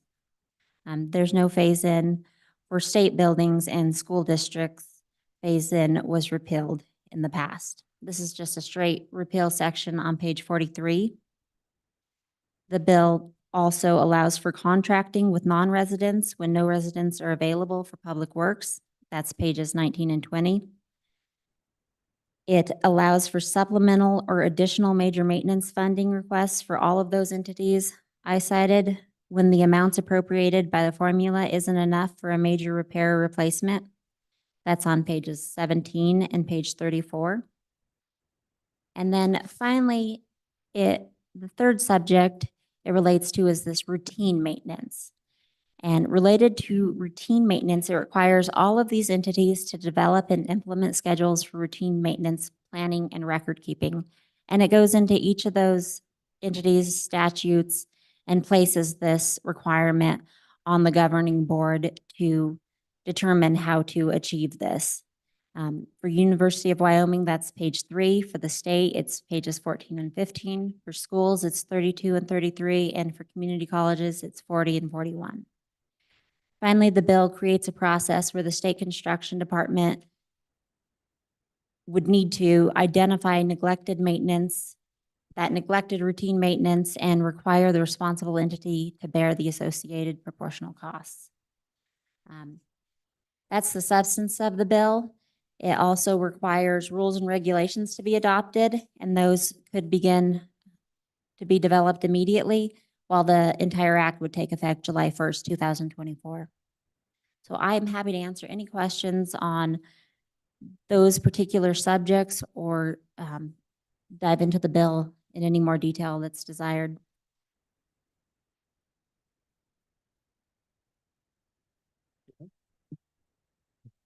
There's no phase-in for state buildings and school districts phase-in was repealed in the past. This is just a straight repeal section on page 43. The bill also allows for contracting with non-residents when no residents are available for public works. That's pages 19 and 20. It allows for supplemental or additional major maintenance funding requests for all of those entities I cited when the amounts appropriated by the formula isn't enough for a major repair or replacement. That's on pages 17 and page 34. And then finally, the third subject it relates to is this routine maintenance. And related to routine maintenance, it requires all of these entities to develop and implement schedules for routine maintenance, planning, and record keeping. And it goes into each of those entities' statutes and places this requirement on the governing board to determine how to achieve this. For University of Wyoming, that's page 3. For the state, it's pages 14 and 15. For schools, it's 32 and 33. And for community colleges, it's 40 and 41. Finally, the bill creates a process where the state construction department would need to identify neglected maintenance, that neglected routine maintenance, and require the responsible entity to bear the associated proportional costs. That's the substance of the bill. It also requires rules and regulations to be adopted, and those could begin to be developed immediately, while the entire act would take effect July 1st, 2024. So I am happy to answer any questions on those particular subjects or dive into the bill in any more detail that's desired.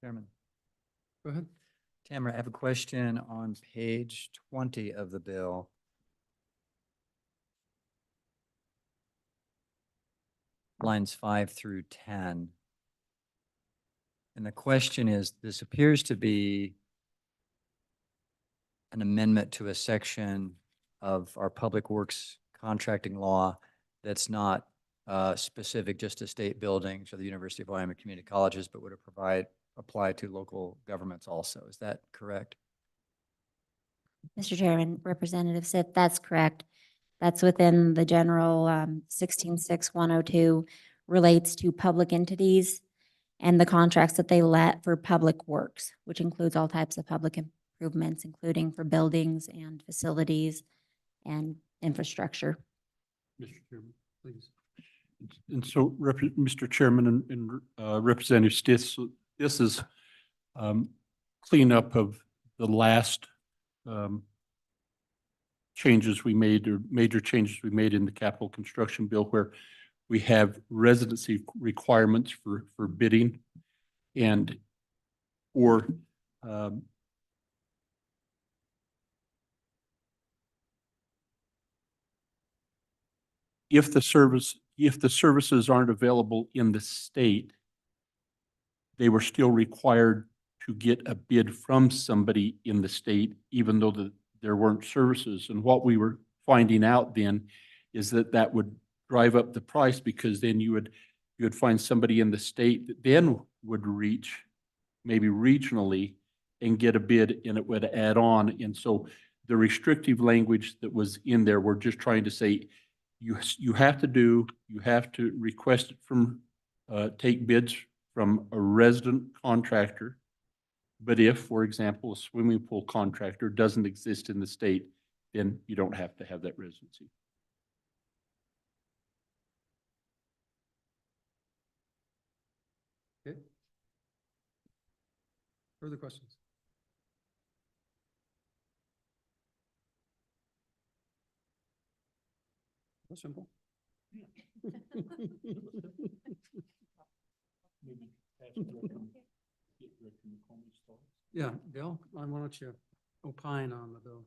Chairman. Go ahead. Tamara, I have a question on page 20 of the bill. Lines 5 through 10. And the question is, this appears to be an amendment to a section of our public works contracting law that's not specific just to state buildings or the University of Wyoming community colleges, but would apply to local governments also. Is that correct? Mr. Chairman, Representative Sip, that's correct. That's within the general 166102 relates to public entities and the contracts that they let for public works, which includes all types of public improvements, including for buildings and facilities and infrastructure. Mr. Chairman, please. And so, Mr. Chairman and Representative Stith, this is cleanup of the last changes we made, or major changes we made in the capital construction bill, where we have residency requirements for bidding and or if the services aren't available in the state, they were still required to get a bid from somebody in the state, even though there weren't services. And what we were finding out then is that would drive up the price, because then you would find somebody in the state that then would reach maybe regionally and get a bid, and it would add on. And so the restrictive language that was in there, we're just trying to say, you have to request it from, take bids from a resident contractor. But if, for example, a swimming pool contractor doesn't exist in the state, then you don't have to have that residency. Okay. Further questions? That's simple. Yeah, Bill, why don't you opine on the bill?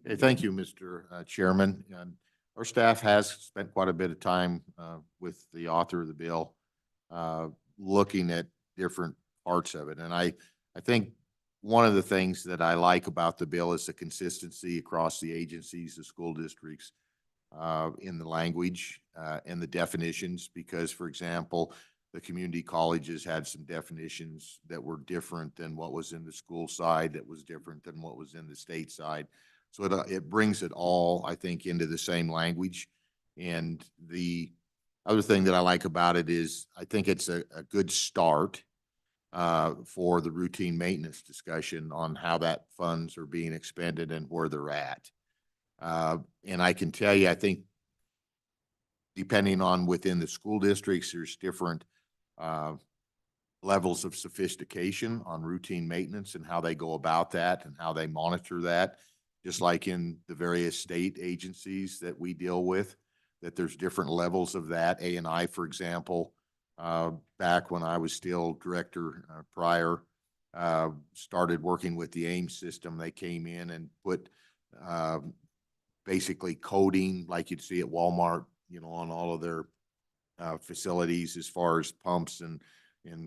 Okay, thank you, Mr. Chairman. And our staff has spent quite a bit of time with the author of the bill, looking at different parts of it. And I think one of the things that I like about the bill is the consistency across the agencies, the school districts, in the language and the definitions. Because, for example, The community colleges had some definitions that were different than what was in the school side, that was different than what was in the state side. So it brings it all, I think, into the same language. And the other thing that I like about it is I think it's a good start for the routine maintenance discussion on how that funds are being expended and where they're at. And I can tell you, I think depending on within the school districts, there's different levels of sophistication on routine maintenance and how they go about that and how they monitor that, just like in the various state agencies that we deal with, that there's different levels of that. A&I, for example, back when I was still director prior, started working with the AIM system. They came in and put basically coding like you'd see at Walmart, you know, on all of their facilities as far as pumps and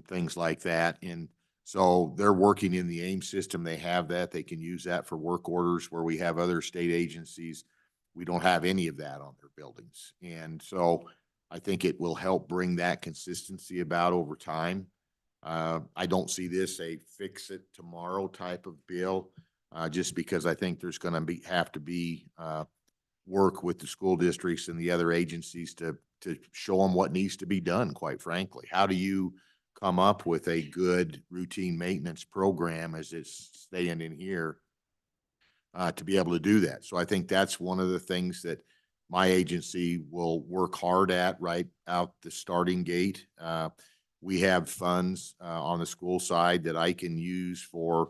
things like that. And so they're working in the AIM system. They have that. They can use that for work orders where we have other state agencies. We don't have any of that on their buildings. And so I think it will help bring that consistency about over time. I don't see this a fix it tomorrow type of bill, just because I think there's going to have to be work with the school districts and the other agencies to show them what needs to be done, quite frankly. How do you come up with a good routine maintenance program as it's staying in here to be able to do that? So I think that's one of the things that my agency will work hard at right out the starting gate. We have funds on the school side that I can use for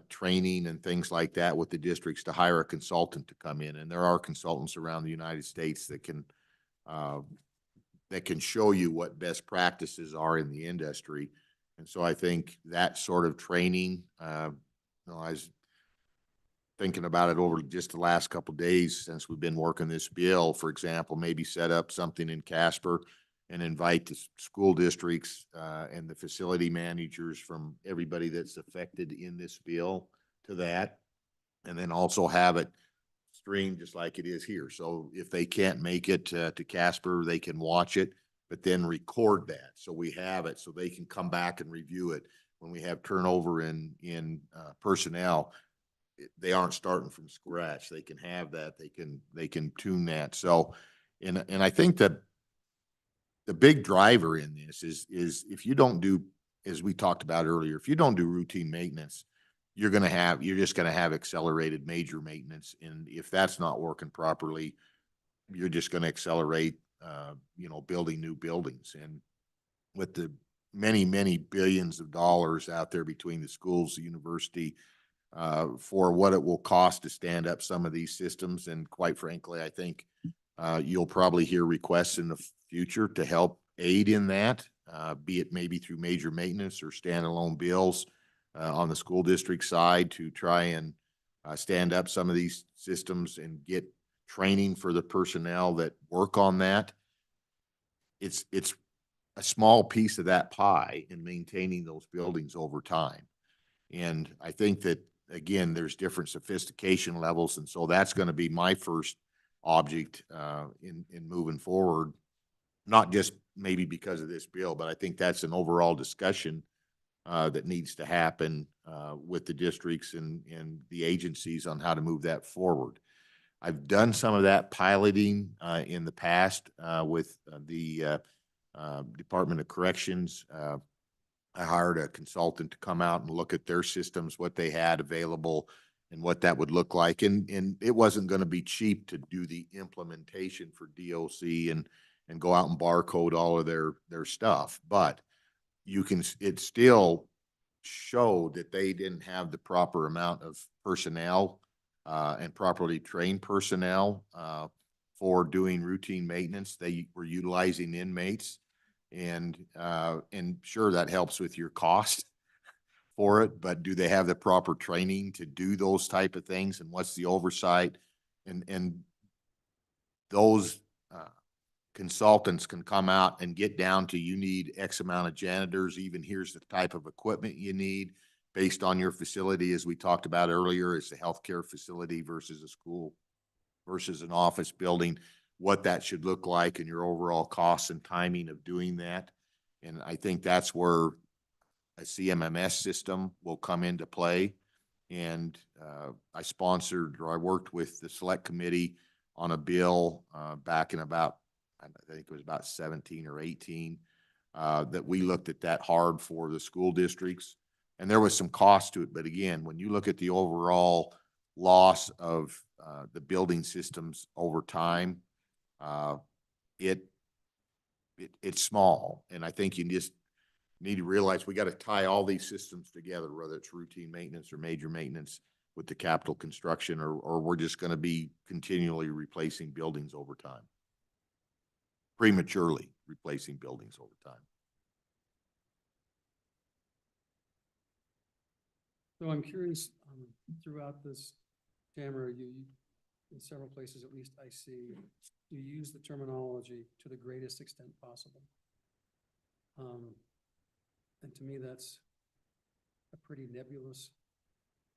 training and things like that with the districts to hire a consultant to come in. And there are consultants around the United States that can show you what best practices are in the industry. And so I think that sort of training, I was thinking about it over just the last couple of days since we've been working this bill. For example, maybe set up something in Casper and invite the school districts and the facility managers from everybody that's affected in this bill to that. And then also have it streamed just like it is here. So if they can't make it to Casper, they can watch it, but then record that. So we have it so they can come back and review it. When we have turnover in personnel, they aren't starting from scratch. They can have that. They can tune that. So, and I think that the big driver in this is if you don't do, as we talked about earlier, if you don't do routine maintenance, you're just going to have accelerated major maintenance. And if that's not working properly, you're just going to accelerate, building new buildings. And with the many, many billions of dollars out there between the schools, the university, for what it will cost to stand up some of these systems. And quite frankly, I think you'll probably hear requests in the future to help aid in that, be it maybe through major maintenance or standalone bills on the school district side to try and stand up some of these systems and get training for the personnel that work on that. It's a small piece of that pie in maintaining those buildings over time. And I think that, again, there's different sophistication levels. And so that's going to be my first object in moving forward, not just maybe because of this bill, but I think that's an overall discussion that needs to happen with the districts and the agencies on how to move that forward. I've done some of that piloting in the past with the Department of Corrections. I hired a consultant to come out and look at their systems, what they had available and what that would look like. And it wasn't going to be cheap to do the implementation for DOC and go out and barcode all of their stuff. But it still showed that they didn't have the proper amount of personnel and properly trained personnel for doing routine maintenance. They were utilizing inmates. And sure, that helps with your cost for it, but do they have the proper training to do those type of things? And what's the oversight? And those consultants can come out and get down to, you need X amount of janitors, even here's the type of equipment you need based on your facility, as we talked about earlier. It's a healthcare facility versus a school versus an office building, what that should look like and your overall costs and timing of doing that. And I think that's where a CMMS system will come into play. And I sponsored, or I worked with the select committee on a bill back in about, I think it was about 17 or 18, that we looked at that hard for the school districts. And there was some cost to it. But again, when you look at the overall loss of the building systems over time, it's small. And I think you just need to realize we got to tie all these systems together, whether it's routine maintenance or major maintenance with the capital construction, or we're just going to be continually replacing buildings over time. Prematurely replacing buildings over time. So I'm curious, throughout this, Tamara, you, in several places, at least I see, you use the terminology to the greatest extent possible. And to me, that's a pretty nebulous,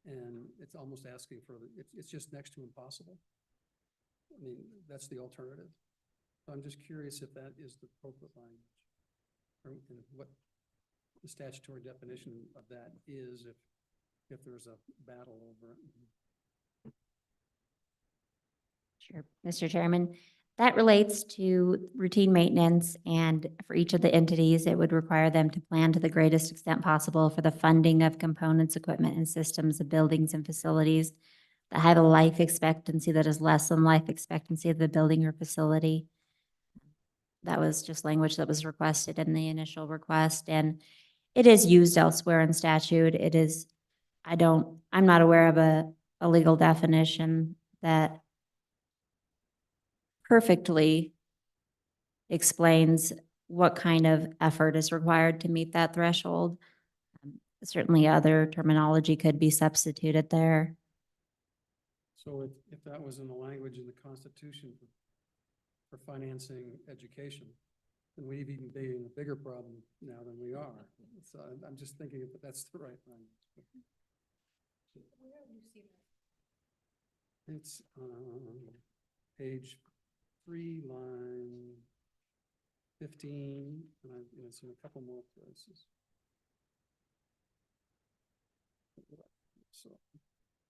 and it's almost asking for, it's just next to impossible. I mean, that's the alternative. So I'm just curious if that is the appropriate language, or and what the statutory definition of that is, if there's a battle over it. Sure, Mr. Chairman. That relates to routine maintenance, and for each of the entities, it would require them to plan to the greatest extent possible for the funding of components, equipment, and systems of buildings and facilities that have a life expectancy that is less than life expectancy of the building or facility. That was just language that was requested in the initial request, and it is used elsewhere in statute. It is, I'm not aware of a legal definition that perfectly explains what kind of effort is required to meet that threshold. Certainly other terminology could be substituted there. So if that was in the language in the Constitution for financing education, then we'd even be in a bigger problem now than we are. So I'm just thinking if that's the right language. It's page 3, line 15, and it's in a couple more places. So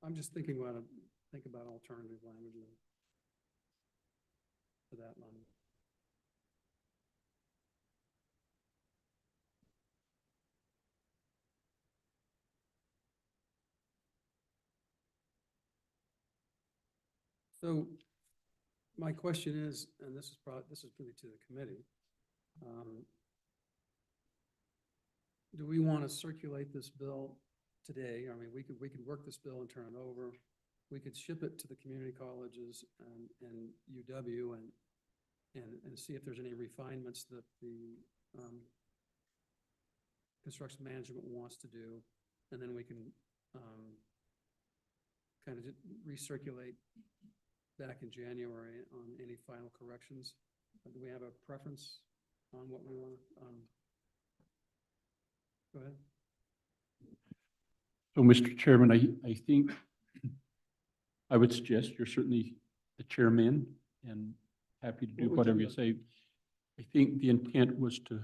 I'm just thinking about alternative language for that line. So my question is, and this is really to the committee, do we want to circulate this bill today? I mean, we could work this bill and turn it over. We could ship it to the community colleges and UW and see if there's any refinements that the construction management wants to do, and then we can kind of recirculate back in January on any final corrections. Do we have a preference on what we want? Go ahead. So, Mr. Chairman, I think I would suggest you're certainly the chairman and happy to do whatever you say. I think the intent was to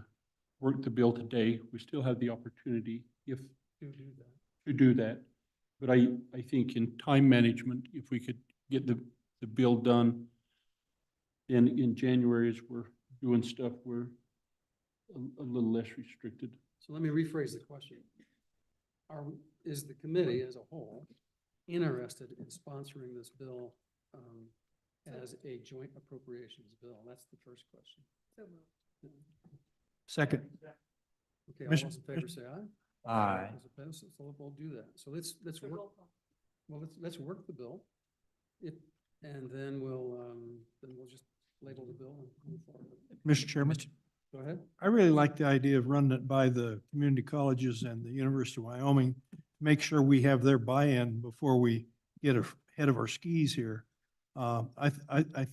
work the bill today. We still have the opportunity to do that. But I think in time management, if we could get the bill done, then in January as we're doing stuff, we're a little less restricted. So let me rephrase the question. Is the committee as a whole interested in sponsoring this bill as a joint appropriations bill? That's the first question. Second. Okay, all those in favor say aye. Aye. Those opposed, so we'll do that. So let's work. Well, let's work the bill. And then we'll just label the bill and move forward. Mr. Chairman, Go ahead. I really like the idea of running it by the community colleges and the University of Wyoming, to make sure we have their buy-in before we get ahead of our skis here. I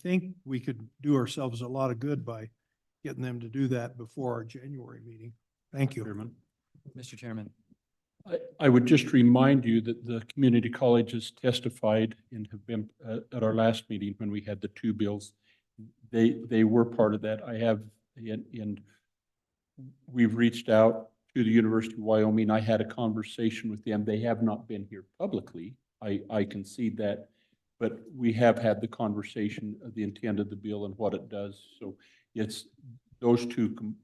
think we could do ourselves a lot of good by getting them to do that before our January meeting. Thank you. Mr. Chairman. I would just remind you that the community colleges testified and have been at our last meeting when we had the two bills. They were part of that. I have, and we've reached out to the University of Wyoming. I had a conversation with them. They have not been here publicly. I concede that, but we have had the conversation of the intent of the bill and what it does. So it's, those two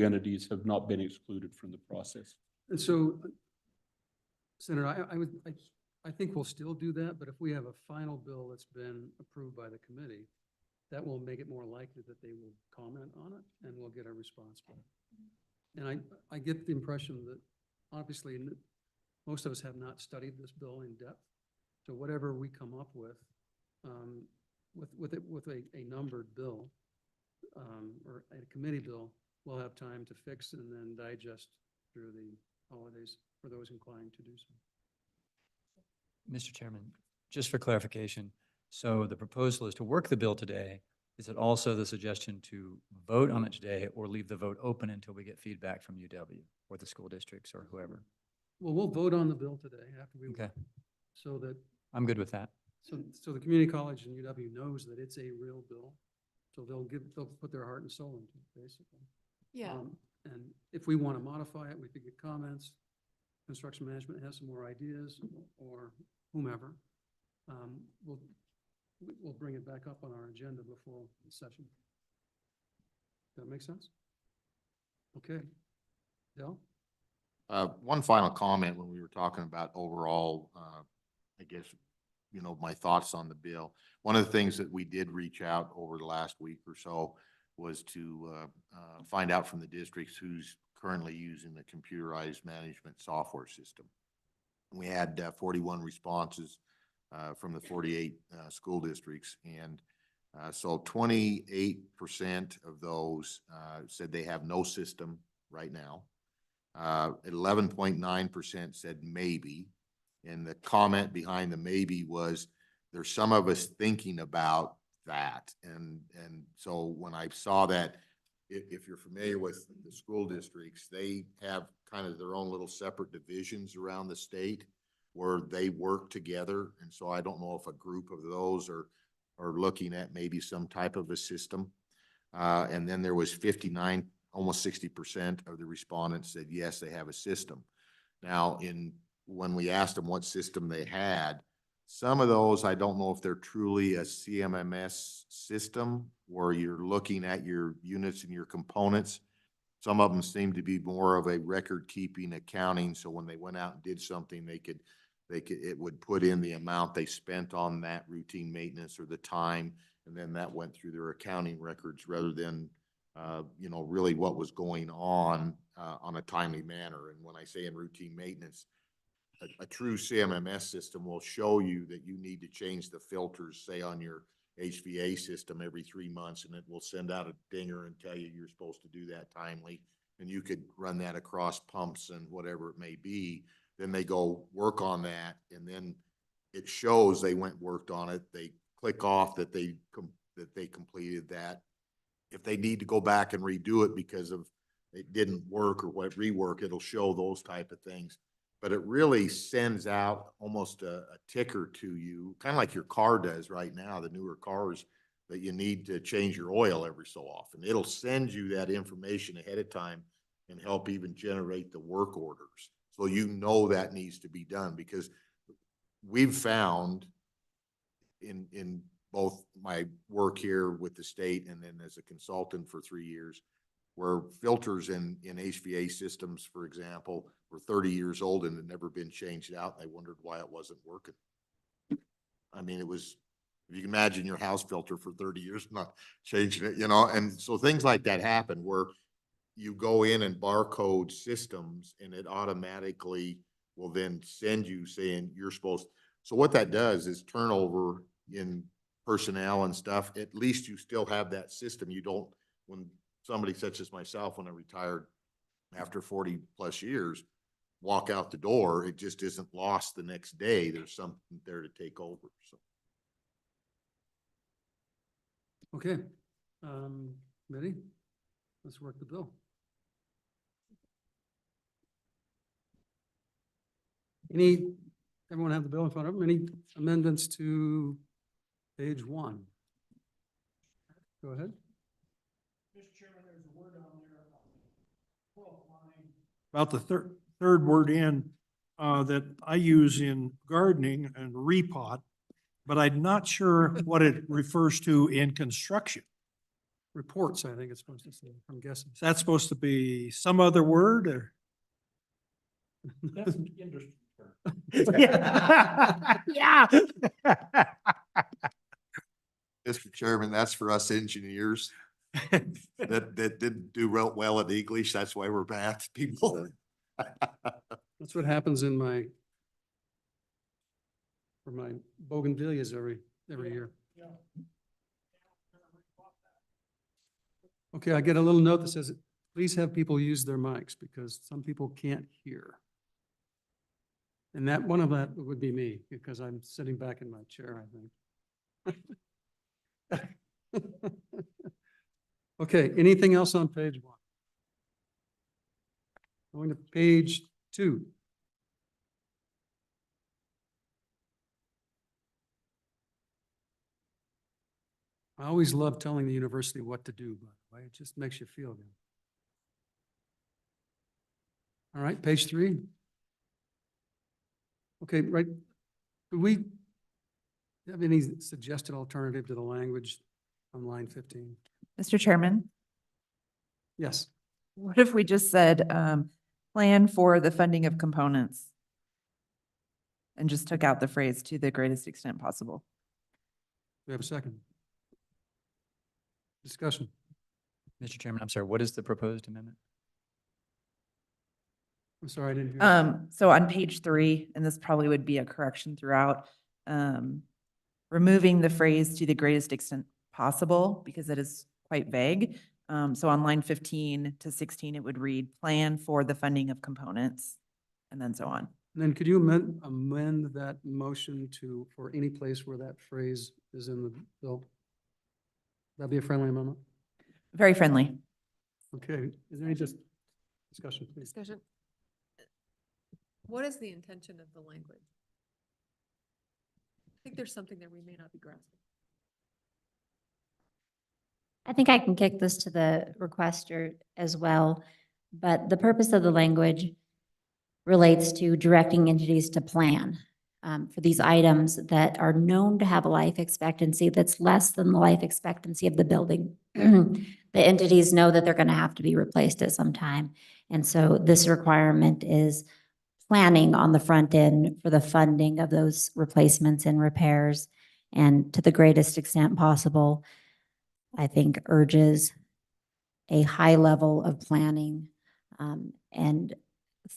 entities have not been excluded from the process. And so, Senator, I think we'll still do that, but if we have a final bill that's been approved by the committee, that will make it more likely that they will comment on it and we'll get a response back. And I get the impression that obviously most of us have not studied this bill in depth. So whatever we come up with a numbered bill or a committee bill, we'll have time to fix and then digest through the holidays for those inclined to do so. Mr. Chairman, just for clarification, so the proposal is to work the bill today. Is it also the suggestion to vote on it today or leave the vote open until we get feedback from UW or the school districts or whoever? Well, we'll vote on the bill today after we, Okay. so that, I'm good with that. so the community college and UW knows that it's a real bill. So they'll put their heart and soul into it, basically. Yeah. And if we want to modify it, we could get comments. Construction management has some more ideas or whomever. We'll bring it back up on our agenda before the session. Does that make sense? Okay. Dell? One final comment when we were talking about overall, I guess, you know, my thoughts on the bill. One of the things that we did reach out over the last week or so was to find out from the districts who's currently using the computerized management software system. We had 41 responses from the 48 school districts, and so 28% of those said they have no system right now. 11.9% said maybe, and the comment behind the maybe was there's some of us thinking about that, and so when I saw that, if you're familiar with the school districts, they have kind of their own little separate divisions around the state where they work together. And so I don't know if a group of those are looking at maybe some type of a system. And then there was 59, almost 60% of the respondents said, yes, they have a system. Now, when we asked them what system they had, some of those, I don't know if they're truly a CMMS system where you're looking at your units and your components. Some of them seem to be more of a record keeping accounting. So when they went out and did something, it would put in the amount they spent on that routine maintenance or the time. And then that went through their accounting records rather than, you know, really what was going on a timely manner. And when I say in routine maintenance, a true CMMS system will show you that you need to change the filters, say on your HVA system every 3 months, and it will send out a dinger and tell you you're supposed to do that timely. And you could run that across pumps and whatever it may be. Then they go work on that, and then it shows they went worked on it. They click off that they completed that. If they need to go back and redo it because of it didn't work or what rework, it'll show those type of things. But it really sends out almost a ticker to you, kind of like your car does right now, the newer cars, that you need to change your oil every so often. It'll send you that information ahead of time and help even generate the work orders. So you know that needs to be done, because we've found in both my work here with the state and then as a consultant for 3 years, where filters in HVA systems, for example, were 30 years old and had never been changed out. And I wondered why it wasn't working. I mean, it was, if you can imagine your house filter for 30 years, not changing it, you know, and so things like that happen where you go in and barcode systems and it automatically will then send you saying you're supposed. So what that does is turnover in personnel and stuff. At least you still have that system. You don't, when somebody such as myself, when I retired after 40 plus years, walk out the door, it just isn't lost the next day. There's something there to take over. So. Okay. Ready? Let's work the bill. Everyone have the bill in front of them? Any amendments to page 1? Go ahead. Mr. Chairman, there's a word on there, about the third word in, that I use in gardening and repot, but I'm not sure what it refers to in construction. Reports, I think it's supposed to say, I'm guessing. Is that supposed to be some other word or? That's an industry term. Yeah. Mr. Chairman, that's for us engineers that didn't do well at English. That's why we're math people. That's what happens in for my bougainvilleas every year. Okay, I get a little note that says, please have people use their mics because some people can't hear. And that one of that would be me because I'm sitting back in my chair, I think. Okay, anything else on page 1? Going to page 2. I always love telling the university what to do, by the way. It just makes you feel good. All right, page 3. Okay, right. Do we have any suggested alternative to the language on line 15? Mr. Chairman, Yes. what if we just said, plan for the funding of components? And just took out the phrase to the greatest extent possible. We have a second. Discussion. Mr. Chairman, I'm sorry, what is the proposed amendment? I'm sorry, I didn't hear. So on page 3, and this probably would be a correction throughout, removing the phrase to the greatest extent possible because it is quite vague. So on line 15 to 16, it would read plan for the funding of components and then so on. And then could you amend that motion to, for any place where that phrase is in the bill? That'd be a friendly amendment? Very friendly. Okay, is there any discussion, please? Discussion. What is the intention of the language? I think there's something that we may not be grasping. I think I can kick this to the requester as well, but the purpose of the language relates to directing entities to plan for these items that are known to have a life expectancy that's less than the life expectancy of the building. The entities know that they're going to have to be replaced at some time. And so this requirement is planning on the front end for the funding of those replacements and repairs. And to the greatest extent possible, I think urges a high level of planning and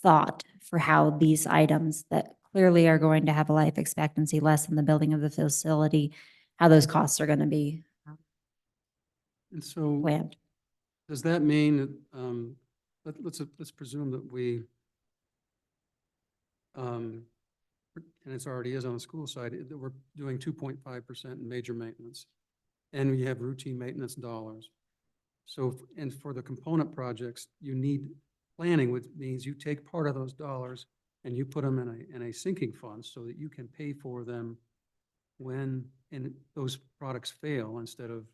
thought for how these items that clearly are going to have a life expectancy less than the building of the facility, how those costs are going to be And so planned. does that mean that, let's presume that we, and it's already is on the school side, that we're doing 2.5% in major maintenance. And we have routine maintenance dollars. So, and for the component projects, you need planning, which means you take part of those dollars and you put them in a sinking fund so that you can pay for them when those products fail instead of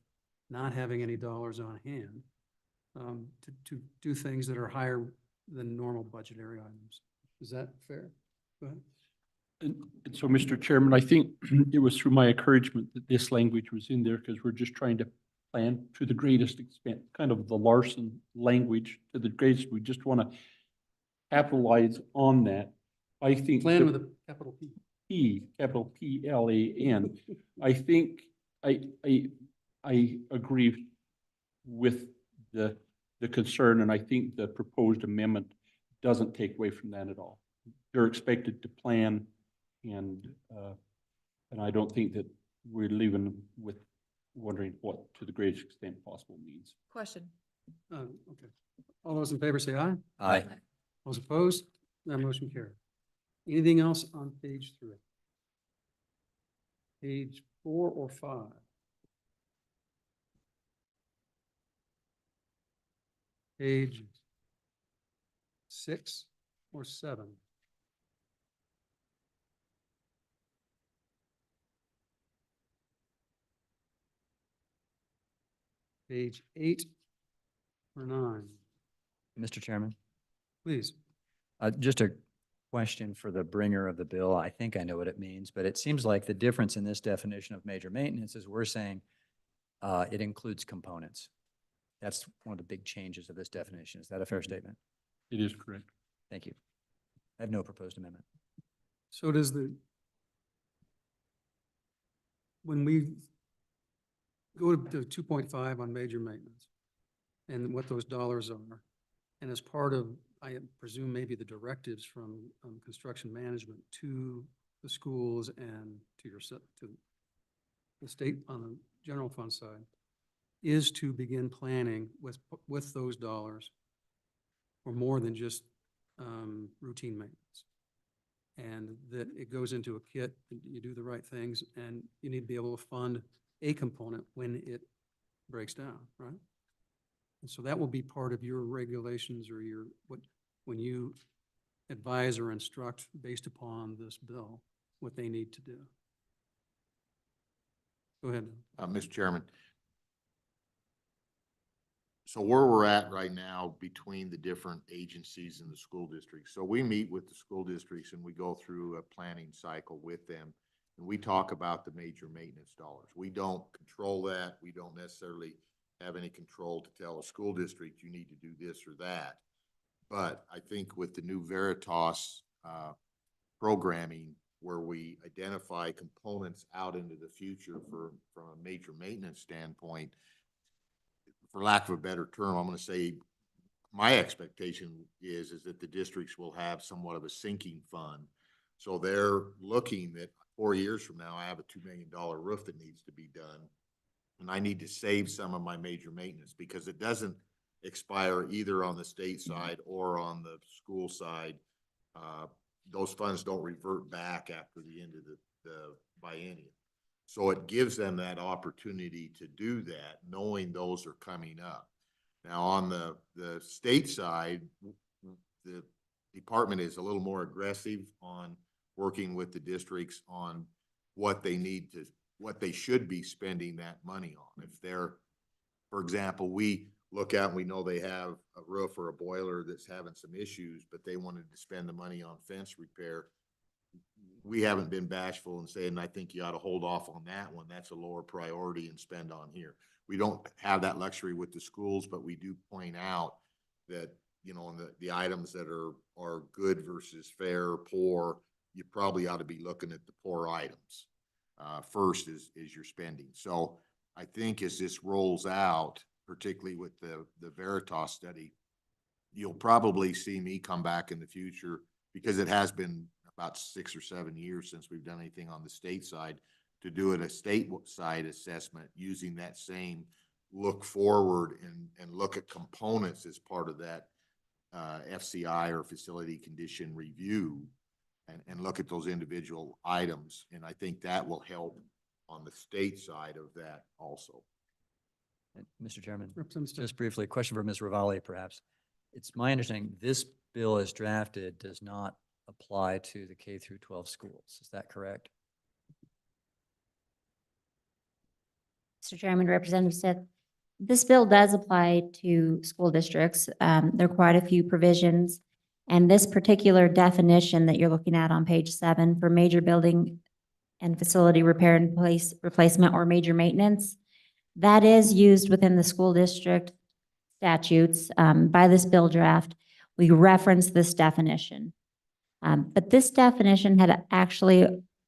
not having any dollars on hand to do things that are higher than normal budgetary items. Is that fair? Go ahead. And so, Mr. Chairman, I think it was through my encouragement that this language was in there because we're just trying to plan to the greatest extent, kind of the Larson language to the greatest. We just want to capitalize on that. I think Plan with a capital P. Capital P-L-A-N. I think I agree with the concern, and I think the proposed amendment doesn't take away from that at all. They're expected to plan, and I don't think that we're leaving with wondering what to the greatest extent possible means. Question. Okay. All those in favor say aye. Aye. Those opposed? That motion carried. Anything else on page 3? Page 4 or 5? Page 6 or 7? Page 8 or 9? Mr. Chairman, Please. Just a question for the bringer of the bill. I think I know what it means, but it seems like the difference in this definition of major maintenance is we're saying it includes components. That's one of the big changes of this definition. Is that a fair statement? It is correct. Thank you. I have no proposed amendment. So does when we go to 2.5 on major maintenance and what those dollars are, and as part of, I presume maybe the directives from construction management to the schools and to to the state on the general fund side, is to begin planning with those dollars for more than just routine maintenance. And that it goes into a kit, and you do the right things, and you need to be able to fund a component when it breaks down, right? And so that will be part of your regulations or when you advise or instruct based upon this bill, what they need to do. Go ahead. Mr. Chairman. So where we're at right now between the different agencies and the school districts. So we meet with the school districts and we go through a planning cycle with them. And we talk about the major maintenance dollars. We don't control that. We don't necessarily have any control to tell a school district, you need to do this or that. But I think with the new Veritas programming, where we identify components out into the future from a major maintenance standpoint, for lack of a better term, I'm going to say my expectation is that the districts will have somewhat of a sinking fund. So they're looking at 4 years from now, I have a $2 million roof that needs to be done. And I need to save some of my major maintenance because it doesn't expire either on the state side or on the school side. Those funds don't revert back after the end of the biennial. So it gives them that opportunity to do that, knowing those are coming up. Now, on the state side, the department is a little more aggressive on working with the districts on what they should be spending that money on. If they're, for example, we look out and we know they have a roof or a boiler that's having some issues, but they wanted to spend the money on fence repair. We haven't been bashful in saying, I think you ought to hold off on that one. That's a lower priority and spend on here. We don't have that luxury with the schools, but we do point out that, you know, on the items that are good versus fair, poor, you probably ought to be looking at the poor items first is your spending. So I think as this rolls out, particularly with the Veritas study, you'll probably see me come back in the future, because it has been about 6 or 7 years since we've done anything on the state side, to do it a stateside assessment using that same look forward and look at components as part of that FCI or facility condition review and look at those individual items. And I think that will help on the state side of that also. Mr. Chairman, Representative. just briefly, a question for Ms. Ravalli, perhaps. It's my understanding this bill as drafted does not apply to the K through 12 schools. Is that correct? Mr. Chairman, Representative Smith, this bill does apply to school districts. There are quite a few provisions. And this particular definition that you're looking at on page 7 for major building and facility repair and replacement or major maintenance, that is used within the school district statutes. By this bill draft, we reference this definition. But this definition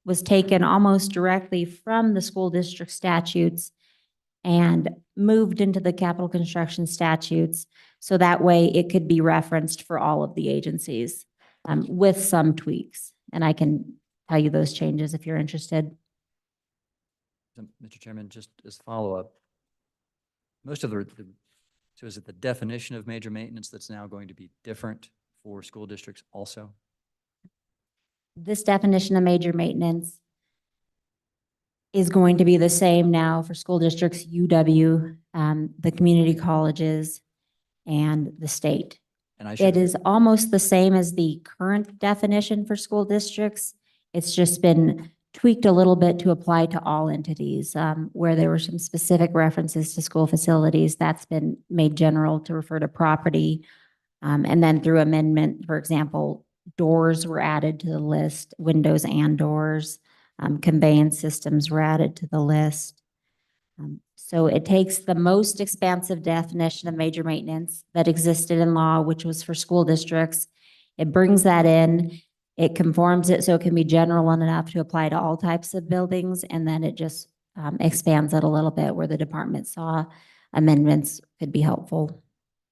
was taken almost directly from the school district statutes and moved into the capital construction statutes. So that way it could be referenced for all of the agencies with some tweaks. And I can tell you those changes if you're interested. Mr. Chairman, just as follow-up, most of so is it the definition of major maintenance that's now going to be different for school districts also? This definition of major maintenance is going to be the same now for school districts, UW, the community colleges, and the state. And it is almost the same as the current definition for school districts. It's just been tweaked a little bit to apply to all entities. Where there were some specific references to school facilities, that's been made general to refer to property. And then through amendment, for example, Doors were added to the list, windows and doors. Conveyance systems were added to the list. So it takes the most expansive definition of major maintenance that existed in law, which was for school districts. It brings that in, it conforms it so it can be general enough to apply to all types of buildings, and then it just expands it a little bit where the department saw amendments could be helpful.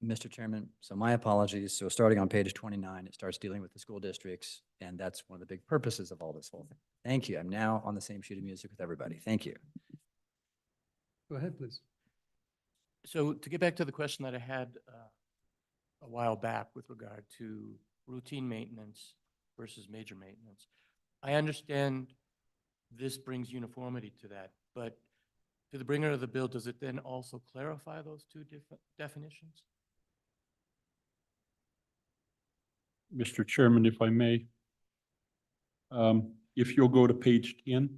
Mr. Chairman, so my apologies. So starting on page 29, it starts dealing with the school districts, and that's one of the big purposes of all this whole thing. Thank you. I'm now on the same sheet of music with everybody. Thank you. Go ahead, please. So to get back to the question that I had a while back with regard to routine maintenance versus major maintenance, I understand this brings uniformity to that, but to the bringer of the bill, does it then also clarify those two different definitions? Mr. Chairman, if I may. If you'll go to page 10.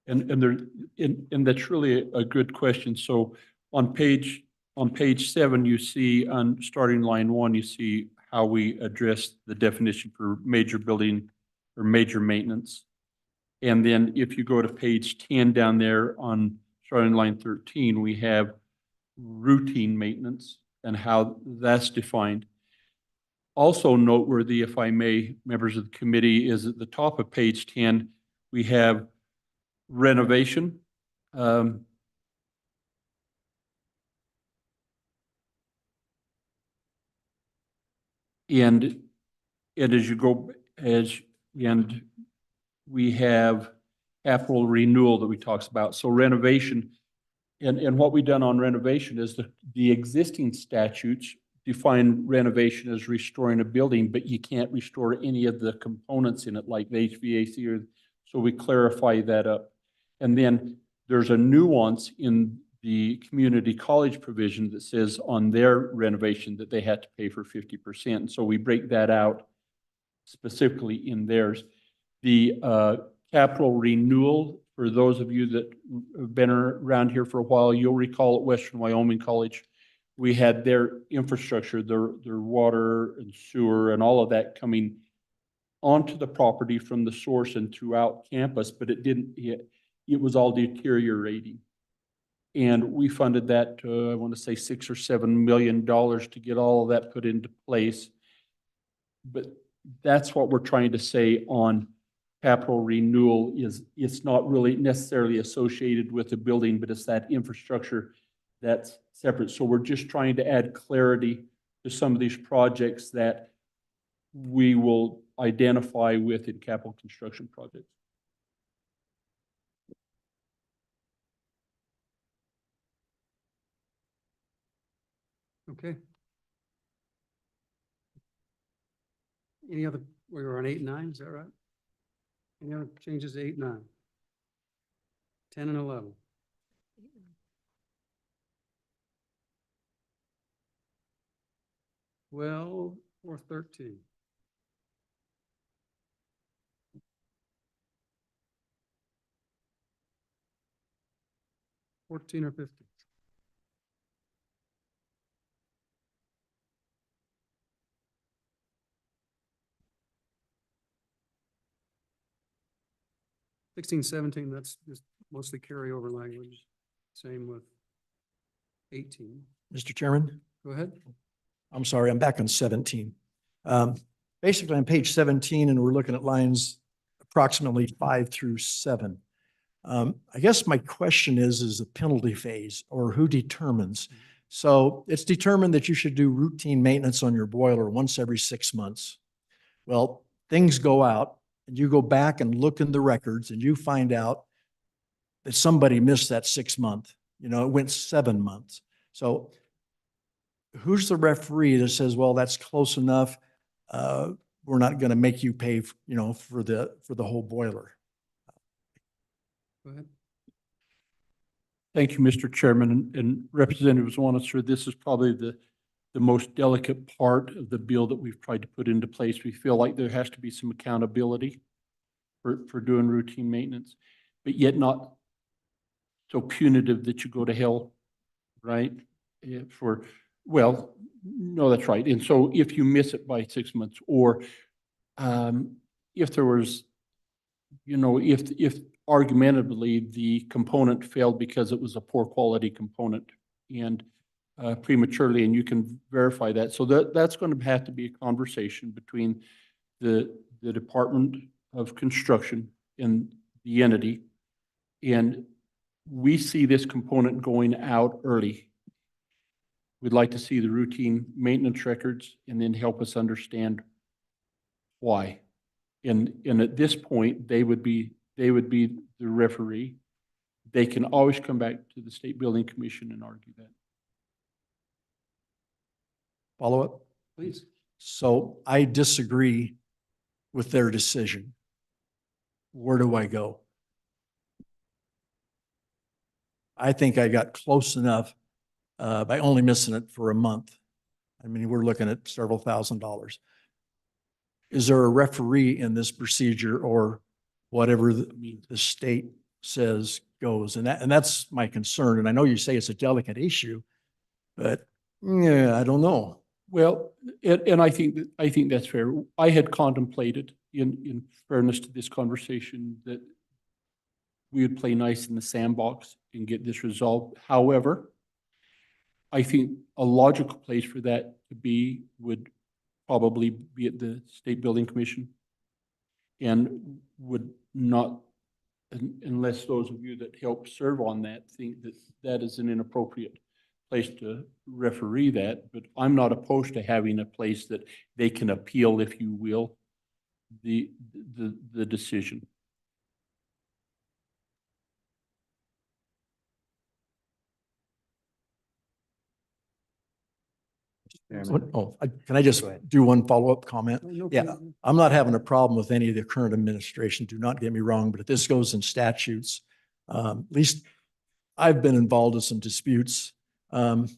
And that's really a good question. So on page 7, you see on starting line 1, you see how we address the definition for major building or major maintenance. And then if you go to page 10 down there on starting line 13, we have routine maintenance and how that's defined. Also noteworthy, if I may, members of the committee, is at the top of page 10, we have renovation. And as you go, and we have capital renewal that we talks about. So renovation, and what we've done on renovation is the existing statutes define renovation as restoring a building, but you can't restore any of the components in it, like the HVAC, or so we clarify that up. And then there's a nuance in the community college provision that says on their renovation that they had to pay for 50%. So we break that out specifically in theirs. The capital renewal, for those of you that have been around here for a while, you'll recall at Western Wyoming College, we had their infrastructure, their water and sewer and all of that coming onto the property from the source and throughout campus, but it was all deteriorating. And we funded that, I want to say $6 or $7 million to get all of that put into place. But that's what we're trying to say on capital renewal is it's not really necessarily associated with the building, but it's that infrastructure that's separate. So we're just trying to add clarity to some of these projects that we will identify with in capital construction projects. Okay. Any other, we were on 8 and 9, is that right? Any other changes to 8 and 9? 10 and 11? 12 or 13? 14 or 15? Sixteen, 17, that's just mostly carryover language. Same with 18. Mr. Chairman? Go ahead. I'm sorry, I'm back on 17. Basically on page 17, and we're looking at lines approximately 5 through 7. I guess my question is the penalty phase, or who determines? So it's determined that you should do routine maintenance on your boiler once every 6 months. Well, things go out and you go back and look in the records and you find out that somebody missed that 6 month, it went 7 months. So who's the referee that says, well, that's close enough. We're not going to make you pay, for the whole boiler. Go ahead. Thank you, Mr. Chairman and Representative Zwanitzer. This is probably the most delicate part of the bill that we've tried to put into place. We feel like there has to be some accountability for doing routine maintenance, but yet not so punitive that you go to hell, right? For Well, no, that's right. And so if you miss it by 6 months, or if there was, if argumentatively the component failed because it was a poor quality component and prematurely, and you can verify that. So that's going to have to be a conversation between the Department of Construction and the entity. And we see this component going out early. We'd like to see the routine maintenance records and then help us understand why. And at this point, they would be the referee. They can always come back to the State Building Commission and argue that. Follow up? Please. So I disagree with their decision. Where do I go? I think I got close enough by only missing it for a month. I mean, we're looking at several $1,000s. Is there a referee in this procedure, or whatever the state says goes? And that's my concern. And I know you say it's a delicate issue, but yeah, I don't know. Well, and I think that's fair. I had contemplated, in fairness to this conversation, that we would play nice in the sandbox and get this resolved. However, I think a logical place for that to be would probably be at the State Building Commission, and would not, unless those of you that help serve on that think that that is an inappropriate place to referee that. But I'm not opposed to having a place that they can appeal, if you will, the decision. Can I just do one follow-up comment? No, Yeah, please. I'm not having a problem with any of the current administration. Do not get me wrong, but if this goes in statutes, at least I've been involved in some disputes. And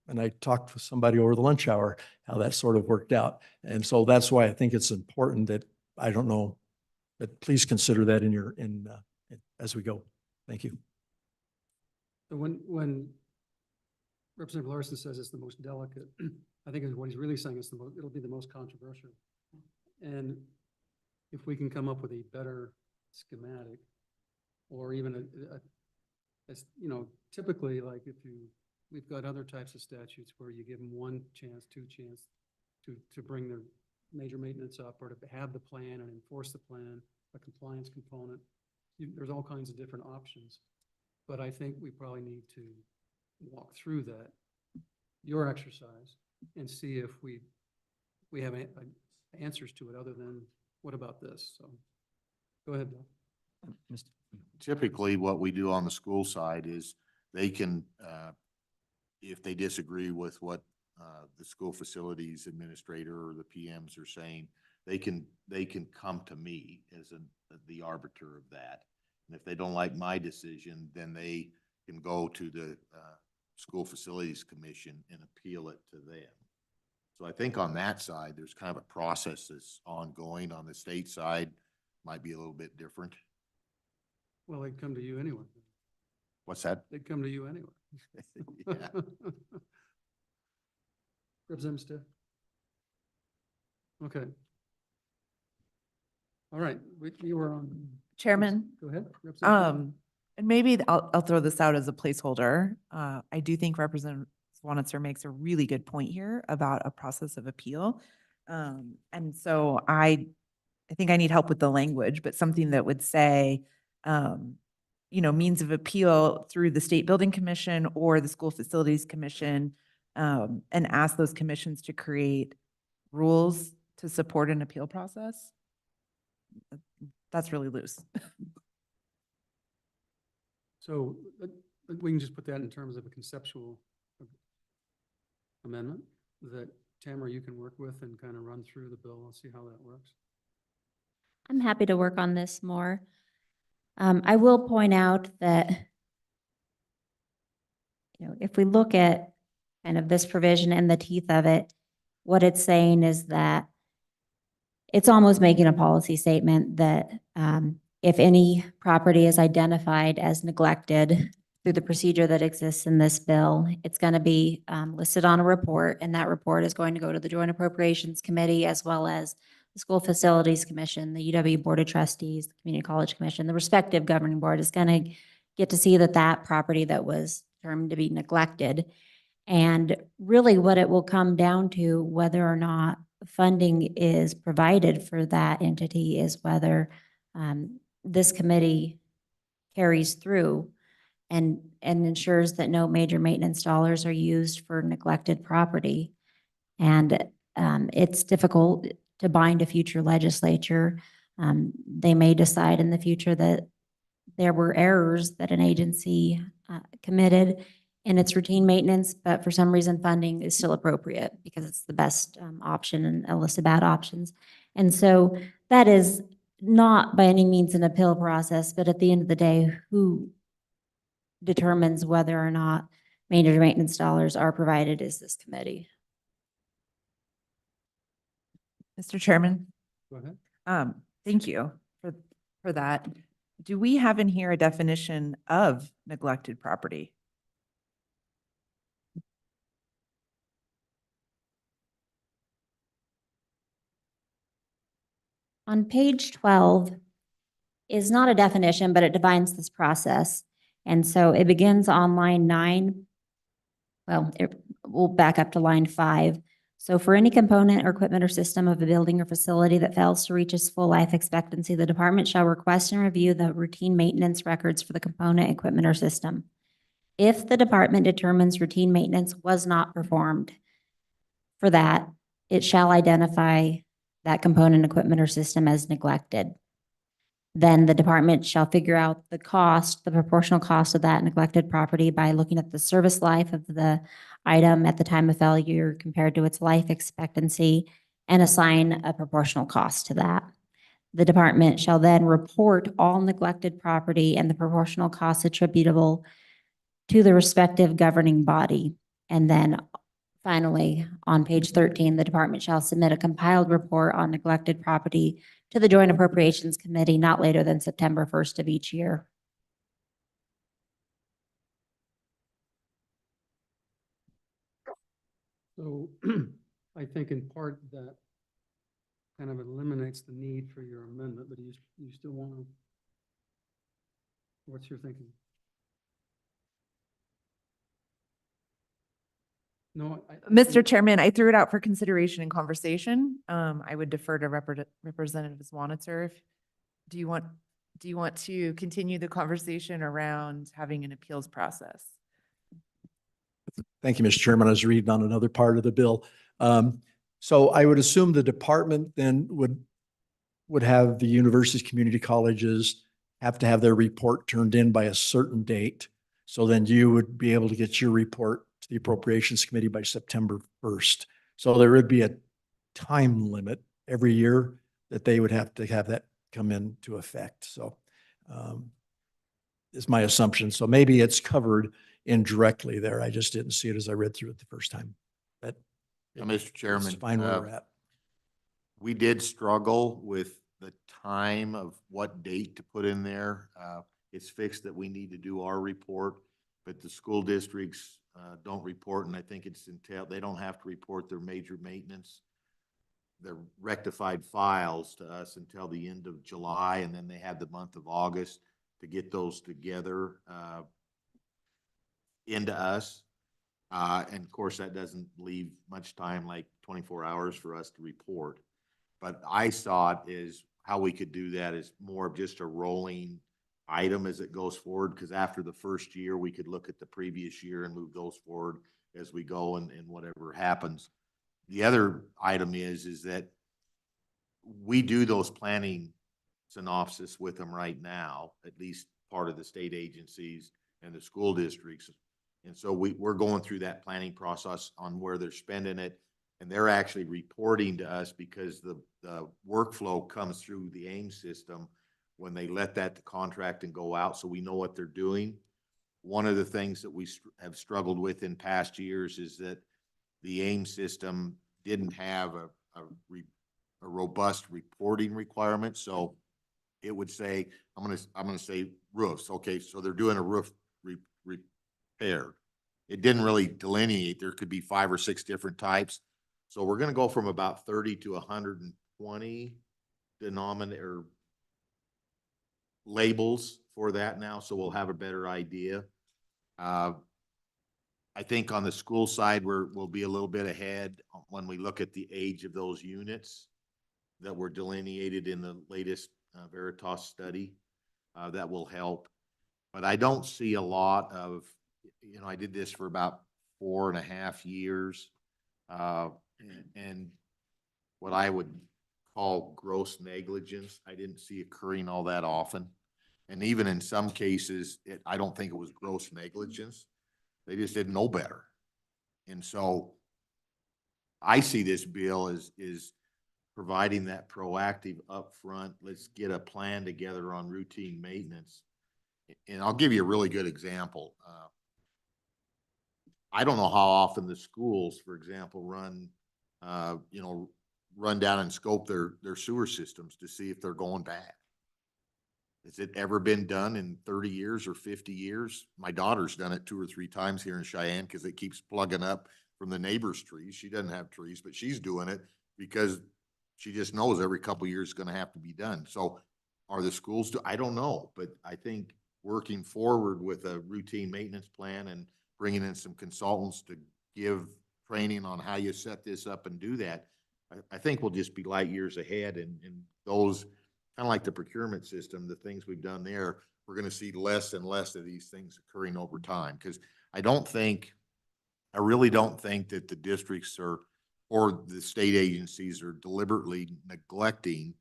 I talked with somebody over the lunch hour, how that sort of worked out. And so that's why I think it's important that, I don't know, but please consider that as we go. Thank you. So when Representative Larson says it's the most delicate, I think what he's really saying is it'll be the most controversial. And if we can come up with a better schematic, or even typically, like we've got other types of statutes where you give them one chance, two chance to bring their major maintenance up, or to have the plan and enforce the plan, a compliance component. There's all kinds of different options. But I think we probably need to walk through that, your exercise, and see if we have answers to it other than, what about this? So go ahead, Bill. Typically, what we do on the school side is they can, if they disagree with what the school facilities administrator or the PMs are saying, they can come to me as the arbiter of that. And if they don't like my decision, then they can go to the School Facilities Commission and appeal it to them. So I think on that side, there's kind of a process that's ongoing. On the state side, might be a little bit different. Well, they'd come to you anyway. What's that? They'd come to you anyway. Yeah. Representative Stiff? Okay. All right, you were on. Chairman? Go ahead. Representative. And maybe I'll throw this out as a placeholder. I do think Representative Swanitzer makes a really good point here about a process of appeal. And so I think I need help with the language, but something that would say, means of appeal through the State Building Commission or the School Facilities Commission, and ask those commissions to create rules to support an appeal process. That's really loose. So we can just put that in terms of a conceptual amendment that Tamara, you can work with and kind of run through the bill and see how that works. I'm happy to work on this more. I will point out that, if we look at kind of this provision and the teeth of it, what it's saying is that it's almost making a policy statement that if any property is identified as neglected through the procedure that exists in this bill. It's going to be listed on a report, and that report is going to go to the Joint Appropriations Committee as well as the School Facilities Commission, the UW Board of Trustees, the Community College Commission. The respective governing board is going to get to see that property that was determined to be neglected. And really what it will come down to, whether or not funding is provided for that entity, is whether this committee carries through and ensures that no major maintenance dollars are used for neglected property. And it's difficult to bind a future legislature. They may decide in the future that there were errors that an agency committed in its routine maintenance, but for some reason funding is still appropriate because it's the best option in a list of bad options. And so that is not by any means an appeal process, but at the end of the day, who determines whether or not major maintenance dollars are provided is this committee. Mr. Chairman, Go ahead. thank you for that. Do we have in here a definition of neglected property? On page 12 is not a definition, but it defines this process. And so it begins on line 9. Well, we'll back up to line 5. So for any component or equipment or system of a building or facility that fails to reach its full life expectancy, the department shall request and review the routine maintenance records for the component, equipment, or system. If the department determines routine maintenance was not performed for that, it shall identify that component, equipment, or system as neglected. Then the department shall figure out the cost, the proportional cost of that neglected property by looking at the service life of the item at the time of failure compared to its life expectancy and assign a proportional cost to that. The department shall then report all neglected property and the proportional costs attributable to the respective governing body. And then finally, on page 13, the department shall submit a compiled report on neglected property to the Joint Appropriations Committee not later than September 1st of each year. So I think in part that kind of eliminates the need for your amendment, but you still want to, what's your thinking? No, Mr. Chairman, I threw it out for consideration and conversation. I would defer to Representative Swanitzer. Do you want to continue the conversation around having an appeals process? Thank you, Mr. Chairman. I was reading on another part of the bill. So I would assume the department then would have the universities, community colleges have to have their report turned in by a certain date. So then you would be able to get your report to the Appropriations Committee by September 1st. So there would be a time limit every year that they would have to have that come into effect. So is my assumption. So maybe it's covered indirectly there. I just didn't see it as I read through it the first time. But Mr. Chairman, it's fine where we're at. we did struggle with the time of what date to put in there. It's fixed that we need to do our report, but the school districts don't report, and I think it's they don't have to report their major maintenance, their rectified files to us until the end of July, and then they have the month of August to get those together into us. And of course, that doesn't leave much time, like 24 hours for us to report. But I saw it as how we could do that is more of just a rolling item as it goes forward, because after the first year, we could look at the previous year and move those forward as we go and whatever happens. The other item is that we do those planning synopsis with them right now, at least part of the state agencies and the school districts. And so we're going through that planning process on where they're spending it, and they're actually reporting to us because the workflow comes through the AIM system when they let that to contract and go out, so we know what they're doing. One of the things that we have struggled with in past years is that the AIM system didn't have a robust reporting requirement. So it would say, I'm gonna say roofs. Okay, so they're doing a roof repair. It didn't really delineate. There could be 5 or 6 different types. So we're gonna go from about 30 to 120 denominator labels for that now, so we'll have a better idea. I think on the school side, we'll be a little bit ahead when we look at the age of those units that were delineated in the latest Veritas study. That will help. But I don't see a lot of, I did this for about 4.5 years. And what I would call gross negligence, I didn't see occurring all that often. And even in some cases, I don't think it was gross negligence. They just didn't know better. And so I see this bill as providing that proactive upfront. Let's get a plan together on routine maintenance. And I'll give you a really good example. I don't know how often the schools, for example, run down and scope their sewer systems to see if they're going bad. Has it ever been done in 30 years or 50 years? My daughter's done it 2 or 3 times here in Cheyenne because it keeps plugging up from the neighbor's trees. She doesn't have trees, but she's doing it because she just knows every couple of years it's going to have to be done. So are the schools I don't know, but I think working forward with a routine maintenance plan and bringing in some consultants to give training on how you set this up and do that, I think we'll just be light years ahead. And those, kind of like the procurement system, the things we've done there, we're going to see less and less of these things occurring over time. Because I really don't think that the districts or the state agencies are deliberately neglecting,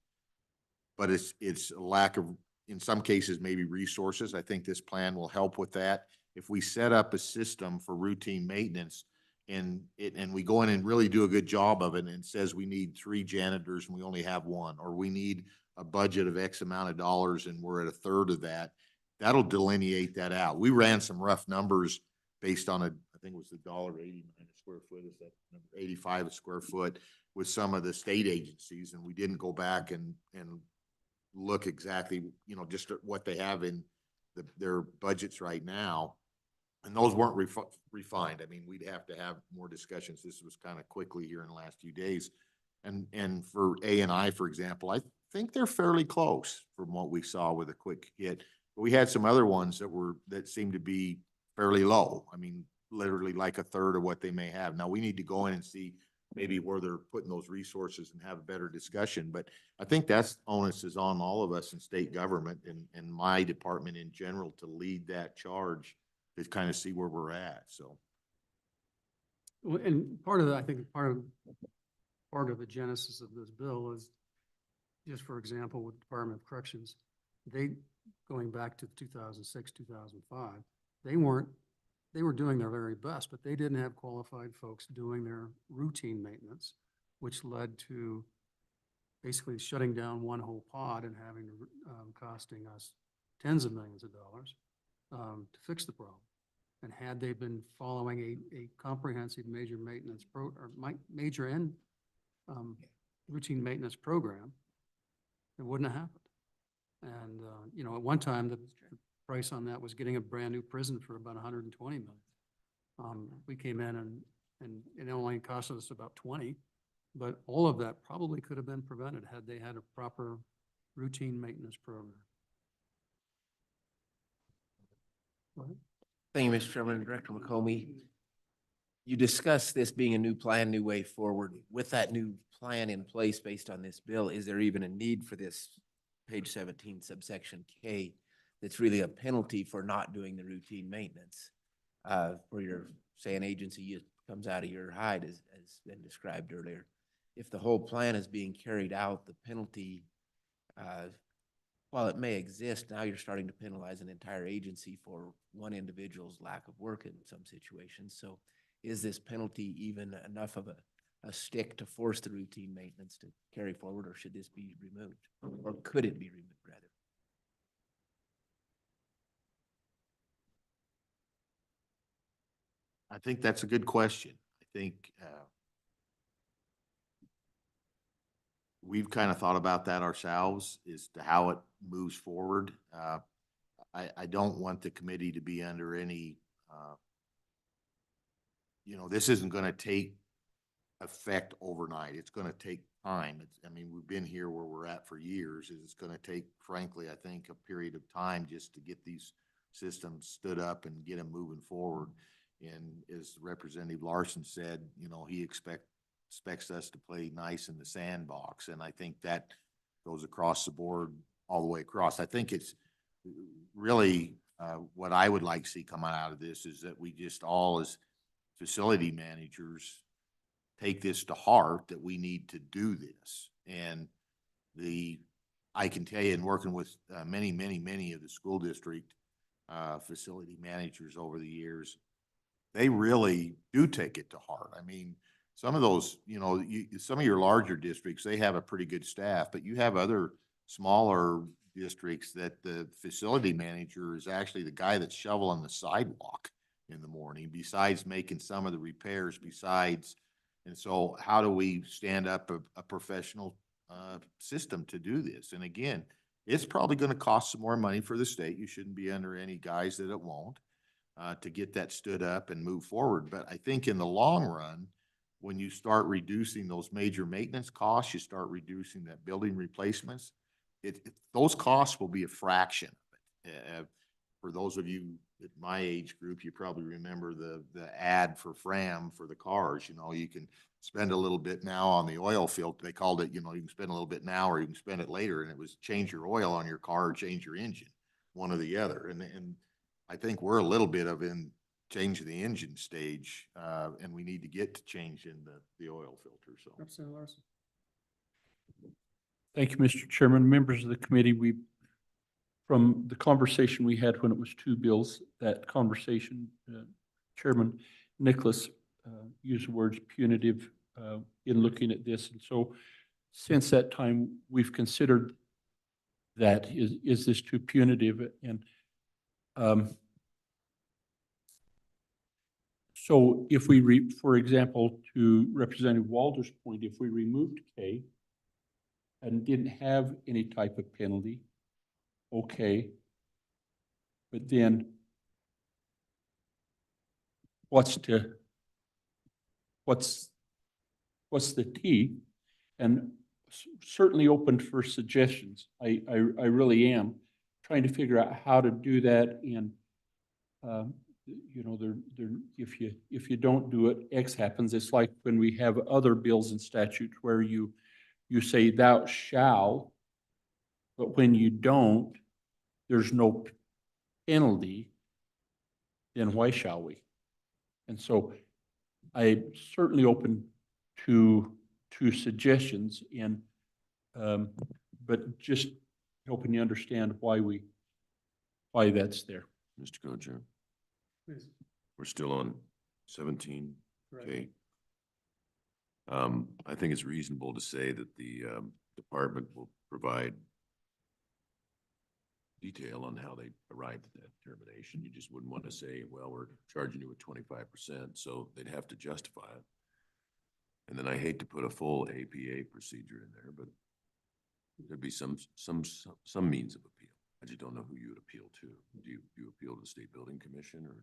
but it's a lack of, in some cases, maybe resources. I think this plan will help with that. If we set up a system for routine maintenance and we go in and really do a good job of it, and it says we need 3 janitors and we only have 1, or we need a budget of X amount of dollars and we're at 1/3 of that, that'll delineate that out. We ran some rough numbers based on I think it was $1.89 a square foot, is that number, 85 a square foot, with some of the state agencies, and we didn't go back and look exactly, just at what they have in their budgets right now. And those weren't refined. I mean, we'd have to have more discussions. This was kind of quickly here in the last few days. And for A&I, for example, I think they're fairly close from what we saw with a quick hit. But we had some other ones that seemed to be fairly low. I mean, literally like 1/3 of what they may have. Now we need to go in and see maybe where they're putting those resources and have a better discussion. But I think that's onus is on all of us in state government and my department in general to lead that charge to kind of see where we're at. So. Well, and part of the genesis of this bill is, just for example, with Department of Corrections, going back to 2006, 2005, they were doing their very best, but they didn't have qualified folks doing their routine maintenance, which led to basically shutting down one whole pod and having costing us tens of millions of dollars to fix the problem. And had they been following a comprehensive major maintenance major and routine maintenance program, it wouldn't have happened. And at one time the price on that was getting a brand new prison for about 120 million. We came in and it only cost us about 20, but all of that probably could have been prevented had they had a proper routine maintenance program. Thank you, Mr. Chairman. Director McComey, you discussed this being a new plan, new way forward. With that new plan in place based on this bill, is there even a need for this page 17 subsection K that's really a penalty for not doing the routine maintenance? For your, say, an agency comes out of your hide, as been described earlier. If the whole plan is being carried out, the penalty, while it may exist, now you're starting to penalize an entire agency for one individual's lack of work in some situations. So is this penalty even enough of a stick to force the routine maintenance to carry forward, or should this be removed? Or could it be removed, rather? I think that's a good question. I think we've kind of thought about that ourselves as to how it moves forward. I don't want the committee to be under any, this isn't gonna take effect overnight. It's gonna take time. I mean, we've been here where we're at for years. It's gonna take, frankly, I think, a period of time just to get these systems stood up and get them moving forward. And as Representative Larson said, he expects us to play nice in the sandbox. And I think that goes across the board, all the way across. I think it's really what I would like to see come out of this is that we just all, as facility managers, take this to heart, that we need to do this. And I can tell you, in working with many of the school district facility managers over the years, they really do take it to heart. I mean, some of those, some of your larger districts, they have a pretty good staff, but you have other smaller districts that the facility manager is actually the guy that's shoveling the sidewalk in the morning, besides making some of the repairs, and so how do we stand up a professional system to do this? And again, it's probably going to cost some more money for the state. You shouldn't be under any guise that it won't, to get that stood up and move forward. But I think in the long run, when you start reducing those major maintenance costs, you start reducing that building replacements, those costs will be a fraction of it. For those of you at my age group, you probably remember the ad for Fram for the cars. You can spend a little bit now on the oil filter. They called it, you can spend a little bit now or you can spend it later. And it was change your oil on your car or change your engine, one or the other. And I think we're a little bit of in change the engine stage, and we need to get to changing the oil filter. So. Representative Larson. Thank you, Mr. Chairman. Members of the committee, from the conversation we had when it was two bills, that conversation, Chairman Nicholas used the words punitive in looking at this. And so since that time, we've considered that, is this too punitive? And so if we, for example, to Representative Walder's point, if we removed K and didn't have any type of penalty, okay, but then what's the T? And certainly open for suggestions. I really am trying to figure out how to do that. And if you don't do it, X happens. It's like when we have other bills and statutes where you say thou shall, but when you don't, there's no penalty, then why shall we? And so I'm certainly open to suggestions, and but just helping you understand why that's there. Mr. Co-Chair, Please. we're still on 17. Correct. Okay. I think it's reasonable to say that the department will provide detail on how they arrived at that determination. You just wouldn't want to say, well, we're charging you with 25%, so they'd have to justify it. And then I hate to put a full APA procedure in there, but there'd be some means of appeal. I just don't know who you would appeal to. Do you appeal to the State Building Commission, or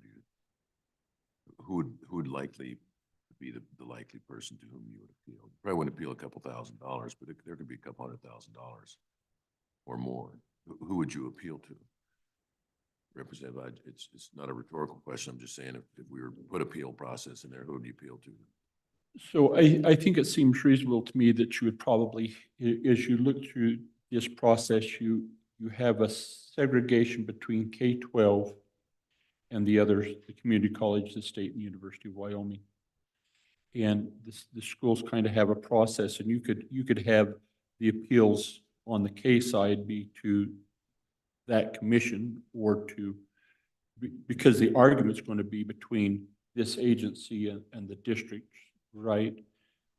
who would likely be the likely person to whom you would appeal? You probably wouldn't appeal a couple $1,000s, but there could be a couple $100,000 or more. Who would you appeal to? Representative, it's not a rhetorical question. I'm just saying, if we were to put appeal process in there, who would you appeal to? So I think it seems reasonable to me that you would probably, as you look through this process, you have a segregation between K-12 and the others, the community college, the state, and the University of Wyoming. And the schools kind of have a process, and you could have the appeals on the K side be to that commission, or because the argument's going to be between this agency and the district, right?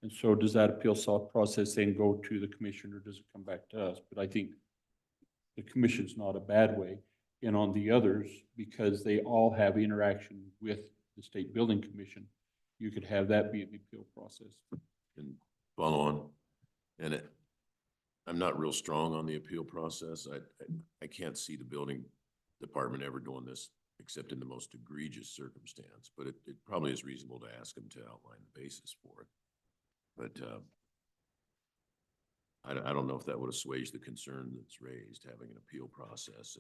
And so does that appeal process then go to the commission, or does it come back to us? But I think the commission's not a bad way. And on the others, because they all have interaction with the State Building Commission, you could have that be an appeal process. And follow on. And I'm not real strong on the appeal process. I can't see the department ever doing this except in the most egregious circumstance, but it probably is reasonable to ask them to outline the basis for it. But, I don't know if that would assuage the concern that's raised, having an appeal process.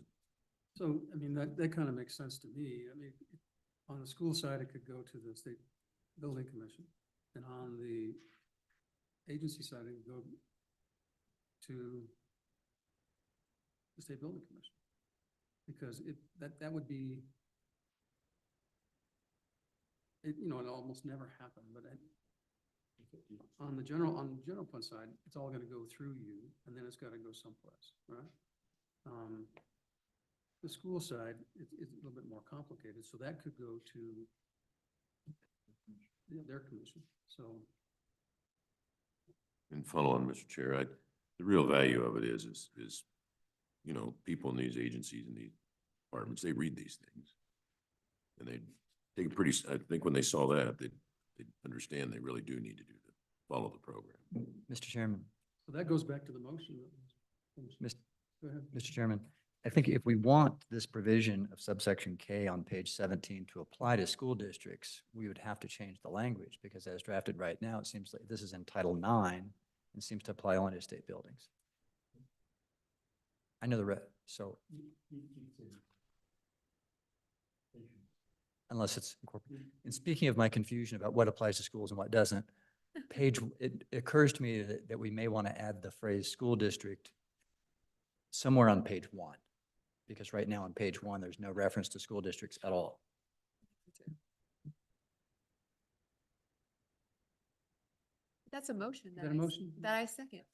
So, I mean, that kind of makes sense to me. I mean, on the school side, it could go to the state building commission. And on the agency side, it would go to the state building commission. Because that would be, it almost never happened, but on the general fund side, it's all gonna go through you, and then it's gotta go someplace, right? The school side, it's a little bit more complicated, so that could go to their commission, so. And follow on, Mr. Chair, the real value of it is, people in these agencies and these departments, they read these things. And they take it pretty, I think when they saw that, they understand they really do need to follow the program. Mr. Chairman, So that goes back to the motion. Go ahead. Mr. Chairman, I think if we want this provision of subsection K on page 17 to apply to school districts, we would have to change the language, because as drafted right now, it seems like this is in Title IX and seems to apply only to state buildings. I know the rest, so. Unless it's incorporated. And speaking of my confusion about what applies to schools and what doesn't, it occurs to me that we may want to add the phrase school district somewhere on page 1. Because right now on page 1, there's no reference to school districts at all. That's a motion. Is that a motion? That I seconded.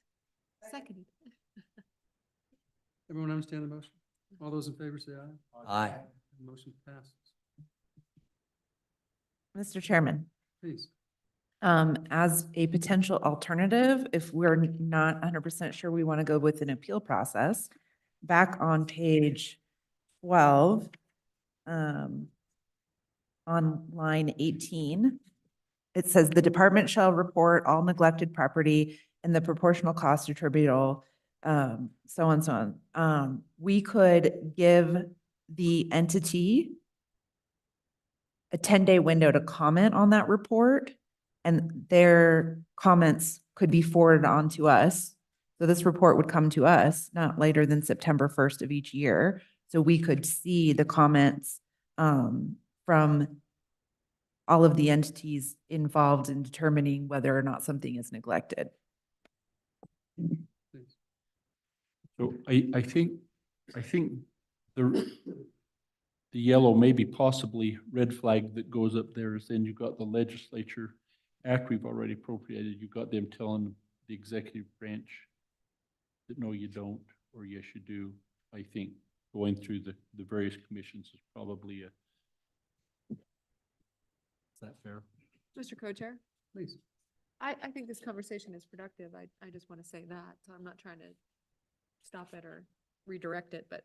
Everyone understand the motion? All those in favor say aye. Aye. Motion passes. Mr. Chairman, Please. as a potential alternative, if we're not 100% sure we want to go with an appeal process, back on page 12, on line 18, it says the department shall report all neglected property and the proportional cost attributable, so on, so on. We could give the entity a 10-day window to comment on that report, and their comments could be forwarded on to us. So this report would come to us not later than September 1st of each year. So we could see the comments from all of the entities involved in determining whether or not something is neglected. So I think the yellow, maybe possibly red flag that goes up there is then you've got the legislature, after we've already appropriated, you've got them telling the executive branch that no, you don't, or yes, you do. I think going through the various commissions is probably is that fair? Mr. Co-Chair? Please. I think this conversation is productive. I just want to say that. So I'm not trying to stop it or redirect it, but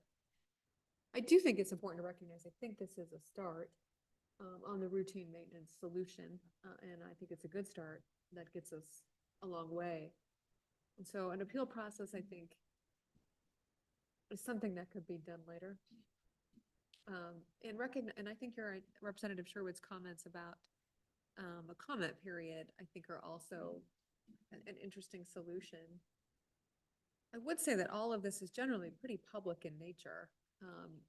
I do think it's important to recognize, I think this is a start on the routine maintenance solution. And I think it's a good start that gets us a long way. And so an appeal process, I think, is something that could be done later. And I think your Representative Sherwood's comments about a comment period, I think are also an interesting solution. I would say that all of this is generally pretty public in nature.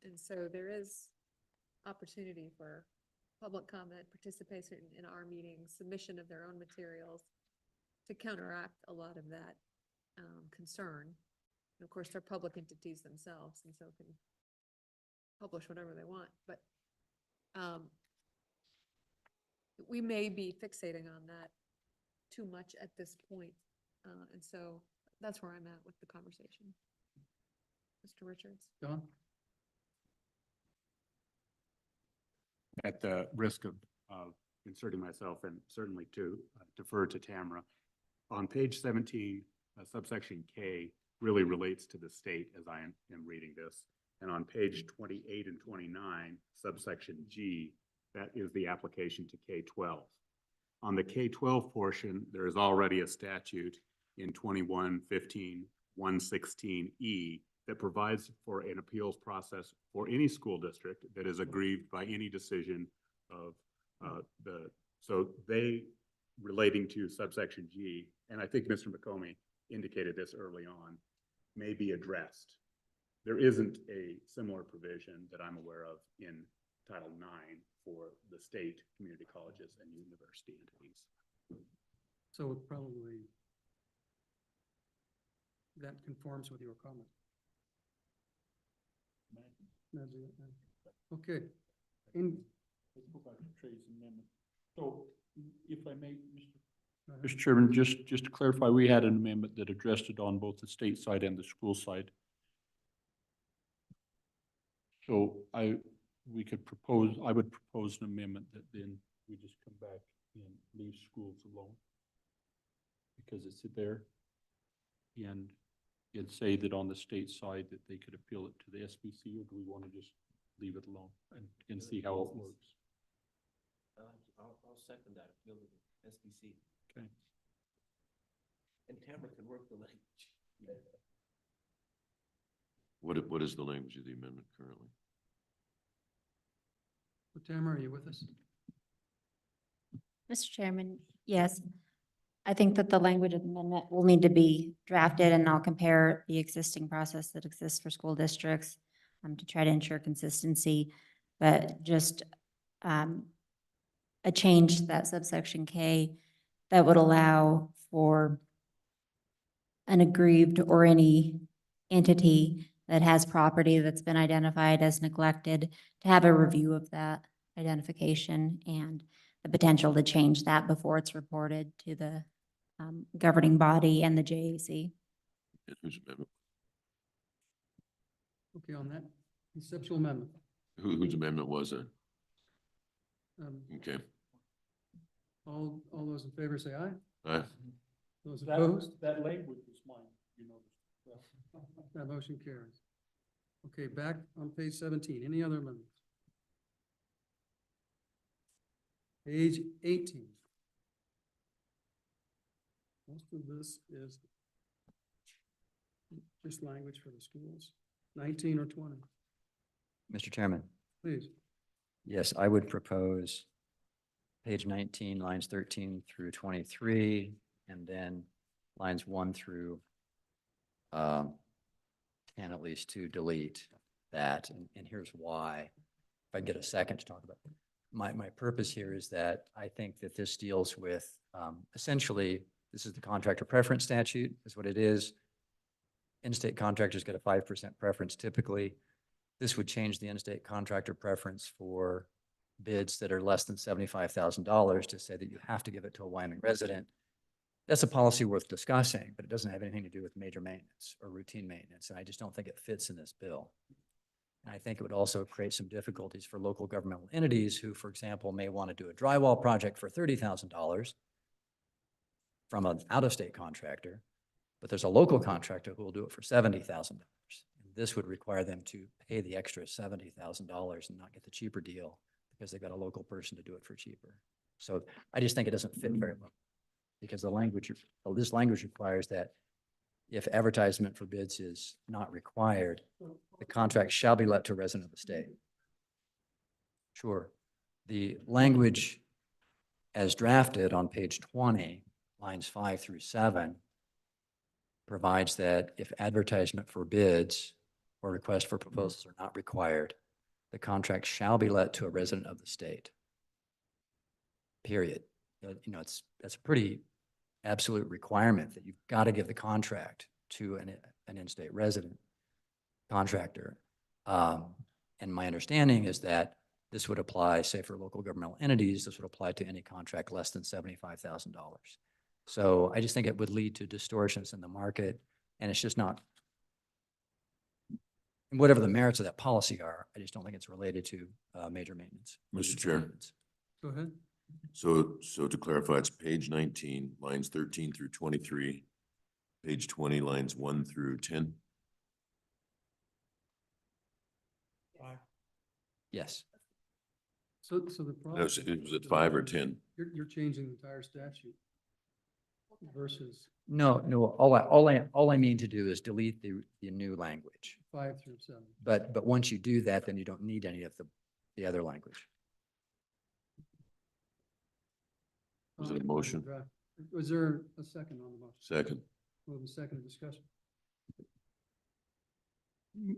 And so there is opportunity for public comment, participation in our meetings, submission of their own materials to counteract a lot of that concern. And of course, they're public entities themselves, and so can publish whatever they want. But we may be fixating on that too much at this point. And so that's where I'm at with the conversation. Mr. Richards? Don? At the risk of inserting myself and certainly to defer to Tamara, on page 17, subsection K really relates to the state as I am reading this. And on page 28 and 29, subsection G, that is the application to K-12. On the K-12 portion, there is already a statute in 21-15-116E that provides for an appeals process for any school district that is aggrieved by any decision of so they relating to subsection G, and I think Mr. McComey indicated this early on, may be addressed. There isn't a similar provision that I'm aware of in Title IX for the state community colleges and university entities. So probably that conforms with your comment. Okay. Let's go back to Trey's amendment. So if I may, Mr. Chairman, just to clarify, we had an amendment that addressed it on both the state side and the school side. So I would propose an amendment that then we just come back and leave schools alone because it's there. And it'd say that on the state side that they could appeal it to the SBC, or do we want to just leave it alone and see how it works? I'll second that, appeal to the SBC. Okay. And Tamara can work the language. What is the language of the amendment currently? So Tamara, are you with us? Mr. Chairman, yes. I think that the language of the amendment will need to be drafted, and I'll compare the existing process that exists for school districts to try to ensure consistency, but just a change to that subsection K that would allow for an aggrieved or any entity that has property that's been identified as neglected to have a review of that identification and the potential to change that before it's reported to the governing body and the JAC. And whose amendment? Okay, on that conceptual amendment. Whose amendment was it? Um, Okay. all those in favor say aye. Aye. Those opposed? That language is mine, you know. That motion carries. Okay, back on page 17. Any other amendments? Page 18. Most of this is just language for the schools. 19 or 20, Mr. Chairman, please. yes, I would propose page 19, lines 13 through 23, and then lines 1 through 10 at least to delete that. And here's why. If I get a second to talk about it. My purpose here is that I think that this deals with essentially, this is the contractor preference statute, is what it is. In-state contractors get a 5% preference typically. This would change the in-state contractor preference for bids that are less than $75,000 to say that you have to give it to a Wyoming resident. That's a policy worth discussing, but it doesn't have anything to do with major maintenance or routine maintenance. And I just don't think it fits in this bill. And I think it would also create some difficulties for local governmental entities who, for example, may want to do a drywall project for $30,000 from an out-of-state contractor, but there's a local contractor who will do it for $70,000. This would require them to pay the extra $70,000 and not get the cheaper deal because they've got a local person to do it for cheaper. So I just think it doesn't fit very well because the language, this language requires that if advertisement for bids is not required, the contract shall be let to a resident of the state. Sure. The language as drafted on page 20, lines 5 through 7, provides that if advertisement for bids or request for proposals are not required, the contract shall be let to a resident of the state. Period. You know, that's a pretty absolute requirement that you've got to give the contract to an in-state resident contractor. And my understanding is that this would apply, say, for local governmental entities, this would apply to any contract less than $75,000. So I just think it would lead to distortions in the market, and it's just not, whatever the merits of that policy are, I just don't think it's related to major maintenance. Mr. Chair. Go ahead. So to clarify, it's page 19, lines 13 through 23, page 20, lines 1 through 10. Yes. So the problem. Was it 5 or 10? You're changing the entire statute. versus No, all I mean to do is delete the new language. 5 through 7. But once you do that, then you don't need any of the other language. Was it a motion? Was there a second on the motion? Second. Move the second discussion.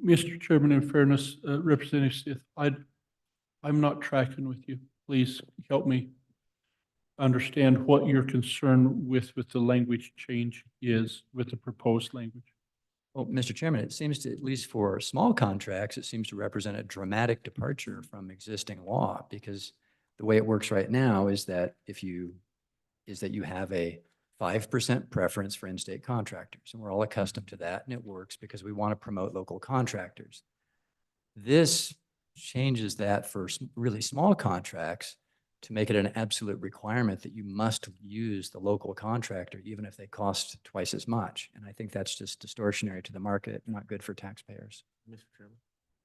Mr. Chairman, in fairness, Representative Smith, I'm not tracking with you. Please help me understand what your concern with the language change is with the proposed language. Well, Mr. Chairman, it seems to, at least for small contracts, it seems to represent a dramatic departure from existing law, because the way it works right now is that you have a 5% preference for in-state contractors, and we're all accustomed to that, and it works because we want to promote local contractors. This changes that for really small contracts to make it an absolute requirement that you must use the local contractor, even if they cost twice as much. And I think that's just distortionary to the market, not good for taxpayers. Mr. Chairman.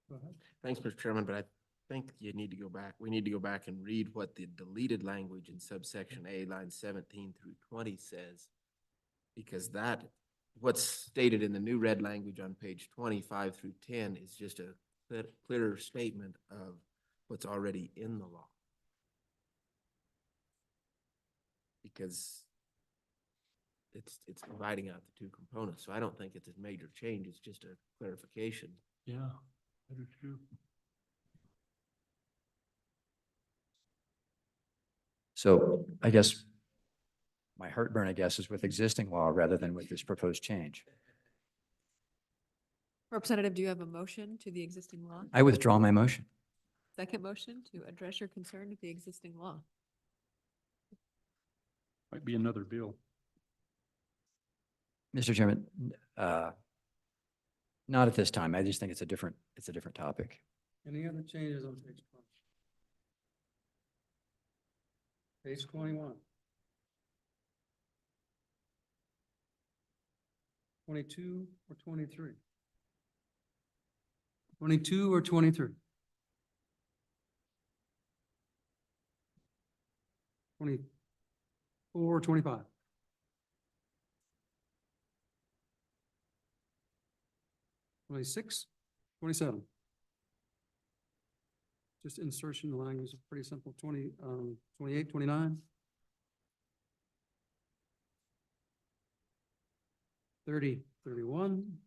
Go ahead. Thanks, Mr. Chairman, but I think you need to go back, we need to go back and read what the deleted language in subsection A, line 17 through 20 says. Because that, what's stated in the new red language on page 25 through 10 is just a clearer statement of what's already in the law. Because it's dividing out the two components. So I don't think it's a major change. It's just a clarification. Yeah, I do too. So I guess my heartburn, is with existing law rather than with this proposed change. Representative, do you have a motion to the existing law? I withdraw my motion. Second motion to address your concern with the existing law. Might be another bill. Mr. Chairman, not at this time. I just think it's a different topic. Any other changes on page 20? Page 21. 22 or 23? 22 or 23? 24 or 25? 26, 27? Just insertion language is pretty simple. 28, 29? 30, 31?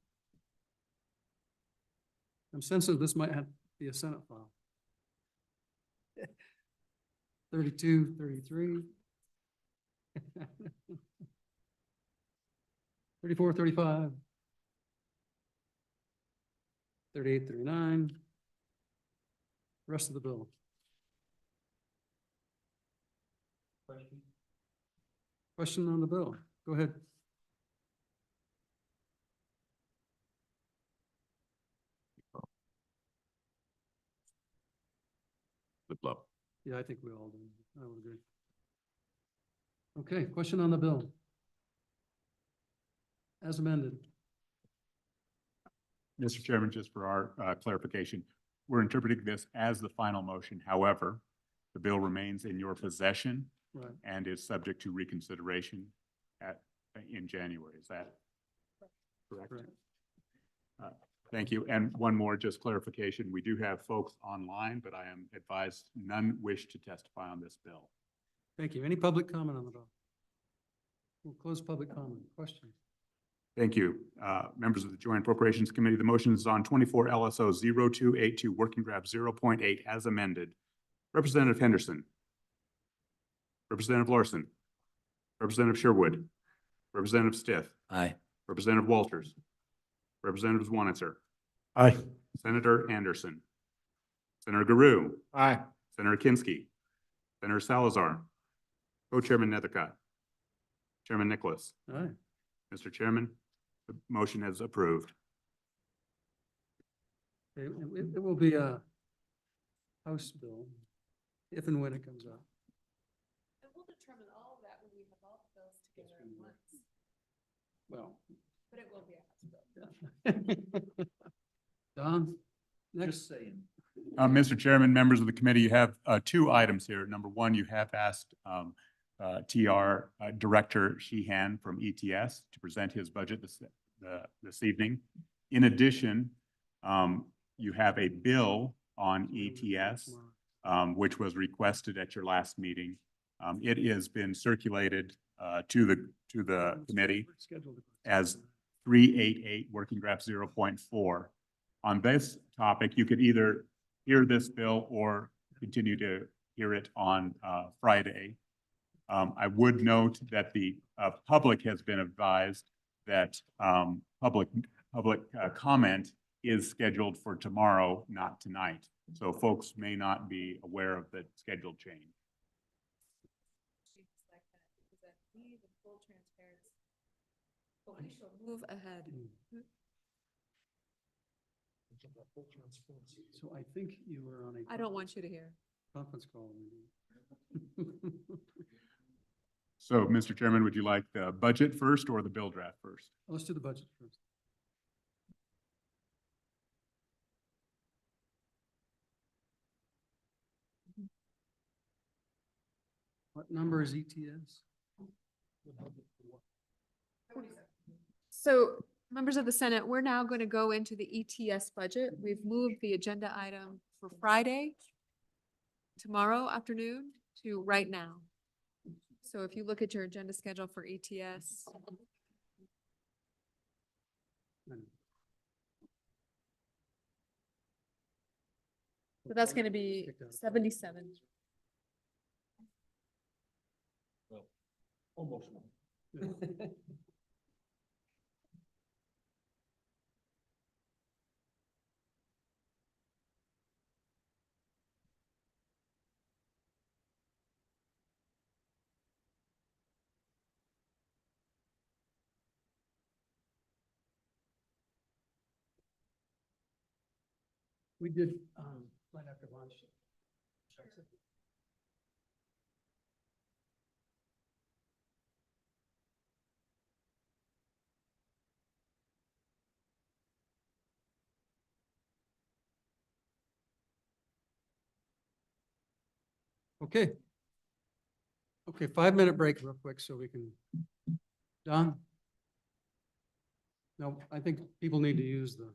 I'm sensitive this might have to be a Senate file. 32, 33? 34, 35? 38, 39? Rest of the bill. Question on the bill. Go ahead. Flip flop. Yeah, I think we all do. I would agree. Okay, question on the bill. As amended. Mr. Chairman, just for our clarification, we're interpreting this as the final motion. However, the bill remains in your possession Right. and is subject to reconsideration in January. Is that correct? Correct. Thank you. And one more just clarification. We do have folks online, but I am advised none wish to testify on this bill. Thank you. Any public comment on the bill? We'll close public comment. Questions? Thank you. Members of the Joint Appropriations Committee, the motion is on 24 LSO 0282, working draft 0.8 as amended. Representative Henderson. Representative Larson. Representative Sherwood. Representative Stith. Aye. Representative Walters. Representative Zwanitzer. Aye. Senator Anderson. Senator Garou. Aye. Senator Kinski. Senator Salazar. Co-Chairman Nethercott. Chairman Nicholas. Aye. Mr. Chairman, the motion is approved. It will be a House bill if and when it comes up. And we'll determine all of that when we have all the bills together at once, Well, but it will be a House bill. Don, next. Mr. Chairman, members of the committee, you have two items here. Number one, you have asked TR Director Sheehan from ETS to present his budget this evening. In addition, you have a bill on ETS, which was requested at your last meeting. It has been circulated to the committee as 388 Working Draft 0.4. On this topic, you could either hear this bill or continue to hear it on Friday. I would note that the public has been advised that public comment is scheduled for tomorrow, not tonight. So folks may not be aware of the scheduled change. We shall move ahead. So I think you were on a. I don't want you to hear. Conference call. So, Mr. Chairman, would you like the budget first or the bill draft first? Let's do the budget first. What number is ETS? So, members of the Senate, we're now going to go into the ETS budget. We've moved the agenda item for Friday, tomorrow afternoon, to right now. So if you look at your agenda schedule for ETS, so that's going to be 77. Almost. We did, right after lunch. Okay. Okay, 5-minute break real quick so we can, Don? No, I think people need to use the.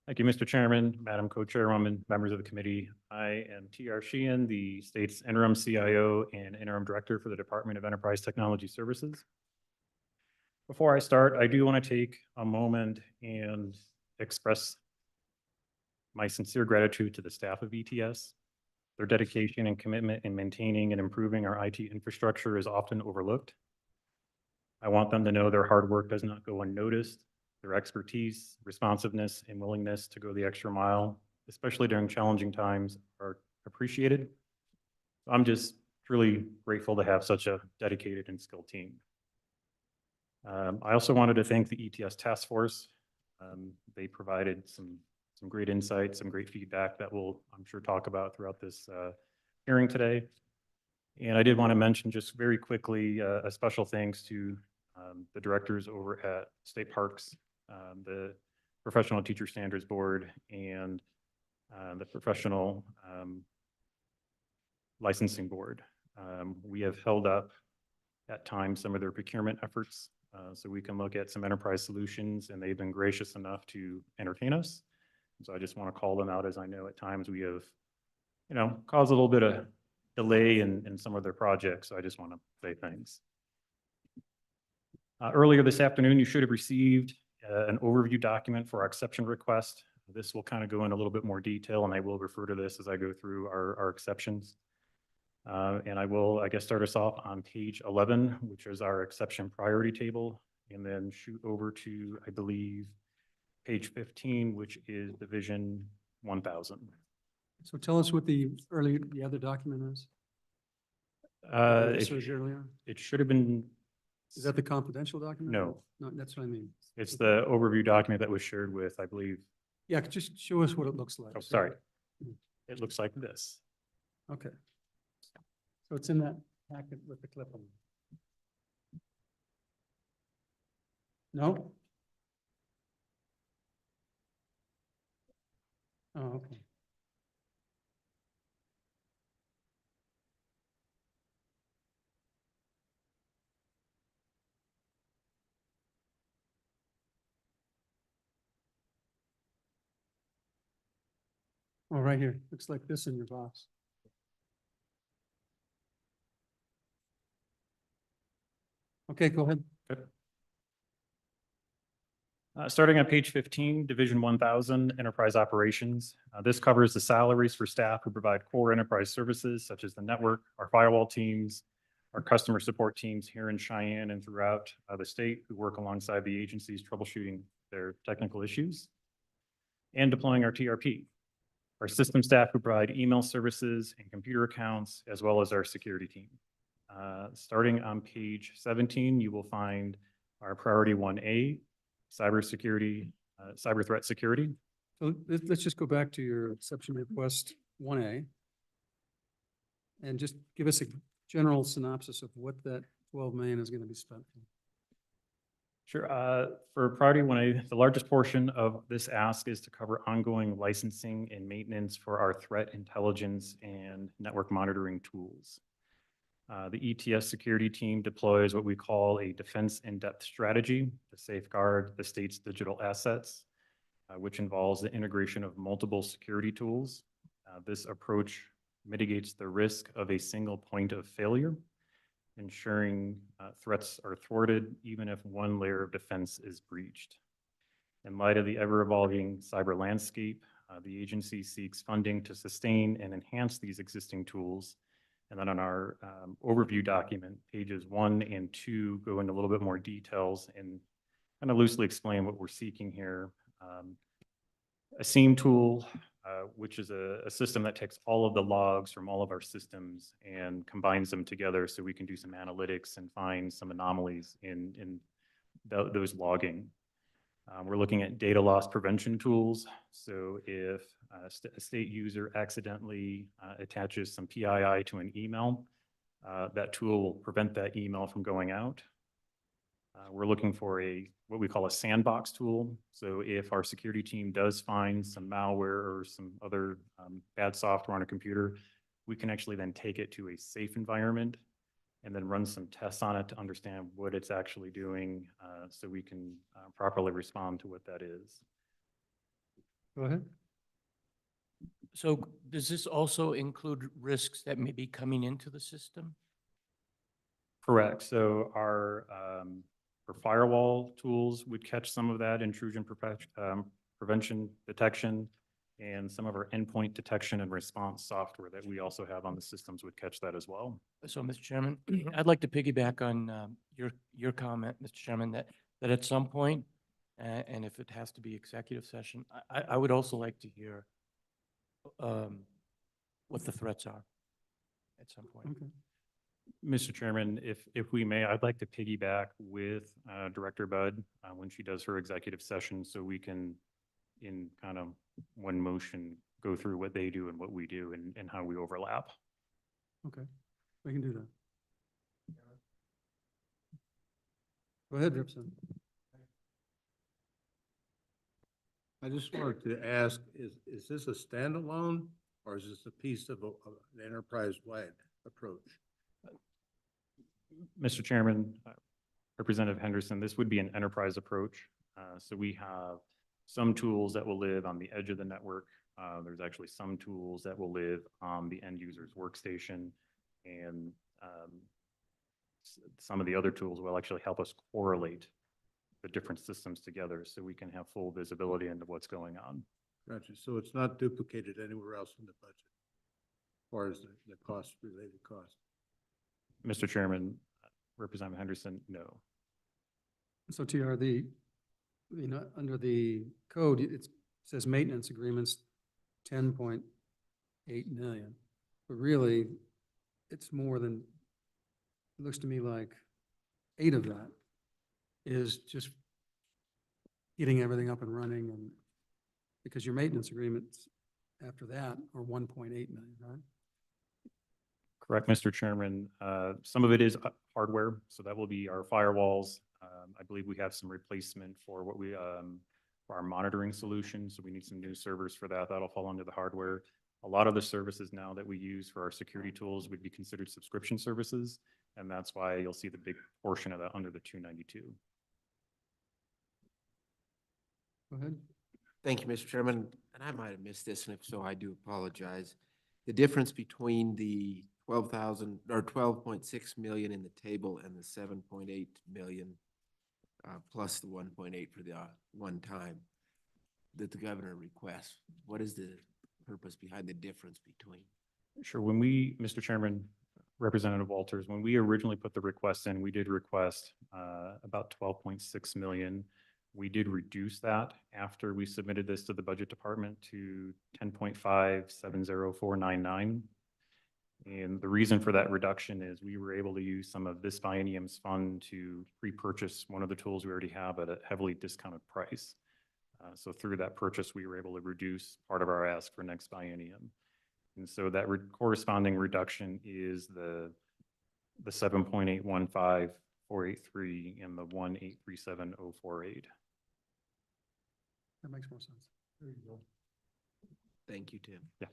Thank you, Mr. Chairman, Madam Co-Chairwoman, members of the committee. I am T.R. Sheehan, the state's interim CIO and interim director for the Department of Enterprise Technology Services. Before I start, I do want to take a moment and express my sincere gratitude to the staff of ETS. Their dedication and commitment in maintaining and improving our IT infrastructure is often overlooked. I want them to know their hard work does not go unnoticed. Their expertise, responsiveness, and willingness to go the extra mile, especially during challenging times, are appreciated. I'm just truly grateful to have such a dedicated and skilled team. I also wanted to thank the ETS task force. They provided some great insights, some great feedback that we'll, I'm sure, talk about throughout this hearing today. And I did want to mention just very quickly a special thanks to the directors over at State Parks, the Professional Teacher Standards Board, and the Professional Licensing Board. We have held up at times some of their procurement efforts so we can look at some enterprise solutions, and they've been gracious enough to entertain us. So I just want to call them out, as I know at times we have, caused a little bit of delay in some of their projects. So I just want to say thanks. Earlier this afternoon, you should have received an overview document for our exception request. This will kind of go in a little bit more detail, and I will refer to this as I go through our exceptions. And I will, start us off on page 11, which is our exception priority table, and then shoot over to, I believe, page 15, which is Division 1000. So tell us what the other document is. It should have been. Is that the confidential document? No. No, that's what I mean. It's the overview document that was shared with, I believe. Yeah, just show us what it looks like. Oh, sorry. It looks like this. Okay. So it's in that packet with the clip on it. No? Oh, okay. Oh, right here. Looks like this in your box. Okay, go ahead. Good. Starting on page 15, Division 1000, Enterprise Operations. This covers the salaries for staff who provide core enterprise services such as the network, our firewall teams, our customer support teams here in Cheyenne and throughout the state who work alongside the agencies troubleshooting their technical issues, and deploying our TRP. Our system staff who provide email services and computer accounts, as well as our security team. Starting on page 17, you will find our priority 1A, cybersecurity, cyber threat security. So let's just go back to your exception request 1A. And just give us a general synopsis of what that 12 million is going to be spent on. Sure. For priority 1A, the largest portion of this ask is to cover ongoing licensing and maintenance for our threat intelligence and network monitoring tools. The ETS security team deploys what we call a defense in-depth strategy to safeguard the state's digital assets, which involves the integration of multiple security tools. This approach mitigates the risk of a single point of failure, ensuring threats are thwarted even if one layer of defense is breached. In light of the ever-evolving cyber landscape, the agency seeks funding to sustain and enhance these existing tools. And then on our overview document, pages 1 and 2 go into a little bit more details and kind of loosely explain what we're seeking here. A SIEM tool, which is a system that takes all of the logs from all of our systems and combines them together so we can do some analytics and find some anomalies in those logging. We're looking at data loss prevention tools. So if a state user accidentally attaches some PII to an email, that tool will prevent that email from going out. We're looking for what we call a sandbox tool. So if our security team does find some malware or some other bad software on a computer, we can actually then take it to a safe environment and then run some tests on it to understand what it's actually doing so we can properly respond to what that is. Go ahead. So does this also include risks that may be coming into the system? Correct. So our firewall tools would catch some of that intrusion prevention detection, and some of our endpoint detection and response software that we also have on the systems would catch that as well. So, Mr. Chairman, I'd like to piggyback on your comment, Mr. Chairman, that at some point, and if it has to be executive session, I would also like to hear what the threats are at some point. Okay. Mr. Chairman, if we may, I'd like to piggyback with Director Bud when she does her executive session, so we can, in kind of one motion, go through what they do and what we do and how we overlap. Okay, we can do that. Go ahead, Ripson. I just wanted to ask, is this a standalone or is this a piece of an enterprise-wide approach? Mr. Chairman, Representative Henderson, this would be an enterprise approach. So we have some tools that will live on the edge of the network. There's actually some tools that will live on the end user's workstation, and some of the other tools will actually help us correlate the different systems together so we can have full visibility into what's going on. Gotcha. So it's not duplicated anywhere else in the budget as far as the cost, related cost. Mr. Chairman, Representative Henderson, no. So TR, under the code, it says maintenance agreements, 10.8 million. But really, it's more than, it looks to me like 8 of that is just getting everything up and running, and because your maintenance agreements after that are 1.8 million, right? Correct, Mr. Chairman. Some of it is hardware, so that will be our firewalls. I believe we have some replacement for what we, for our monitoring solution, so we need some new servers for that. That'll fall under the hardware. A lot of the services now that we use for our security tools would be considered subscription services, and that's why you'll see the big portion of that under the 292. Go ahead. Thank you, Mr. Chairman. And I might have missed this, and if so, I do apologize. The difference between the 12,000 or 12.6 million in the table and the 7.8 million plus the 1.8 for the one time that the governor requests, what is the purpose behind the difference between? Sure. When we, Mr. Chairman, Representative Walters, when we originally put the request in, we did request about 12.6 million. We did reduce that after we submitted this to the budget department to 10.570499. And the reason for that reduction is we were able to use some of this biennium's fund to pre-purchase one of the tools we already have at a heavily discounted price. So through that purchase, we were able to reduce part of our ask for next biennium. And so that corresponding reduction is the 7.815483 and the 1837048. That makes more sense. There you go. Thank you, Tim. Yeah.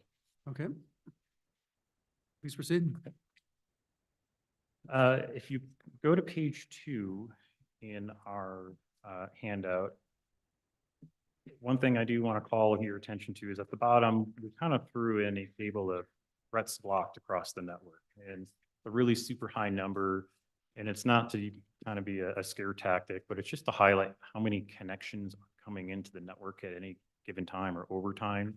Okay. Please proceed. If you go to page 2 in our handout, one thing I do want to call your attention to is at the bottom, we kind of threw in a table of threats blocked across the network, and a really super high number. And it's not to kind of be a scare tactic, but it's just to highlight how many connections are coming into the network at any given time or over time,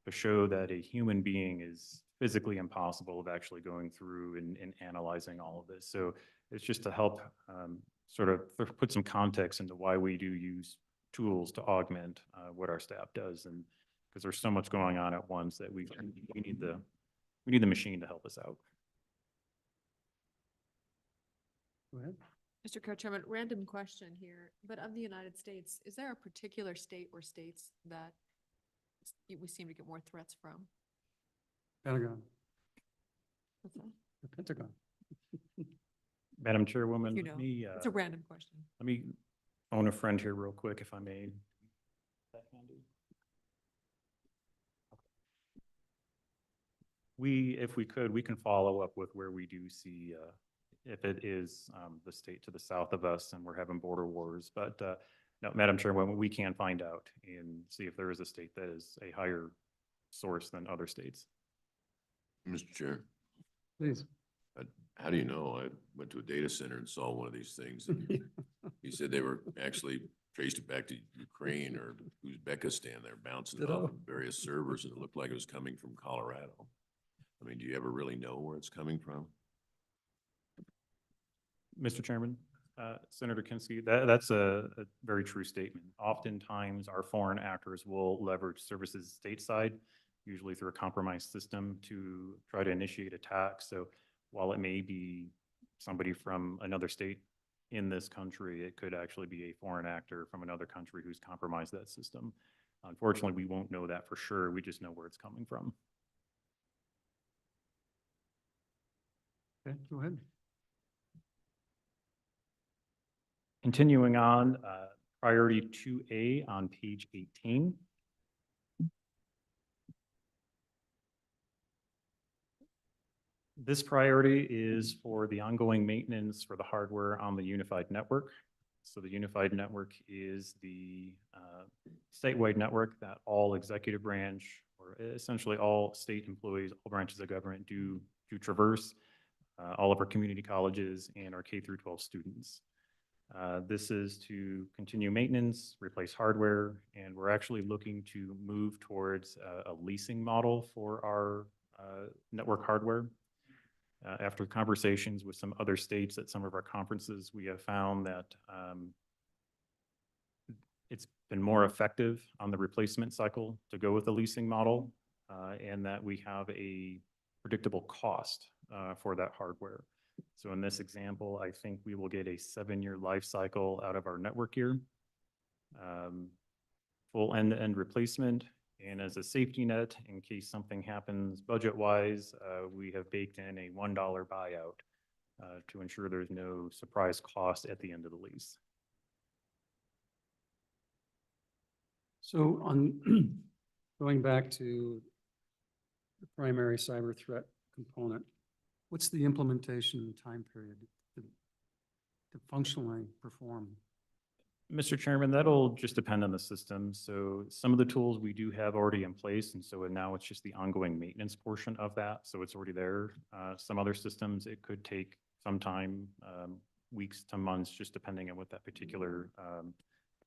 to show that a human being is physically impossible of actually going through and analyzing all of this. So it's just to help sort of put some context into why we do use tools to augment what our staff does, and because there's so much going on at once that we need the machine to help us out. Go ahead. Mr. Co-Chairman, random question here, but of the United States, is there a particular state or states that we seem to get more threats from? Pentagon. What's that? The Pentagon. Madam Chairwoman, You let know, me, it's a random question. let me phone a friend here real quick, if I may. If we could, we can follow up with where we do see, if it is the state to the south of us and we're having border wars. But No, Madam Chairwoman, we can find out and see if there is a state that is a higher source than other states. Mr. Chair, Please. how do you know? I went to a data center and saw one of these things. And he said they were actually traced it back to Ukraine or Uzbekistan. They're bouncing it off of various servers, and it looked like it was coming from Colorado. I mean, do you ever really know where it's coming from? Mr. Chairman, Senator Kinsey, that's a very true statement. Oftentimes, our foreign actors will leverage services stateside, usually through a compromised system, to try to initiate attacks. So while it may be somebody from another state in this country, it could actually be a foreign actor from another country who's compromised that system. Unfortunately, we won't know that for sure. We just know where it's coming from. Okay, go ahead. Continuing on, priority 2A on page 18. This priority is for the ongoing maintenance for the hardware on the unified network. So the unified network is the statewide network that all executive branch, or essentially all state employees, all branches of government do traverse, all of our community colleges and our K through 12 students. This is to continue maintenance, replace hardware, and we're actually looking to move towards a leasing model for our network hardware. After conversations with some other states at some of our conferences, we have found that it's been more effective on the replacement cycle to go with the leasing model, and that we have a predictable cost for that hardware. So in this example, I think we will get a 7-year life cycle out of our network year, full end-to-end replacement. And as a safety net, in case something happens budget-wise, we have baked in a $1 buyout to ensure there's no surprise cost at the end of the lease. So on going back to the primary cyber threat component, what's the implementation time period to functionally perform? Mr. Chairman, that'll just depend on the system. So some of the tools we do have already in place, and so now it's just the ongoing maintenance portion of that. So it's already there. Some other systems, it could take some time, weeks to months, just depending on what that particular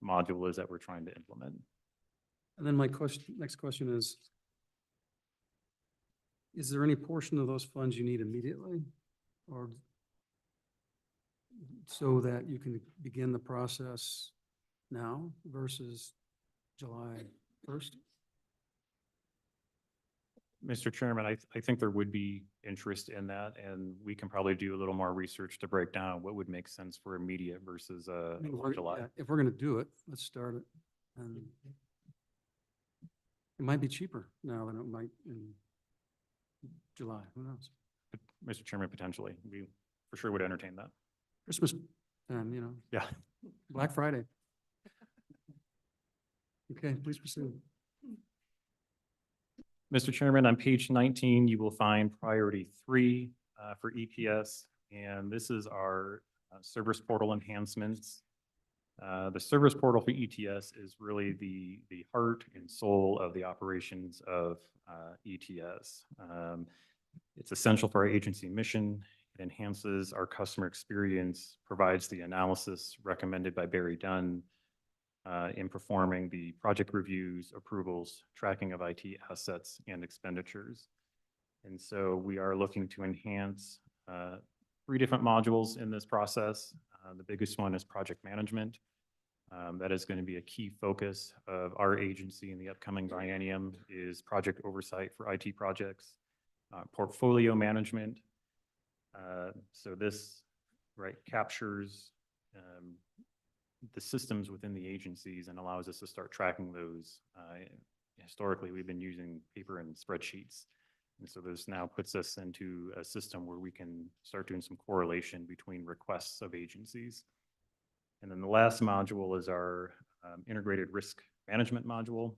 module is that we're trying to implement. And then my next question is there any portion of those funds you need immediately, or so that you can begin the process now versus July 1st? Mr. Chairman, I think there would be interest in that, and we can probably do a little more research to break down what would make sense for immediate versus I mean, July. yeah, if we're going to do it, let's start it. And it might be cheaper now than it might in July. Who knows? Mr. Chairman, potentially, we for sure would entertain that. Christmas time, you know. Yeah. Black Friday. Okay, please proceed. Mr. Chairman, on page 19, you will find priority 3 for EPS, and this is our service portal enhancements. The service portal for ETS is really the heart and soul of the operations of ETS. It's essential for our agency mission. It enhances our customer experience, provides the analysis recommended by Barry Dunn in performing the project reviews, approvals, tracking of IT assets and expenditures. And so we are looking to enhance 3 different modules in this process. The biggest one is project management. That is going to be a key focus of our agency in the upcoming biennium is project oversight for IT projects, portfolio management. So this captures the systems within the agencies and allows us to start tracking those. Historically, we've been using paper and spreadsheets. And so this now puts us into a system where we can start doing some correlation between requests of agencies. And then the last module is our integrated risk management module.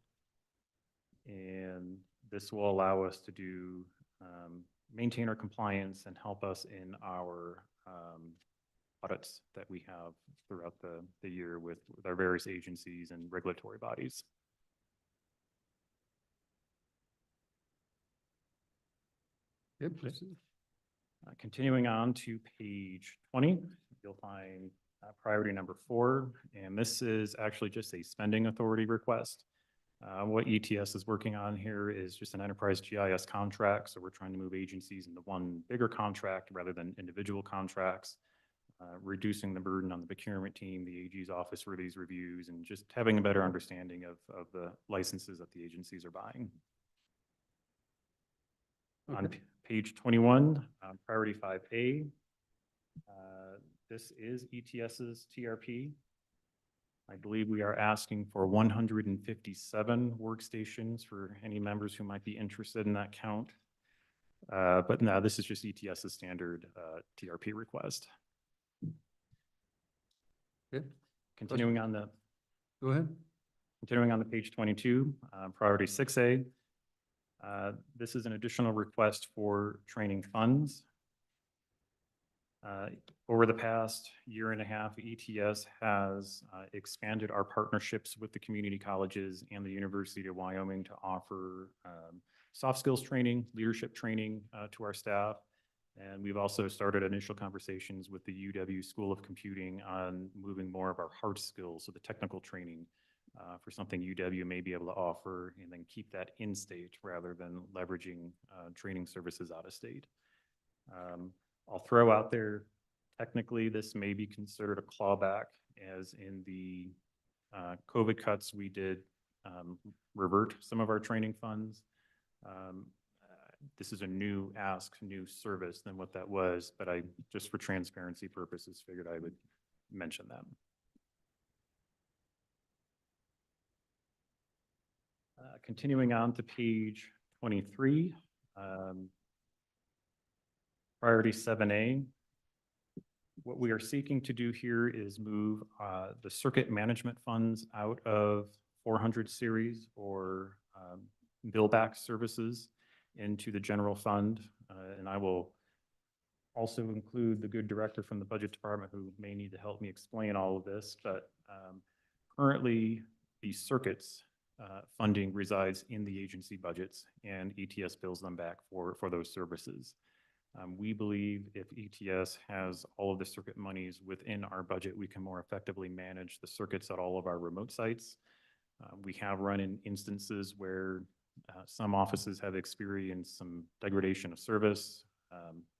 And this will allow us to do maintain our compliance and help us in our audits that we have throughout the year with our various agencies and regulatory bodies. Yep. Continuing on to page 20, you'll find priority number 4, and this is actually just a spending authority request. What ETS is working on here is just an enterprise GIS contract, so we're trying to move agencies into one bigger contract rather than individual contracts, reducing the burden on the procurement team, the AG's office for these reviews, and just having a better understanding of the licenses that the agencies are buying. On page 21, priority 5A, this is ETS's TRP. I believe we are asking for 157 workstations for any members who might be interested in that count. But no, this is just ETS's standard TRP request. Okay. Continuing on the. Go ahead. Continuing on to page 22, priority 6A. This is an additional request for training funds. Over the past year and a half, ETS has expanded our partnerships with the community colleges and the University of Wyoming to offer soft skills training, leadership training to our staff. And we've also started initial conversations with the UW School of Computing on moving more of our hard skills, so the technical training for something UW may be able to offer, and then keep that in state rather than leveraging training services out of state. I'll throw out there, technically, this may be considered a clawback, as in the COVID cuts, we did revert some of our training funds. This is a new ask, new service than what that was, but I, just for transparency purposes, figured I would mention that. Continuing on to page 23, priority 7A. What we are seeking to do here is move the circuit management funds out of 400 series or bill back services into the general fund. And I will also include the good director from the budget department who may need to help me explain all of this, but currently the circuits funding resides in the agency budgets, and ETS bills them back for those services. We believe if ETS has all of the circuit monies within our budget, we can more effectively manage the circuits at all of our remote sites. We have run in instances where some offices have experienced some degradation of service.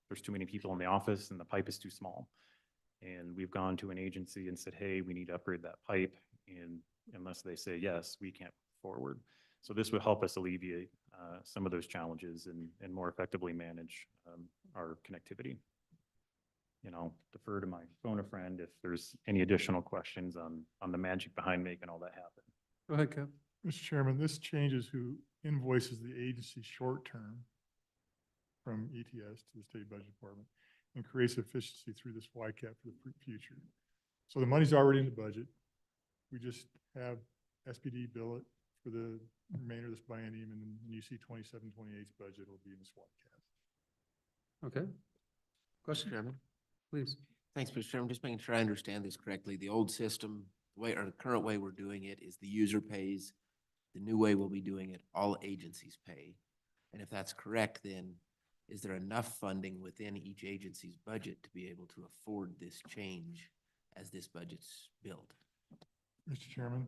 There's too many people in the office and the pipe is too small. And we've gone to an agency and said, hey, we need to upgrade that pipe. And unless they say yes, we can't move forward. So this will help us alleviate some of those challenges and more effectively manage our connectivity. And I'll defer to my phone a friend if there's any additional questions on the magic behind making all that happen. Go ahead, Kev. Mr. Chairman, this changes who invoices the agency short-term from ETS to the state budget department and creates efficiency through this YCAP for the future. So the money's already in the budget. We just have SPD bill it for the remainder of this biennium, and then when you see 27-28's budget, it'll be in this YCAP. Okay. Question? Chairman? Please. Thanks, Mr. Chairman. Just making sure I understand this correctly. The old system, the way, or the current way we're doing it is the user pays. The new way we'll be doing it, all agencies pay. And if that's correct, then is there enough funding within each agency's budget to be able to afford this change as this budget's built? Mr. Chairman,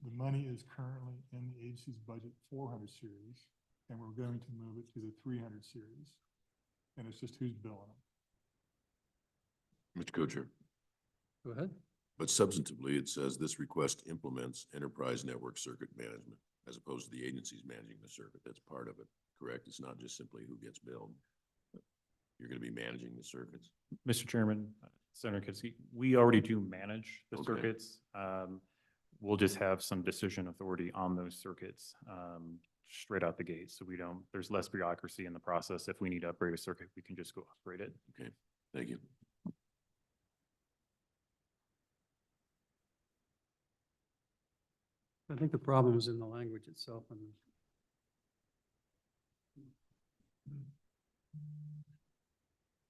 the money is currently in the agency's budget 400 series, and we're going to move it to the 300 series. And it's just who's billing them. Mr. Co-Chair. Go ahead. But substantively, it says this request implements enterprise network circuit management as opposed to the agencies managing the circuit. That's part of it, correct? It's not just simply who gets billed. You're going to be managing the circuits. Mr. Chairman, Senator Kitzke, we already do manage the Okay. circuits. We'll just have some decision authority on those circuits straight out the gate. So we don't, there's less bureaucracy in the process. If we need to upgrade a circuit, we can just go upgrade it. Okay, thank you. I think the problem is in the language itself. And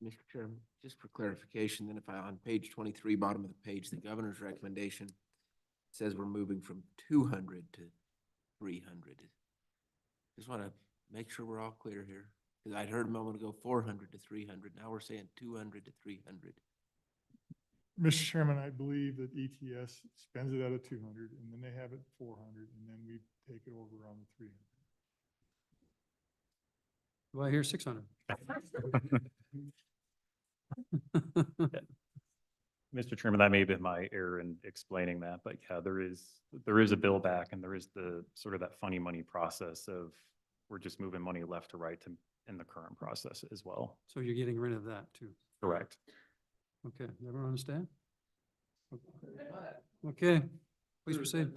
Mr. Chairman, just for clarification, then if I, on page 23, bottom of the page, the governor's recommendation says we're moving from 200 to 300. Just want to make sure we're all clear here, because I'd heard a moment ago 400 to 300. Now we're saying 200 to 300. Mr. Chairman, I believe that ETS spends it out of 200 and then they have it 400 and then we take it over on the 300. Do I hear 600? Mr. Chairman, that may have been my error in explaining that, but yeah, there is a bill back and there is the sort of that funny money process of we're just moving money left to right to, in the current process as well. So you're getting rid of that too? Correct. Okay, everyone understand? Okay, please proceed.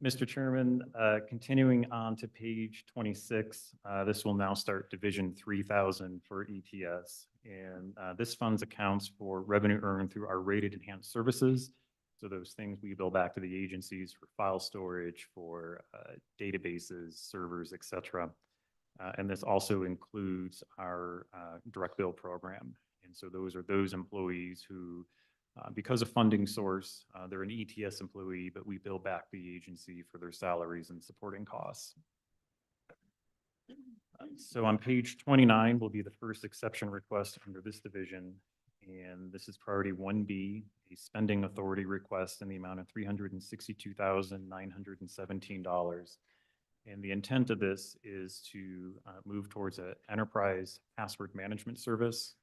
Mr. Chairman, continuing on to page 26, this will now start Division 3000 for ETS. And this funds accounts for revenue earned through our rated enhanced services. So those things we bill back to the agencies for file storage, for databases, servers, et cetera. And this also includes our direct bill program. And so those are those employees who, because of funding source, they're an ETS employee, but we bill back the agency for their salaries and supporting costs. So on page 29 will be the first exception request under this division. And this is priority 1B, a spending authority request in the amount of $362,917. And the intent of this is to move towards an enterprise password management service.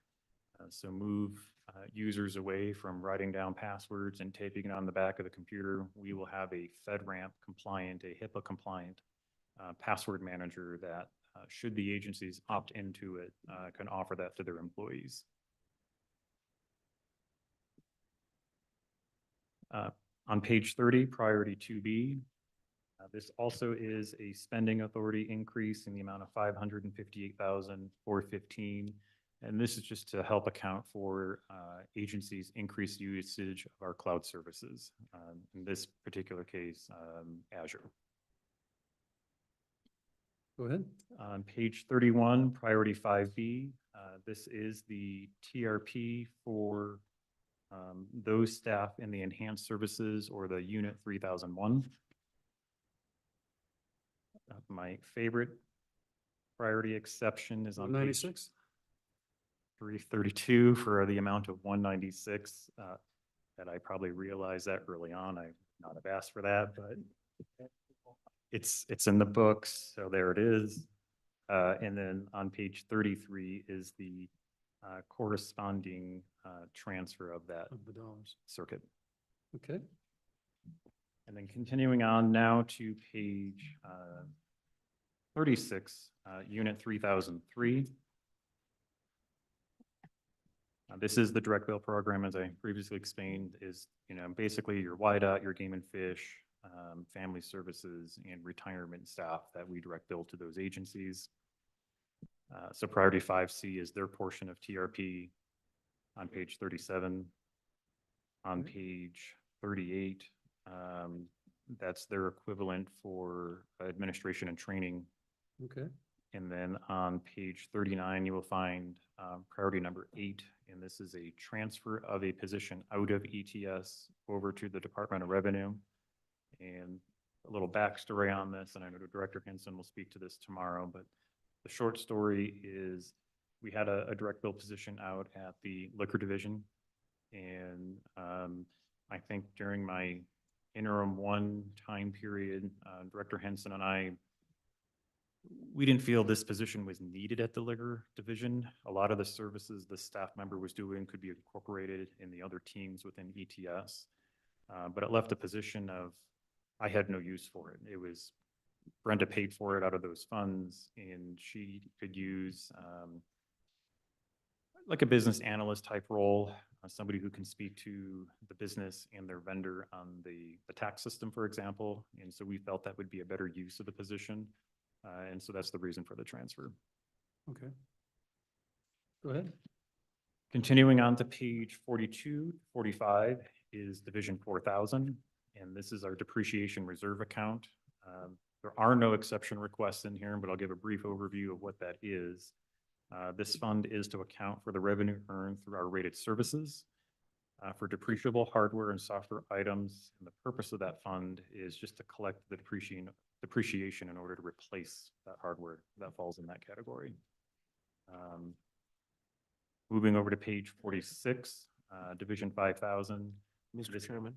So move users away from writing down passwords and taping it on the back of the computer. We will have a FedRAMP compliant, a HIPAA compliant password manager that should the agencies opt into it, can offer that to their employees. On page 30, priority 2B, this also is a spending authority increase in the amount of $558,415. And this is just to help account for agencies' increased usage of our cloud services. In this particular case, Azure. Go ahead. On page 31, priority 5B, this is the TRP for those staff in the enhanced services or the unit 3001. My favorite priority exception is on 96. 332 for the amount of 196. That I probably realized that early on. I not have asked for that, but it's in the books, so there it is. And then on page 33 is the corresponding transfer of that Of the dollars. circuit. Okay. And then continuing on now to page 36, unit 3003. This is the direct bill program, as I previously explained, is, basically your YDOT, your Game and Fish, family services, and retirement staff that we direct bill to those agencies. So priority 5C is their portion of TRP on page 37. On page 38, that's their equivalent for administration and training. Okay. And then on page 39, you will find priority number 8, and this is a transfer of a position out of ETS over to the Department of Revenue. And a little backstory on this, and I know Director Henson will speak to this tomorrow, but the short story is we had a direct bill position out at the liquor division. And I think during my interim 1 time period, Director Henson and we didn't feel this position was needed at the liquor division. A lot of the services the staff member was doing could be incorporated in the other teams within ETS. But it left a position of, I had no use for it. It was, Brenda paid for it out of those funds, and she could use like a business analyst type role, somebody who can speak to the business and their vendor on the tax system, for example. And so we felt that would be a better use of the position. And so that's the reason for the transfer. Okay. Go ahead. Continuing on to page 42, 45 is Division 4000. And this is our depreciation reserve account. There are no exception requests in here, but I'll give a brief overview of what that is. This fund is to account for the revenue earned through our rated services for depreciable hardware and software items. And the purpose of that fund is just to collect the depreciation in order to replace that hardware that falls in that category. Moving over to page 46, Division 5000. Mr. Chairman.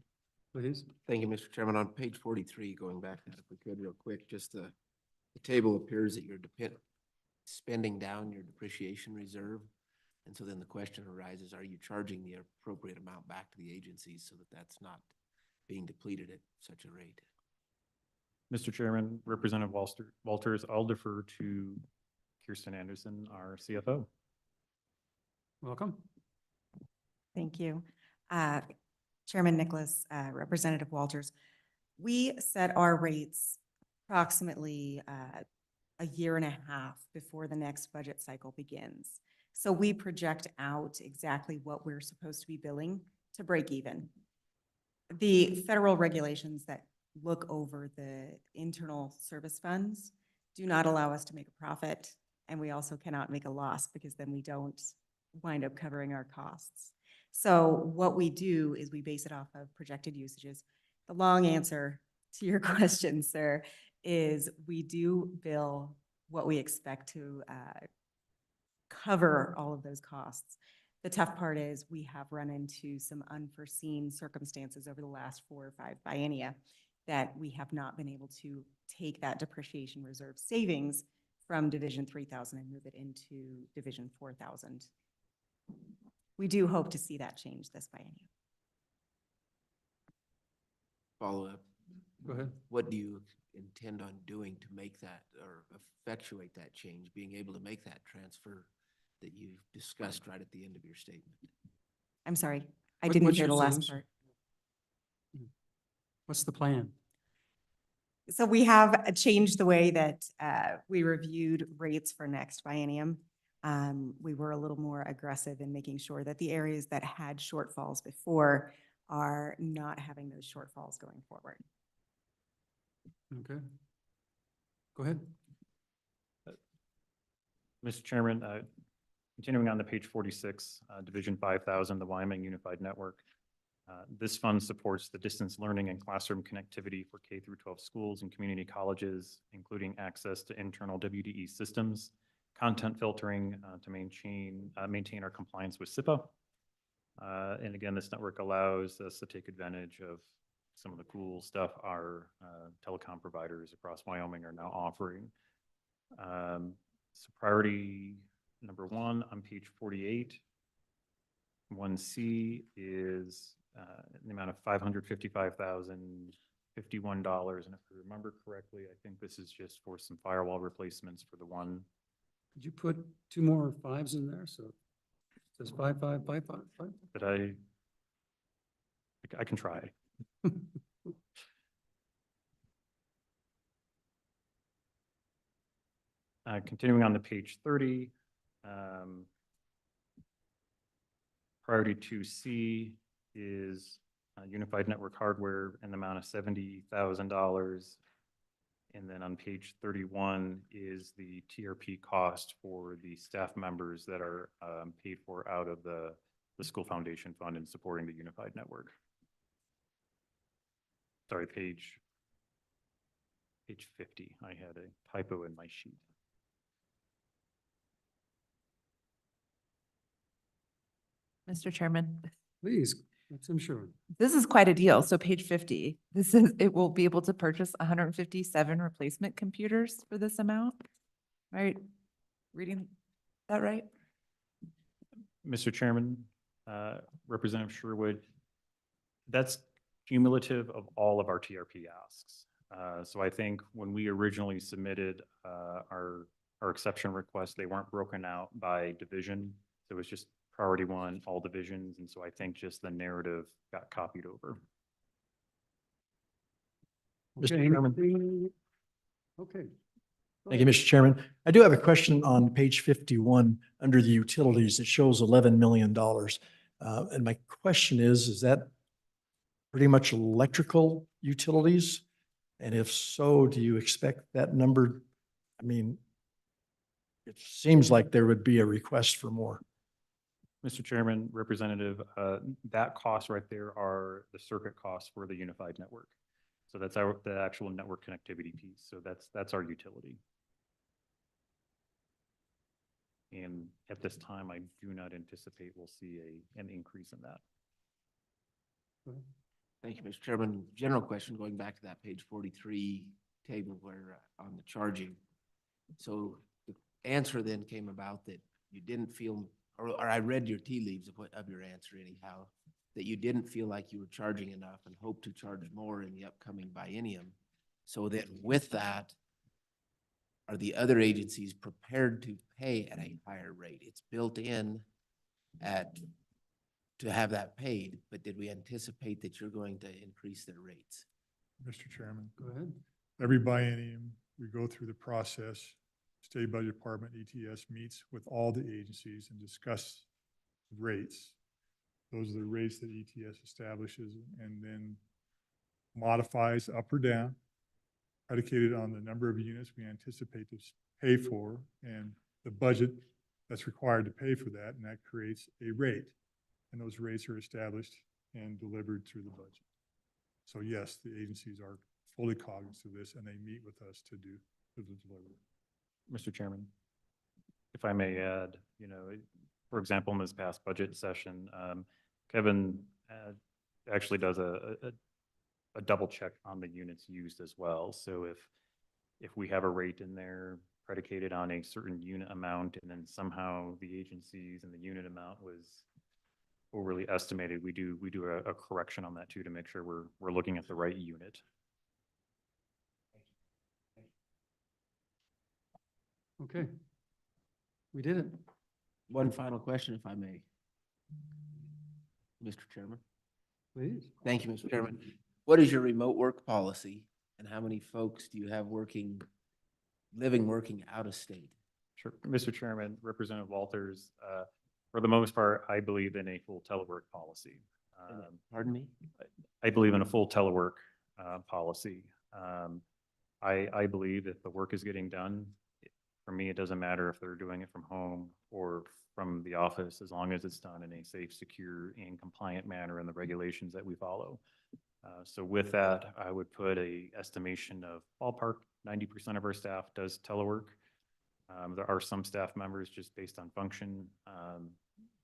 Please. Thank you, Mr. Chairman. On page 43, going back, if we could real quick, just the table appears that you're spending down your depreciation reserve. And so then the question arises, are you charging the appropriate amount back to the agencies so that that's not being depleted at such a rate? Mr. Chairman, Representative Walters, I'll defer to Kirsten Anderson, our CFO. Welcome. Thank you. Chairman Nicholas, Representative Walters, we set our rates approximately a year and a half before the next budget cycle begins. So we project out exactly what we're supposed to be billing to break even. The federal regulations that look over the internal service funds do not allow us to make a profit, and we also cannot make a loss because then we don't wind up covering our costs. So what we do is we base it off of projected usages. The long answer to your question, sir, is we do bill what we expect to cover all of those costs. The tough part is we have run into some unforeseen circumstances over the last 4 or 5 biennia that we have not been able to take that depreciation reserve savings from Division 3000 and move it into Division 4000. We do hope to see that change this biennium. Follow up. Go ahead. What do you intend on doing to make that or effectuate that change, being able to make that transfer that you discussed right at the end of your statement? I'm sorry, I didn't hear the last part. What's the plan? So we have changed the way that we reviewed rates for next biennium. We were a little more aggressive in making sure that the areas that had shortfalls before are not having those shortfalls going forward. Okay. Go ahead. Mr. Chairman, continuing on to page 46, Division 5000, the Wyoming Unified Network. This fund supports the distance learning and classroom connectivity for K through 12 schools and community colleges, including access to internal WDE systems, content filtering to maintain our compliance with SIPA. And again, this network allows us to take advantage of some of the cool stuff our telecom providers across Wyoming are now offering. So priority number 1 on page 48, 1C is in the amount of $555,051. And if I remember correctly, I think this is just for some firewall replacements for the one. Did you put 2 more 5s in there? So it says 5555. Did I can try. Continuing on to page 30, priority 2C is unified network hardware in the amount of $70,000. And then on page 31 is the TRP cost for the staff members that are paid for out of the school foundation fund and supporting the unified network. Sorry, page 50. I had a typo in my sheet. Mr. Chairman. Please, I'm sure. This is quite a deal. So page 50, this is, it will be able to purchase 157 replacement computers for this amount. Right? Reading that right? Mr. Chairman, Representative Sherwood, that's cumulative of all of our TRP asks. So I think when we originally submitted our exception request, they weren't broken out by division. So it was just priority 1, all divisions. And so I think just the narrative got copied over. Okay. Okay. Thank you, Mr. Chairman. I do have a question on page 51 under the utilities. It shows $11 million. And my question is that pretty much electrical utilities? And if so, do you expect that number? I mean, it seems like there would be a request for more. Mr. Chairman, Representative, that cost right there are the circuit costs for the unified network. So that's the actual network connectivity piece. So that's our utility. And at this time, I do not anticipate we'll see an increase in that. Thank you, Mr. Chairman. General question, going back to that page 43 table where on the charging. So the answer then came about that you didn't feel, or I read your tea leaves of your answer anyhow, that you didn't feel like you were charging enough and hope to charge more in the upcoming biennium. So then with that, are the other agencies prepared to pay at a higher rate? It's built in to have that paid, but did we anticipate that you're going to increase their rates? Mr. Chairman, Go ahead. every biennium, we go through the process. State Budget Department, ETS, meets with all the agencies and discuss rates. Those are the rates that ETS establishes and then modifies up or down, predicated on the number of units we anticipate to pay for and the budget that's required to pay for that, and that creates a rate. And those rates are established and delivered through the budget. So yes, the agencies are fully cognizant of this and they meet with us to deliver. Mr. Chairman, if I may add, for example, in this past budget session, Kevin actually does a double check on the units used as well. So if we have a rate in there predicated on a certain unit amount and then somehow the agencies and the unit amount was overly estimated, we do a correction on that too to make sure we're looking at the right unit. Okay. We did it. One final question, if I may. Mr. Chairman. Please. Thank you, Mr. Chairman. What is your remote work policy and how many folks do you have working out of state? Sure. Mr. Chairman, Representative Walters, for the most part, I believe in a full telework policy. Pardon me? I believe in a full telework policy. I believe if the work is getting done, for me, it doesn't matter if they're doing it from home or from the office, as long as it's done in a safe, secure, and compliant manner in the regulations that we follow. So with that, I would put a estimation of ballpark 90% of our staff does telework. There are some staff members just based on function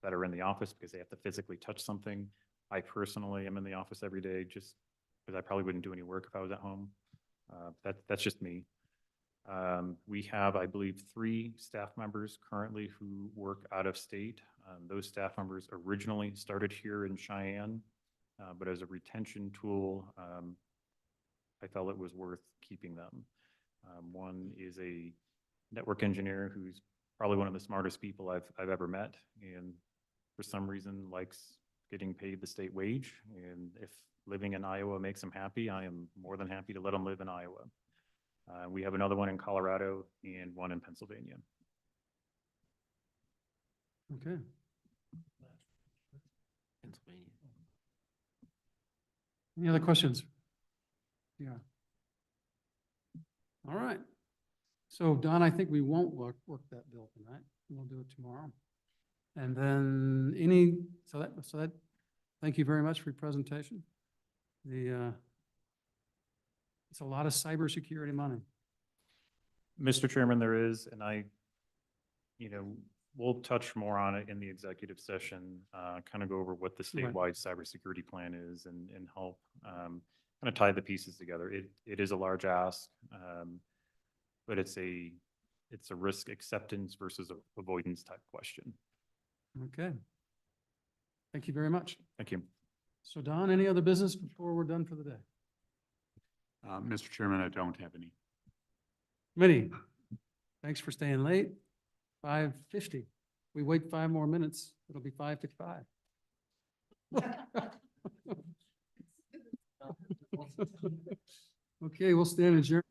that are in the office because they have to physically touch something. I personally am in the office every day just because I probably wouldn't do any work if I was at home. That's just me. We have, I believe, 3 staff members currently who work out of state. Those staff members originally started here in Cheyenne, but as a retention tool, I felt it was worth keeping them. One is a network engineer who's probably one of the smartest people I've ever met, and for some reason likes getting paid the state wage. And if living in Iowa makes him happy, I am more than happy to let him live in Iowa. We have another one in Colorado and one in Pennsylvania. Okay. Pennsylvania. Any other questions? Yeah. All right. So Don, I think we won't work that bill tonight. We'll do it tomorrow. And then so that, thank you very much for your presentation. It's a lot of cybersecurity money. Mr. Chairman, there is, and we'll touch more on it in the executive session, kind of go over what the Right. statewide cybersecurity plan is and help kind of tie the pieces together. It is a large ask, but it's a risk acceptance versus avoidance type question. Okay. Thank you very much. Thank you. So Don, any other business before we're done for the day? Mr. Chairman, I don't have any. Committee, thanks for staying late. 5:50. We wait 5 more minutes, it'll be 5:55. Okay, we'll stand adjourned.